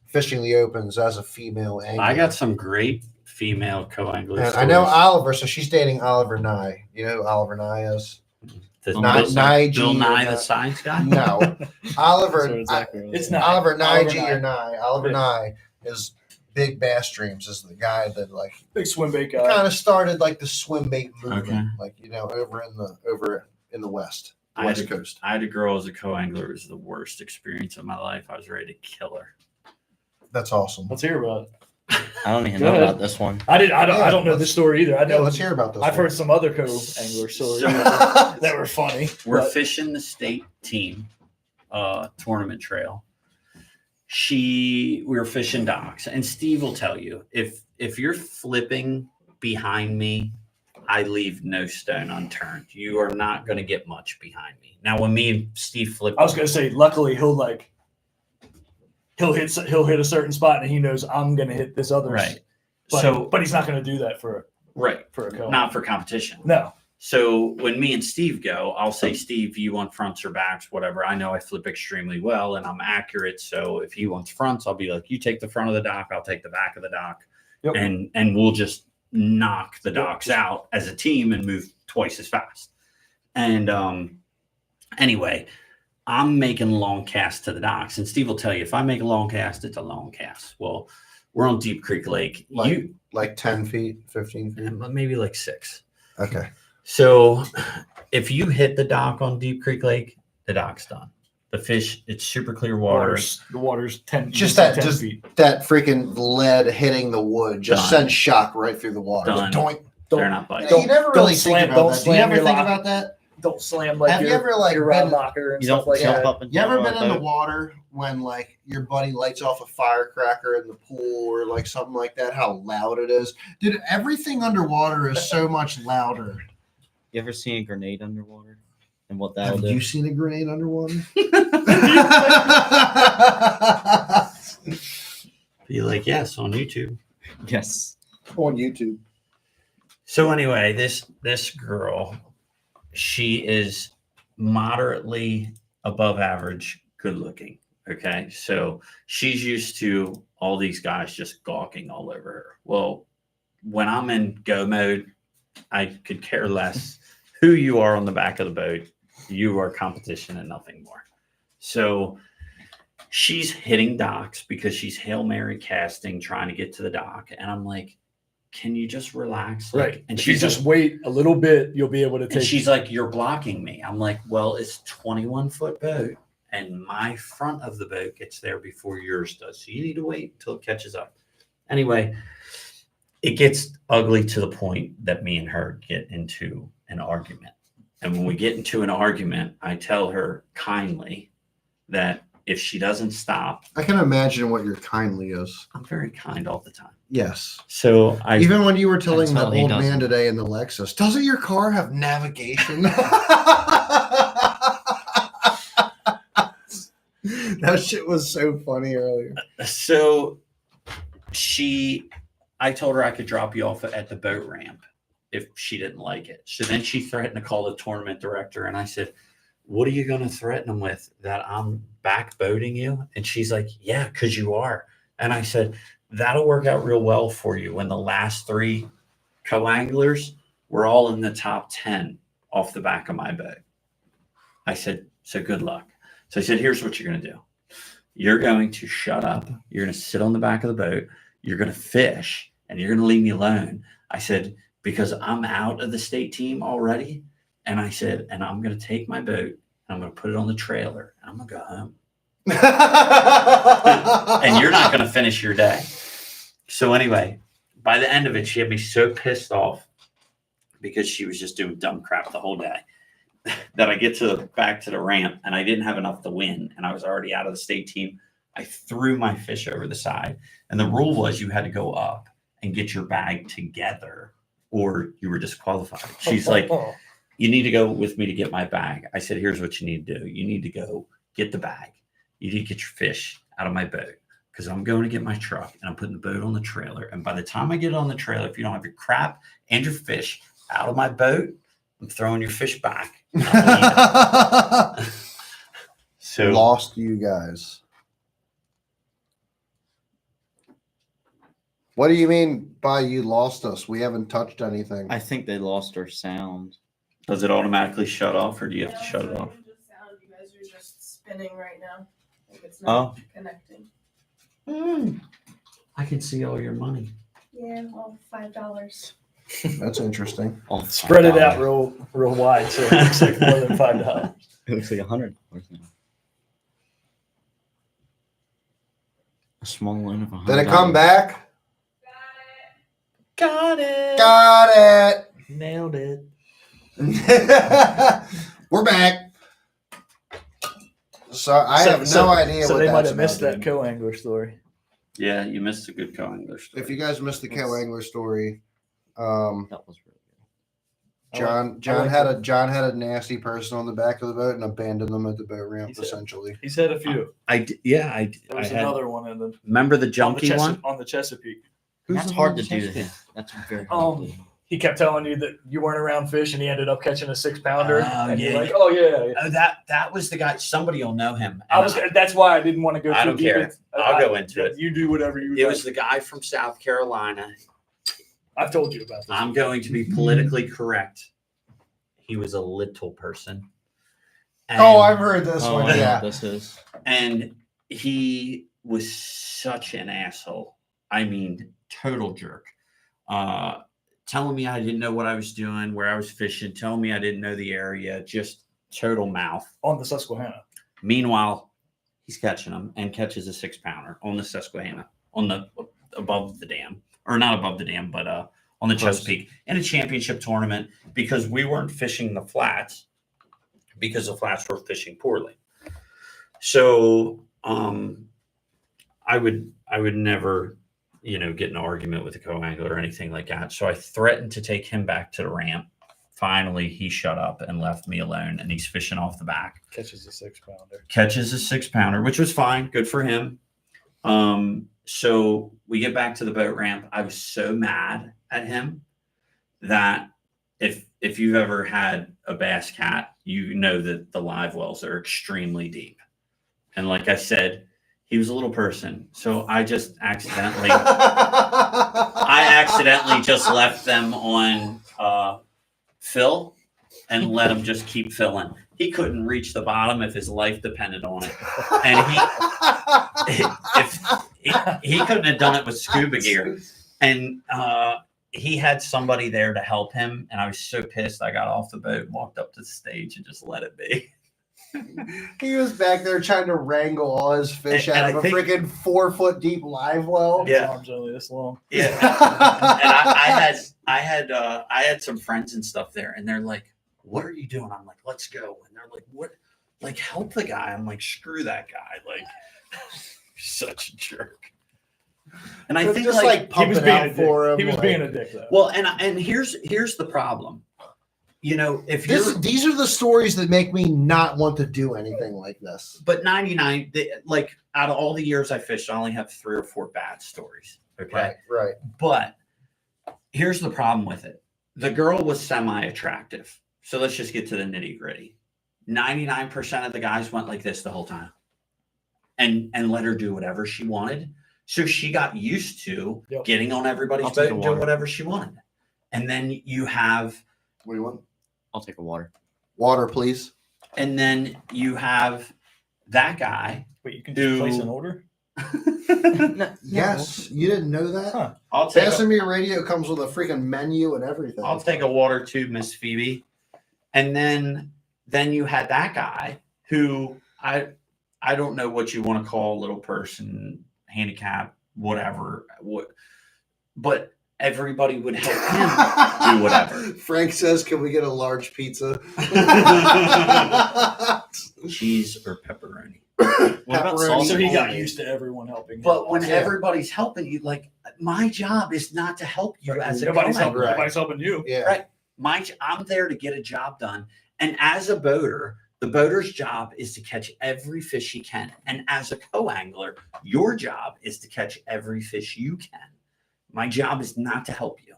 fishing the opens as a female angler. I got some great female co-anglers. And I know Oliver, so she's dating Oliver Nye. You know who Oliver Nye is? Bill Nye Nye, or the science guy. No, Oliver. So exactly right. It's not Oliver Nye, Oliver G Nye. or Nye. Oliver Yeah. Nye is Big Bass Dreams, is the guy that like Big swim bait guy. kind of started like the swim bait movement, Okay. like over in the West Coast. I had a girl as a co-angler. It was the worst experience of my life. I was ready to kill her. That's awesome. Let's hear about it. I don't even Go know ahead. about this one. I don't know this story either. I Yeah, know. let's hear about this. I've one. heard some other co-angler stories So- that were funny. We're but- fishing the state team tournament trail. We were fishing docks, and Steve will tell you, if you're flipping behind me, I leave no stone unturned. You are not going to get much behind me. Now, when me and Steve flip, I was gonna say, luckily he'll hit a certain spot and he knows I'm gonna hit this other. right. But he's not gonna do that for Right, a co. not for competition. No. So when me and Steve go, I'll say, Steve, you want fronts or backs, whatever. I know I flip extremely well and I'm accurate. So if he wants fronts, I'll be like, you take the front of the dock, I'll take the back of the dock. Yep. And we'll just knock the docks out as a team and move twice as fast. And anyway, I'm making long casts to the docks. And Steve will tell you, if I make a long cast, it's a long cast. Well, we're on Deep Creek Lake. Like 10 feet, 15 feet. Maybe like 6. Okay. So if you hit the dock on Deep Creek Lake, the dock's done. The fish, it's super clear water. The water's 10 Just 10 that feet. that freaking lead hitting the wood just Done. sends shock right through the water. Done. Doink. They're not biting. You never really don't think slam- about don't that. Do you slam ever your think lock. about that? Don't slam like Have you your, ever like your rod been, locker and You stuff don't like jump that. up and you down ever on been a in the boat. water when like your buddy lights off a firecracker in the pool or like something like that? How loud it is, dude! Everything underwater is so much louder. You ever seen a grenade underwater? And what that'll Have do? you seen a grenade underwater? Be like, yes, on YouTube. Yes. On YouTube. So anyway, this girl, she is moderately above average good looking. Okay. So she's used to all these guys just gawking all over her. Well, when I'm in go mode, I could care less who you are on the back of the boat. You are competition and nothing more. So she's hitting docks because she's Hail Mary casting, trying to get to the dock. And I'm like, can you just relax? Like, Right. And If you she's just like, wait a little bit, you'll be able to and take. she's like, you're blocking me. I'm like, well, it's 21-foot boat and my front of the boat gets there before yours does. So you need to wait until it catches up. Anyway, it gets ugly to the point that me and her get into an argument. And when we get into an argument, I tell her kindly that if she doesn't stop, I can imagine what your kindly is. I'm very kind all the time. Yes. So I Even when you were telling the Until he old man doesn't. today in the Lexus, doesn't your car have navigation? That shit was so funny earlier. so I told her I could drop you off at the boat ramp if she didn't like it. So then she threatened to call the tournament director, and I said, "What are you going to threaten them with? That I'm back boating you?" And she's like, "Yeah, because you are." And I said, "That'll work out real well for you when the last 3 co-anglers were all in the top 10 off the back of my boat." I said, "So good luck." So I said, "Here's what you're going to do. You're going to shut up. You're going to sit on the back of the boat. You're going to fish, and you're going to leave me alone." I said, "Because I'm out of the state team already." And I said, "And I'm going to take my boat and I'm going to put it on the trailer and I'm going to go home. And you're not going to finish your day." So anyway, by the end of it, she had me so pissed off because she was just doing dumb crap the whole day that I get back to the ramp and I didn't have enough to win. And I was already out of the state team. I threw my fish over the side. And the rule was you had to go up and get your bag together or you were disqualified. She's like, "You need to go with me to get my bag." I said, "Here's what you need to do. You need to go get the bag. You need to get your fish out of my boat because I'm going to get my truck and I'm putting the boat on the trailer. And by the time I get it on the trailer, if you don't have your crap and your fish out of my boat, I'm throwing your fish back." So Lost you guys. What do you mean by you lost us? We haven't touched anything. I think they lost our sound. does it automatically shut off or do you have to shut it off? Just sound. You guys are just spinning right now. Like it's not connecting. I can see all your money. Yeah, well, $5. That's interesting. Oh, Spread it $5. out real wide so it looks like more than $5. It looks like $100 now. A small loan of $100. Did it come back? Got it. Got it. Nailed it. We're back. So I have no idea So what they that's might have missed about, that dude. co-angler story. Yeah, you missed a good co-angler story. If you guys missed the co-angler story, That was really good. John had a nasty person on the back of the boat and abandoned them at the boat ramp. He said- Essentially, He's had a few. I There I was had, another one in the remember the junkie one? on the Chesapeake. That's hard to do to him. That's very hard to do. He kept telling you that you weren't around fish, and he ended up catching a 6-pounder. Oh, and you're yeah. like, "Oh yeah." Oh, that was the guy. Somebody will know him. That's why I didn't want to go. I too don't deep care. into- I'll go into it. You do whatever you. It was the guy from South Carolina. I've told you about this. I'm going to be politically correct. He was a little person. And, I've heard this Oh, one. I know Yeah, what this is. and he was such an asshole. I mean, total jerk. Telling me I didn't know what I was doing, where I was fishing, telling me I didn't know the area, just total mouth. On the Susquehanna. Meanwhile, he's catching them and catches a 6-pounder on the Susquehanna, on the above the dam, or not above the dam, but on the Close. Chesapeake in a championship tournament because we weren't fishing the flats because the flats were fishing poorly. So I would never, get in an argument with a co-angler or anything like that. So I threatened to take him back to the ramp. Finally, he shut up and left me alone, and he's fishing off the back. Catches a 6-pounder. Catches a 6-pounder, which was fine. Good for him. So we get back to the boat ramp. I was so mad at him that if you've ever had a bass cat, you know that the live wells are extremely deep. And like I said, he was a little person. So I just accidentally just left them on fill and let him just keep filling. He couldn't reach the bottom if his life depended on it. And he couldn't have done it with scuba gear. And he had somebody there to help him. And I was so pissed. I got off the boat and walked up to the stage and just let it be. he was back there trying to wrangle all his fish And out I of a think- freaking 4-foot deep live well. His Yeah. arms only this long. Yeah. And I had some friends and stuff there, and they're like, "What are you doing?" I'm like, "Let's go." And they're like, "What?" like help the guy. I'm like, screw that guy. Like, such a jerk. And I think just like He pump was it being out a dick. for him. He was like- being a dick though. well, and here's the problem. You know, if you're These are the stories that make me not want to do anything like this. but 99, like out of all the years I fished, I only have 3 or 4 bad stories. Okay. Right. But here's the problem with it. The girl was semi-attractive. So let's just get to the nitty-gritty. 99% of the guys went like this the whole time. And let her do whatever she wanted. So she got used to Yep. getting on everybody's I'll take boat a and doing water. whatever she wanted. And then you have What do you want? I'll take a water. Water, please. that guy. But you can just place Do- an order. Yes, you didn't know that. Huh. I'll take Casimir Radio comes with a freaking menu and everything. I'll take a water too, Miss Phoebe. And then you had that guy who I don't know what you want to call a little person, handicap, whatever. But everybody would help him do whatever. Frank says, "Can we get a large pizza?" Cheese or pepperoni. What about Pepperoni. salsa? So he got only. used to everyone helping him. But when Yeah. everybody's helping you, like my job is not to help you as a nobody's co-angler. helping, Right. nobody's helping you. Yeah. Right. I'm there to get a job done. And as a boater, the boater's job is to catch every fish he can. And as a co-angler, your job is to catch every fish you can. My job is not to help you.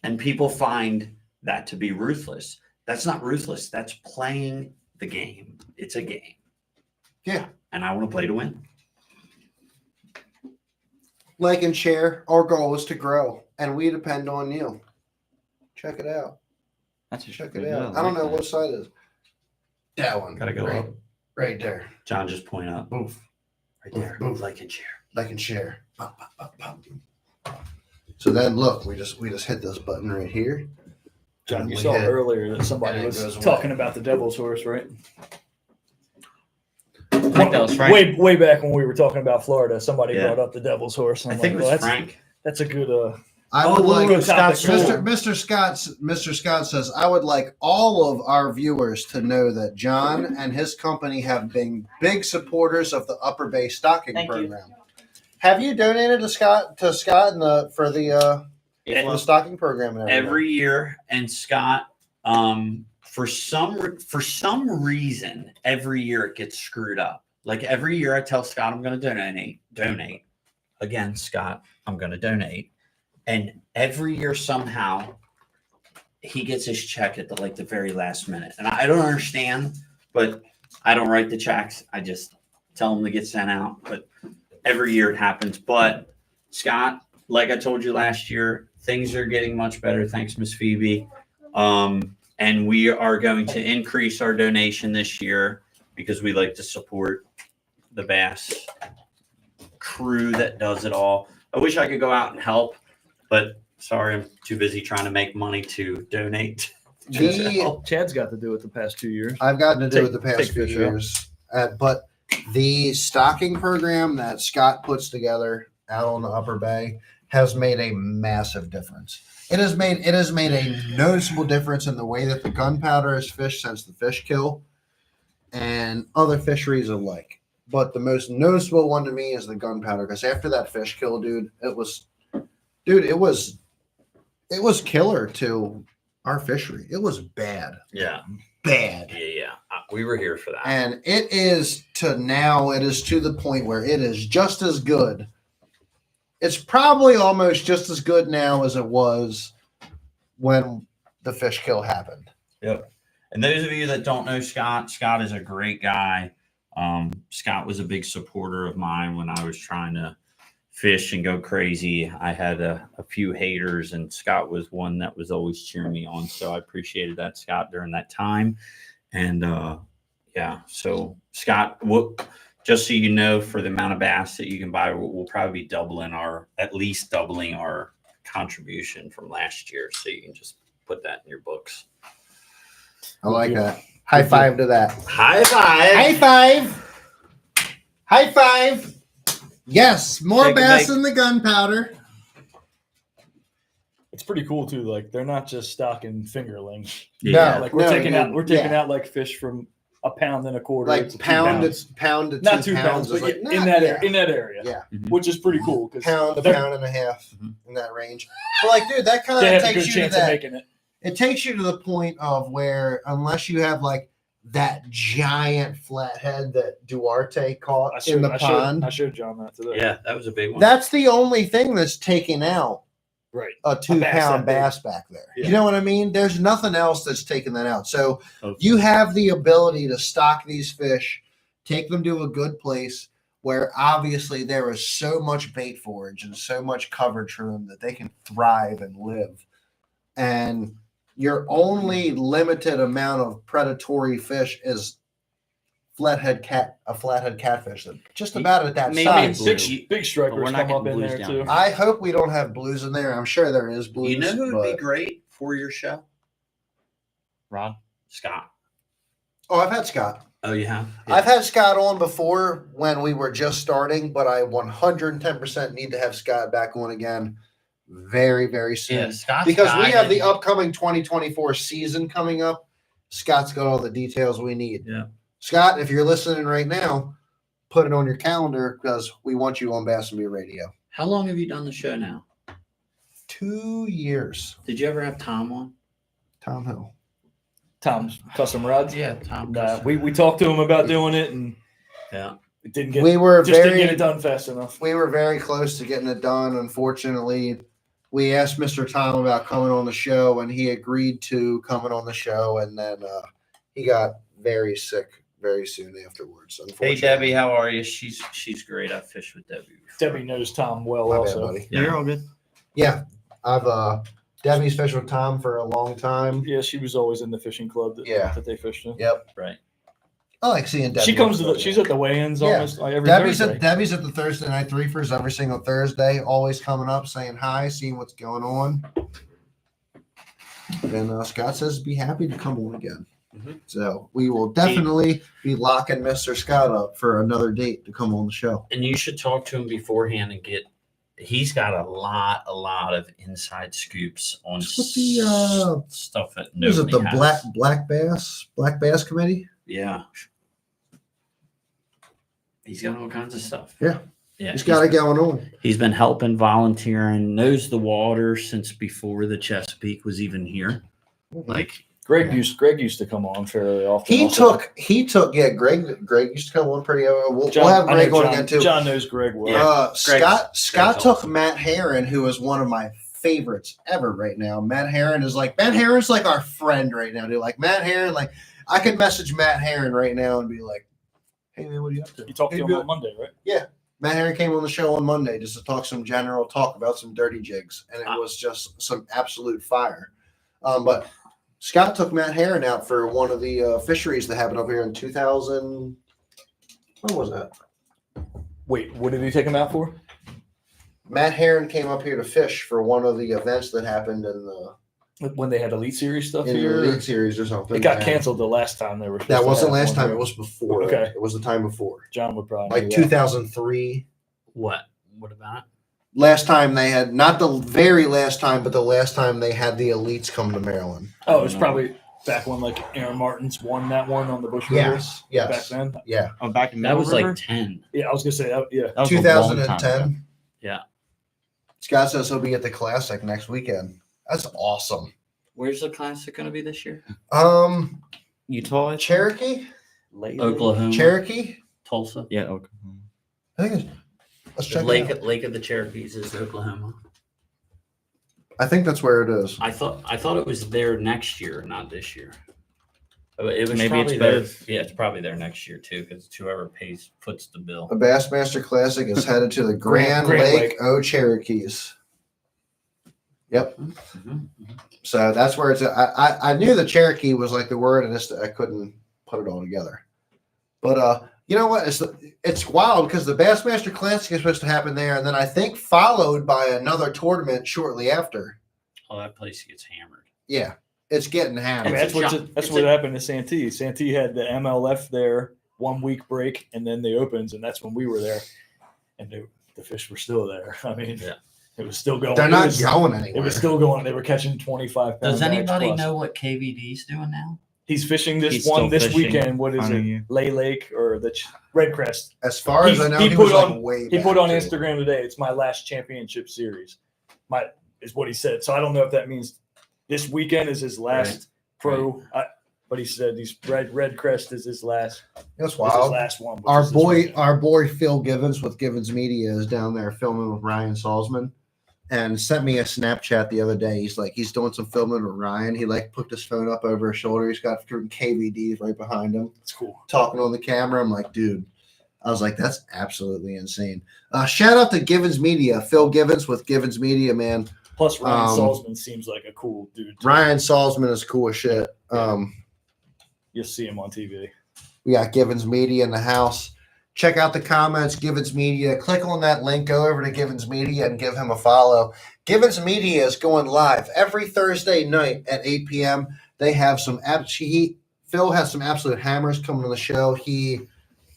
And people find that to be ruthless. That's not ruthless. That's playing the game. It's a game. Yeah. And I want to play to win. Like and share. Our goal is to grow, and we depend on you. Check it out. That's Check it out. I don't know what side it is. That one. Gotta go right, up. right there. John, just point up. Move. Right there. Move. Like and share. Like and share. Pop, pop, pop, pop. So then, look, we just hit this button right here. John, And you we saw hit- earlier that somebody and it was goes away. talking about the devil's horse, right? I think that was Frank. Way back when we were talking about Florida, somebody Yeah. brought up the devil's horse. And I I'm think like, it was well, Frank. that's a good I Oh, would look, like good topic. Mr. Scott says, I would like all of our viewers to know that John and his company have been big supporters of the Upper Bay stocking Thank you. program. Have you donated to Scott in the for the stocking program and everything? Every year, and Scott, for some reason, every year it gets screwed up. Like every year, I tell Scott I'm going to donate. Again, Scott, I'm going to donate, and every year somehow he gets his check at the very last minute, and I don't understand. But I don't write the checks. I just tell them to get sent out. But every year it happens. But Scott, like I told you last year, things are getting much better. Thanks, Miss Phoebe. And we are going to increase our donation this year because we like to support the bass crew that does it all. I wish I could go out and help, but sorry, I'm too busy trying to make money to donate. Chad's got to do it the past 2 years. I've gotten to do Take- it the past take few fish out. years, but the stocking program that Scott puts together out on the Upper Bay has made a massive difference. It has made a noticeable difference in the way that the gunpowder is fished since the fish kill, and other fisheries alike. But the most noticeable one to me is the gunpowder, because after that fish kill, it was killer to our fishery. It was bad. Yeah. We were here for that. And it is to the point where it is just as good. It's probably almost just as good now as it was when the fish kill happened. Yep. And those of you that don't know Scott, Scott is a great guy. Scott was a big supporter of mine when I was trying to fish and go crazy. I had a few haters, and Scott was one that was always cheering me on. So I appreciated that, Scott, during that time. And so Scott, just so you know, for the amount of bass that you can buy, we'll probably be at least doubling our contribution from last year. So you can just put that in your books. I like that. High five to that. High five. High five. High five. Yes, more Shake and bass bake. in the gunpowder. It's pretty cool too. Like they're not just stocking fingerlings. Yeah. Like we're taking dude, out like fish from a pound and a quarter, like to pound 2 pounds. pound to Not 2 2 pounds, is but like, in that yeah. in that area, Yeah. which is pretty cool because Pound to they're- pound and a half Mhm. in that range. But like, dude, that kind they of have a takes good you to chance of that. making it. It takes you to the point of where, unless you have like that giant flathead that Duarte caught in the pond, I showed John that today. Yeah, that was a big one. that's the only thing that's taking out Right. a 2 bass pound that big. bass back there. Yeah. You know what I mean? There's nothing else that's taking that out. So Okay. you have the ability to stock these fish, take them to a good place where obviously there is so much bait forage and so much coverage for them that they can thrive and live. And your only limited amount of predatory fish is a flathead catfish that just about at that Maybe size. blue. Big stripers we're not come up getting in blues there down too. here. I hope we don't have blues in there. I'm sure there is blues. You know who would be but- great for your show? Rod. Scott. Oh, I've had Scott. Oh, you have? I've had Scott on before when we were just starting, but I 110% need to have Scott back on again very, very soon. Yeah, Scott's Because we have guided- the upcoming 2024 season coming up. Scott's got all the details we need. Yeah. Scott, if you're listening right now, put it on your calendar because we want you on Bass and Beer Radio. How long have you done the show now? 2 years. Did you ever have Tom on? Tom Hill. Tom's custom rods. Yeah, Tom. Nah, we talked to him about doing it and Yeah. it didn't get We were just didn't very get it done fast enough. we were very close to getting it done. Unfortunately, we asked Mr. Tom about coming on the show, and he agreed to coming on the show, and then he got very sick very soon afterwards. Hey, Unfortunately. Debbie, how are you? She's great. I've fished with Debbie before. Debbie knows Tom well My bad, also. buddy. Yeah. You're all good. Yeah, I've Debbie's fished with Tom for a long time. Yeah, she was always in the fishing club that, Yeah. that they fished in. Yep, Right. I like seeing Debbie. She comes to on the she's at the weigh-ins Yeah. almost like every Debbie's Thursday. Debbie's at the Thursday night threefers every single Thursday, always coming up, saying hi, seeing what's going on. And Scott says be happy to come on again. Mhm. So we will definitely be locking Mr. Scott up for another date to come on the show. And you should talk to him beforehand and get. He's got a lot of inside scoops on What's with the, stuff that Is it nobody the has. Black Bass Committee? Yeah. He's got all kinds of stuff. Yeah. Yeah. He's got it going on. He's been helping, volunteering, knows the water since before the Chesapeake was even here. Like, Greg used to come on fairly often. He also. took Greg used to come on pretty we'll John, have I know Greg on John- again too. John knows Greg well. Yeah. Scott Greg's took awesome. Matt Heron, who is one of my favorites ever right now. Matt Heron's like our friend right now, dude. Like Matt Heron, like I could message Matt Heron right now and be like, "Hey man, what are you up to?" You talked to He'd him be on like- Monday, right? Matt Heron came on the show on Monday just to talk some general talk about some dirty jigs, and it was just some absolute fire. But Scott took Matt Heron out for one of the fisheries that happened up here in 2000. When was that? Wait, what did he take him out for? Matt Heron came up here to fish for one of the events that happened in the When they had Elite Series stuff in the here? League Series or something. It got And canceled the last time they were supposed That to wasn't have last one time. here. It was before. Okay. It was the time before, John would probably like know that. 2003. what? What about it? Last time they had, not the very last time, but the last time they had the elites come to Maryland. Oh, it's probably back when like Aaron Martins won that one on the Bush River. Yes, yes. Back then. Yeah, Oh, back in That Middle was River? like 10. Yeah, I was gonna say that. Yeah. That was a long time ago. 2010. Yeah. Scott says he'll be at the Classic next weekend. That's awesome. Where's the Classic going to be this year? Utah? Cherokee, Oklahoma. Cherokee. Tulsa. Yeah, okay. I think it's. Let's The check Lake, it out. Lake of the Cherokees is Oklahoma. I think that's where it is. I thought it was there next year, not this year. It was Maybe probably it's there. both. Yeah, it's probably there next year too, because whoever foots the bill. The Bassmaster Classic is headed to the Grand Grand Lake Lake. Cherokees. Yep. Mhm. So that's where it's. I knew the Cherokee was like the word, and I couldn't put it all together. But you know what? It's wild because the Bassmaster Classic is supposed to happen there, and then I think followed by another tournament shortly after. Oh, that place gets hammered. Yeah, it's getting I hammered. mean, It's that's a- what happened to Santee. Santee had the MLF there 1 week break, and then the opens, and that's when we were there, and the fish were still there. I mean, Yeah. It was still going. They're It not was- going It anywhere. was still going. They were catching 25 pound Does bags anybody plus. know what KVD's doing now? He's fishing this He's one still this fishing weekend. What is front of it? you. Lay Lake or the Red Crest? As far as He- I know, he he put was like on- way He back, put on too. Instagram today. It's my last championship series. Is what he said. So I don't know if that means this weekend is his last pro. But he said he's Red Crest is his last. That's Is his wild. last one. which Our is this boy, weekend. our boy Phil Givens with Givens Media is down there filming with Ryan Salzman, and sent me a Snapchat the other day. He's like, he's doing some filming with Ryan. He like put his phone up over his shoulder. He's got KVDs right behind him, It's cool. talking on the camera. I'm like, dude. I was like, that's absolutely insane. Shout out to Givens Media, Phil Givens with Givens Media, man. Plus Ryan Um, Salzman seems like a cool dude. too. Ryan Salzman is cool as shit. You'll see him on TV. We got Givens Media in the house. Check out the comments, Givens Media. Click on that link, go over to Givens Media and give him a follow. Givens Media is going live every Thursday night at 8 p.m. They have some Phil has some absolute hammers coming on the show. He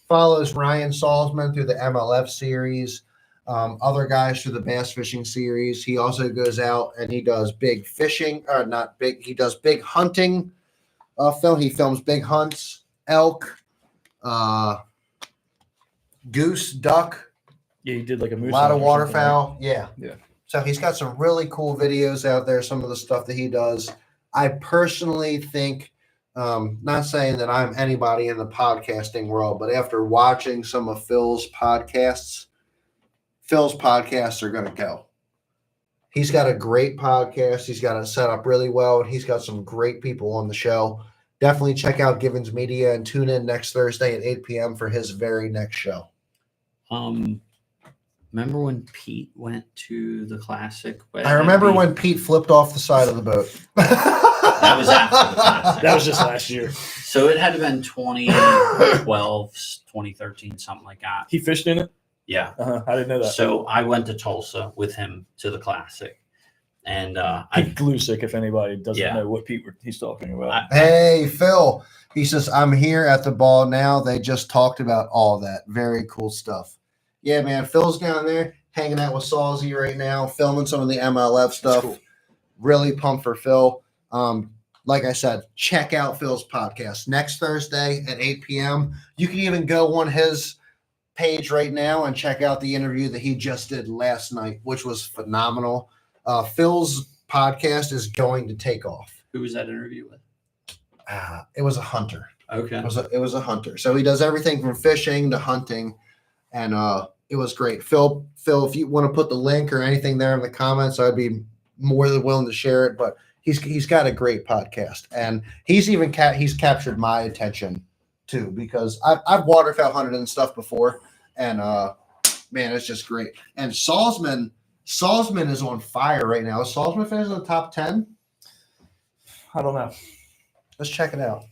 follows Ryan Salzman through the MLF series, other guys through the bass fishing series. He also goes out and he does big fishing, or not big, he does big hunting. He films big hunts, elk, goose, duck, Yeah, he did like a a moose. lot of hunt or something, right? waterfowl. Yeah. Yeah. So he's got some really cool videos out there, some of the stuff that he does. I personally think, not saying that I'm anybody in the podcasting world, but after watching some of Phil's podcasts are going to go. He's got a great podcast. He's got it set up really well, and he's got some great people on the show. Definitely check out Givens Media and tune in next Thursday at 8 p.m. for his very next show. Remember when Pete went to the Classic? I remember when Pete flipped off the side of the boat. That was after the Classic. That was just last year. So it had to have been 2012, 2013, something like that. He fished in it. Yeah. I didn't know that. So I went to Tulsa with him to the Classic. And Pete Glusick, if anybody doesn't Yeah. know what he's talking about. Hey, Phil. He says, I'm here at the ball now. They just talked about all that. Very cool stuff. Yeah, man. Phil's down there hanging out with Salzy right now, filming some of the MLF stuff. cool. Really pumped for Phil. Like I said, check out Phil's podcast next Thursday at 8 p.m. You can even go on his page right now and check out the interview that he just did last night, which was phenomenal. Phil's podcast is going to take off. who was that interview with? It was a hunter. Okay. It was a hunter. So he does everything from fishing to hunting, and it was great. Phil, if you want to put the link or anything there in the comments, I'd be more than willing to share it. But he's got a great podcast, and he's even he's captured my attention too, because I've waterfowl hunted and stuff before, and man, it's just great. And Salzman is on fire right now. Is Salzman finished in the top 10? I don't know. Let's check it out.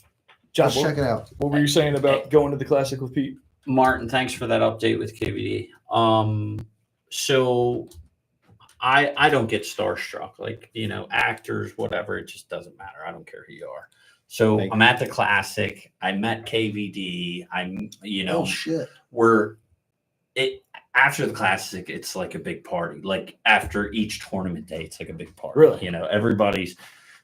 John, Let's check it out. what were you saying about going to the Classic with Pete? Martin, thanks for that update with KVD. So I don't get starstruck, like, actors, whatever. It just doesn't matter. I don't care who you are. So Thank I'm at the Classic. I met KVD. Oh shit! After the Classic, it's like a big party. Like after each tournament day, it's like a big party. Really? Everybody's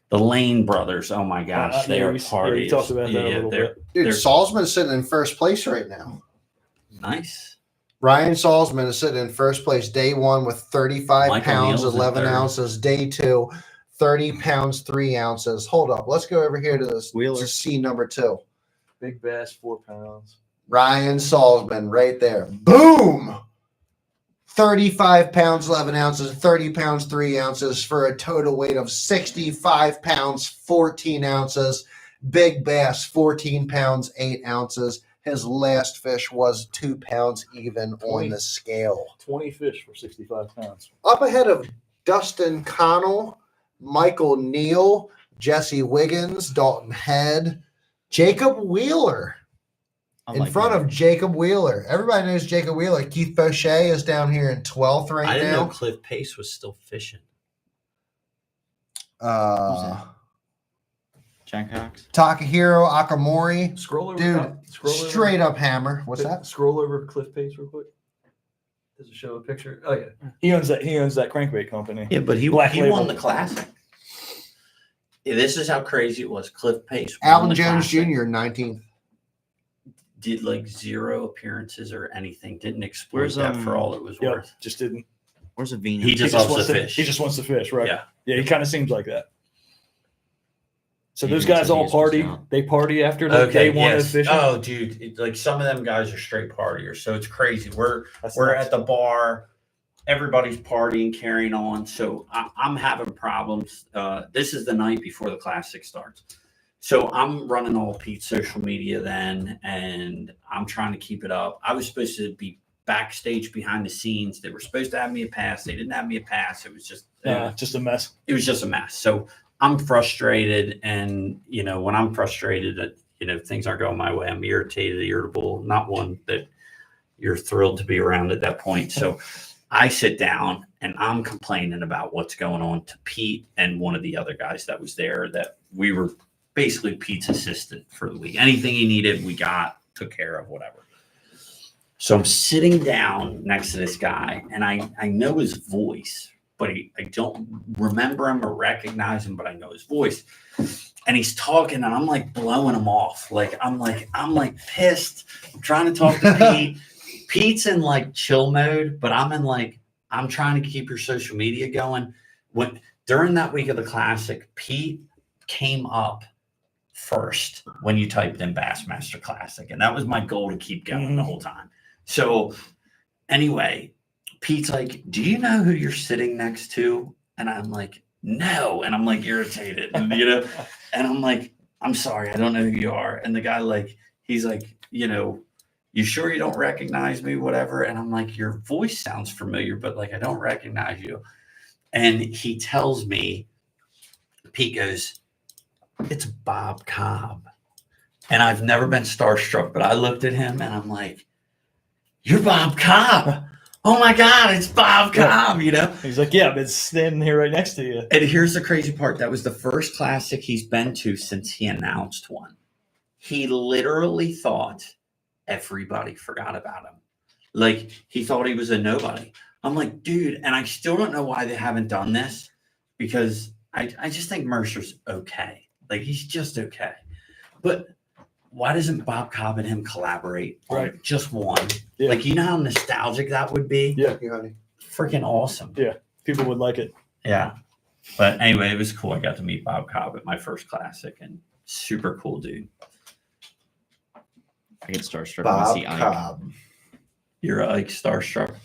the Lane brothers. Oh my gosh, they are we parties. talked about that a little bit. Dude, They're- Salzman's sitting in first place right now. Nice. Ryan Salzman is sitting in first place day one with 35 Michael pounds, Neal's in 11 third. ounces. Day two, 30 pounds, 3 ounces. Hold up. Let's go over here to this Wheeler. to see number 2. Big bass, 4 pounds. Ryan Salzman right there. Boom! 35 pounds, 11 ounces, 30 pounds, 3 ounces for a total weight of 65 pounds, 14 ounces. Big bass, 14 pounds, 8 ounces. His last fish was 2 pounds even on the scale. 20 fish for 65 pounds. Up ahead of Dustin Connell, Michael Neal, Jesse Wiggins, Dalton Head, Jacob Wheeler. In front of Jacob Wheeler. Everybody knows Jacob Wheeler. Keith Boucher is down here in 12th I right didn't know now. Cliff Pace was still fishing. Jack Cox. Takahiro Akamori. Scroll over. Dude, top. Scroll over. straight up hammer. What's that? Scroll over Cliff Pace real quick. Does it show a picture? Oh yeah, he owns that crankbait company. Yeah, but he Black won Label. the classic. Yeah, this is how crazy it was. Cliff Pace, won Alan the Jones Classic, Jr. 19th. did like 0 appearances or anything. Didn't exploit Where's, that for all it was Yep, worth. just didn't. Where's a Venus? He just loves wants to to fish. He just wants to fish, right? Yeah. Yeah, he kind of seems like that. So He those thinks guys that all he's party. just out. They party after like day one of fishing. Oh, dude, like some of them guys are straight partiers, so it's crazy. We're That's we're nuts. at the bar, everybody's partying, carrying on. So I'm having problems. This is the night before the classic starts, so I'm running all Pete's social media then, and I'm trying to keep it up. I was supposed to be backstage behind the scenes. They were supposed to have me a pass. They didn't have me a pass. It was just a mess. it was just a mess. So I'm frustrated, and when I'm frustrated, things aren't going my way. I'm irritated, irritable, not one that you're thrilled to be around at that point. So I sit down and I'm complaining about what's going on to Pete and one of the other guys that was there, that we were basically Pete's assistant for the week. Anything he needed, we took care of, whatever. So I'm sitting down next to this guy, and I know his voice, but I don't remember him or recognize him, but I know his voice. And he's talking, and I'm like blowing him off. I'm pissed. I'm trying to talk to Pete. Pete's in like chill mode, but I'm trying to keep your social media going. During that week of the classic, Pete came up first when you typed in Bassmaster Classic, and that was my goal, to keep going the whole time. So anyway, Pete's like, "Do you know who you're sitting next to?" And I'm like, "No." And I'm like irritated, and I'm like, "I'm sorry, I don't know who you are." And the guy he's like, "You sure you don't recognize me?" Whatever. And I'm like, "Your voice sounds familiar, but I don't recognize you." And he tells me, Pete goes, "It's Bob Cobb." And I've never been starstruck, but I looked at him and I'm like, "You're Bob Cobb. Oh my God, it's Bob Cobb," He's like, "Yeah, I've been standing here right next to you." And here's the crazy part. That was the first classic he's been to since he announced one. He literally thought everybody forgot about him. He thought he was a nobody. I'm like, dude, and I still don't know why they haven't done this, because I just think Mercer's okay. He's just okay. But why doesn't Bob Cobb and him collaborate on just one? Yeah. You know how nostalgic that would be? Yeah. Thank you, honey. Freaking awesome. Yeah. People would like it. Yeah. But anyway, it was cool. I got to meet Bob Cobb at my first classic, and super cool dude. I get starstruck when I Bob see Ike. Cobb. You're Ike starstruck.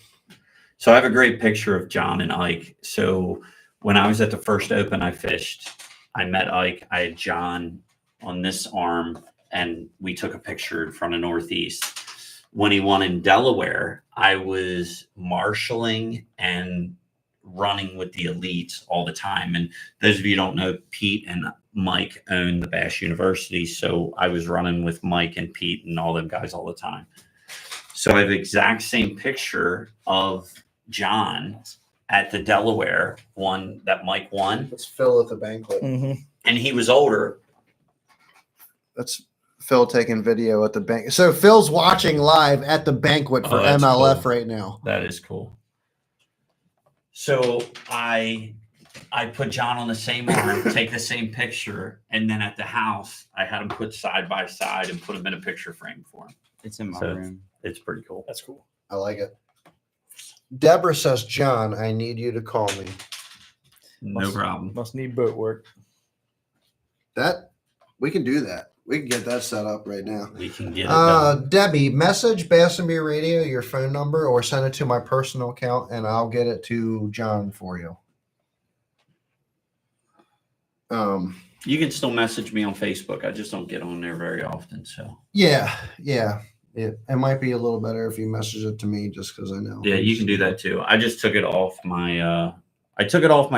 So I have a great picture of John and Ike. So when I was at the first open I fished, I met Ike. I had John on this arm, and we took a picture in front of Northeast. When he won in Delaware, I was marshaling and running with the elites all the time. And those of you who don't know, Pete and Mike own the Bass University. So I was running with Mike and Pete and all them guys all the time. So I have the exact same picture of John at the Delaware one that Mike won. That's Phil at the banquet. Mm-hmm. And he was older. That's Phil taking video at the bank. So Phil's watching live at the banquet for that's MLF cool. right now. That is cool. So I put John on the same arm, take the same picture, and then at the house, I had him put side by side and put him in a picture frame for him. It's in my So- room. It's pretty cool. That's cool. I like it. Deborah says, "John, I need you to call me." No problem. Must need boat work. That we can do that. We can get that set up right now. We can get it done. Debbie, message Bass and Beer Radio your phone number, or send it to my personal account, and I'll get it to John for you. You can still message me on Facebook. I just don't get on there very often. So Yeah. It might be a little better if you message it to me, just because I know. yeah, you can do that too. I just took it off my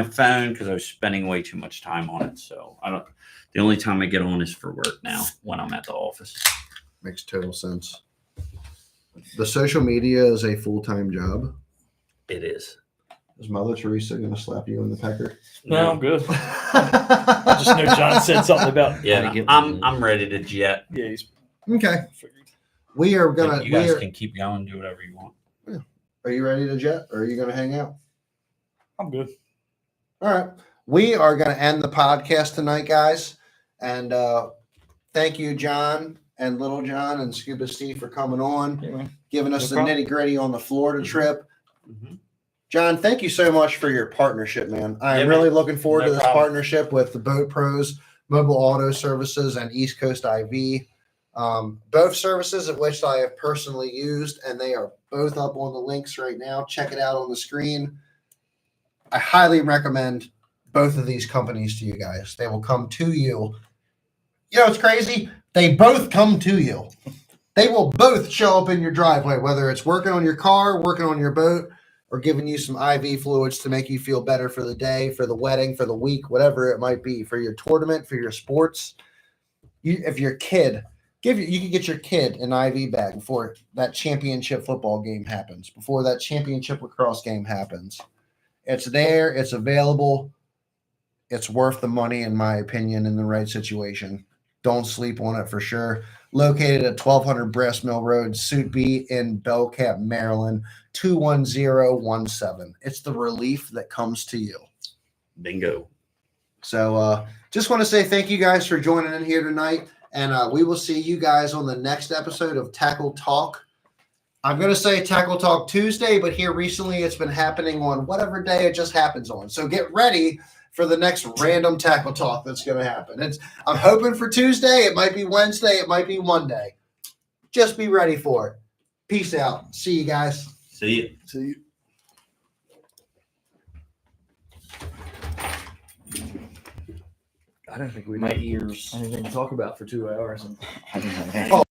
phone because I was spending way too much time on it. So the only time I get on is for work now when I'm at the office. Makes total sense. The social media is a full-time job. It is. Is Mother Teresa going to slap you in the pecker? No, I'm good. I just know John said something about. Yeah, Gotta get I'm one. ready to jet. Yeah, he's Okay. figured. We are But gonna. you guys can keep going, do whatever you want. Are you ready to jet, or are you going to hang out? I'm good. All right. We are going to end the podcast tonight, guys. And thank you, John and Little John and Scuba Steve, for coming on, Yeah, man. giving us No the problem. nitty gritty on the Florida trip. Mhm. John, thank you so much for your partnership, man. I'm Yeah, really looking forward No to this problem. partnership with the Boat Pros, Mobile Auto Services, and East Coast IV. Both services of which I have personally used, and they are both up on the links right now. Check it out on the screen. I highly recommend both of these companies to you guys. They will come to you. You know, it's crazy. They both come to you. They will both show up in your driveway, whether it's working on your car, working on your boat, or giving you some IV fluids to make you feel better for the day, for the wedding, for the week, whatever it might be, for your tournament, for your sports. If your kid, you can get your kid an IV bag before that championship football game happens, before that championship lacrosse game happens. It's there, it's available, it's worth the money, in my opinion, in the right situation. Don't sleep on it for sure. Located at 1200 Brass Mill Road, Suite B in Belcamp, Maryland, 21017. It's the relief that comes to you. Bingo. So just want to say thank you guys for joining in here tonight. And we will see you guys on the next episode of Tackle Talk. I'm going to say Tackle Talk Tuesday, but here recently it's been happening on whatever day it just happens on. So get ready for the next random Tackle Talk that's going to happen. I'm hoping for Tuesday. It might be Wednesday. It might be Monday. Just be ready for it. Peace out. See you guys. See you. See you. I don't think we My had ears. anything to talk about for 2 hours. I don't know.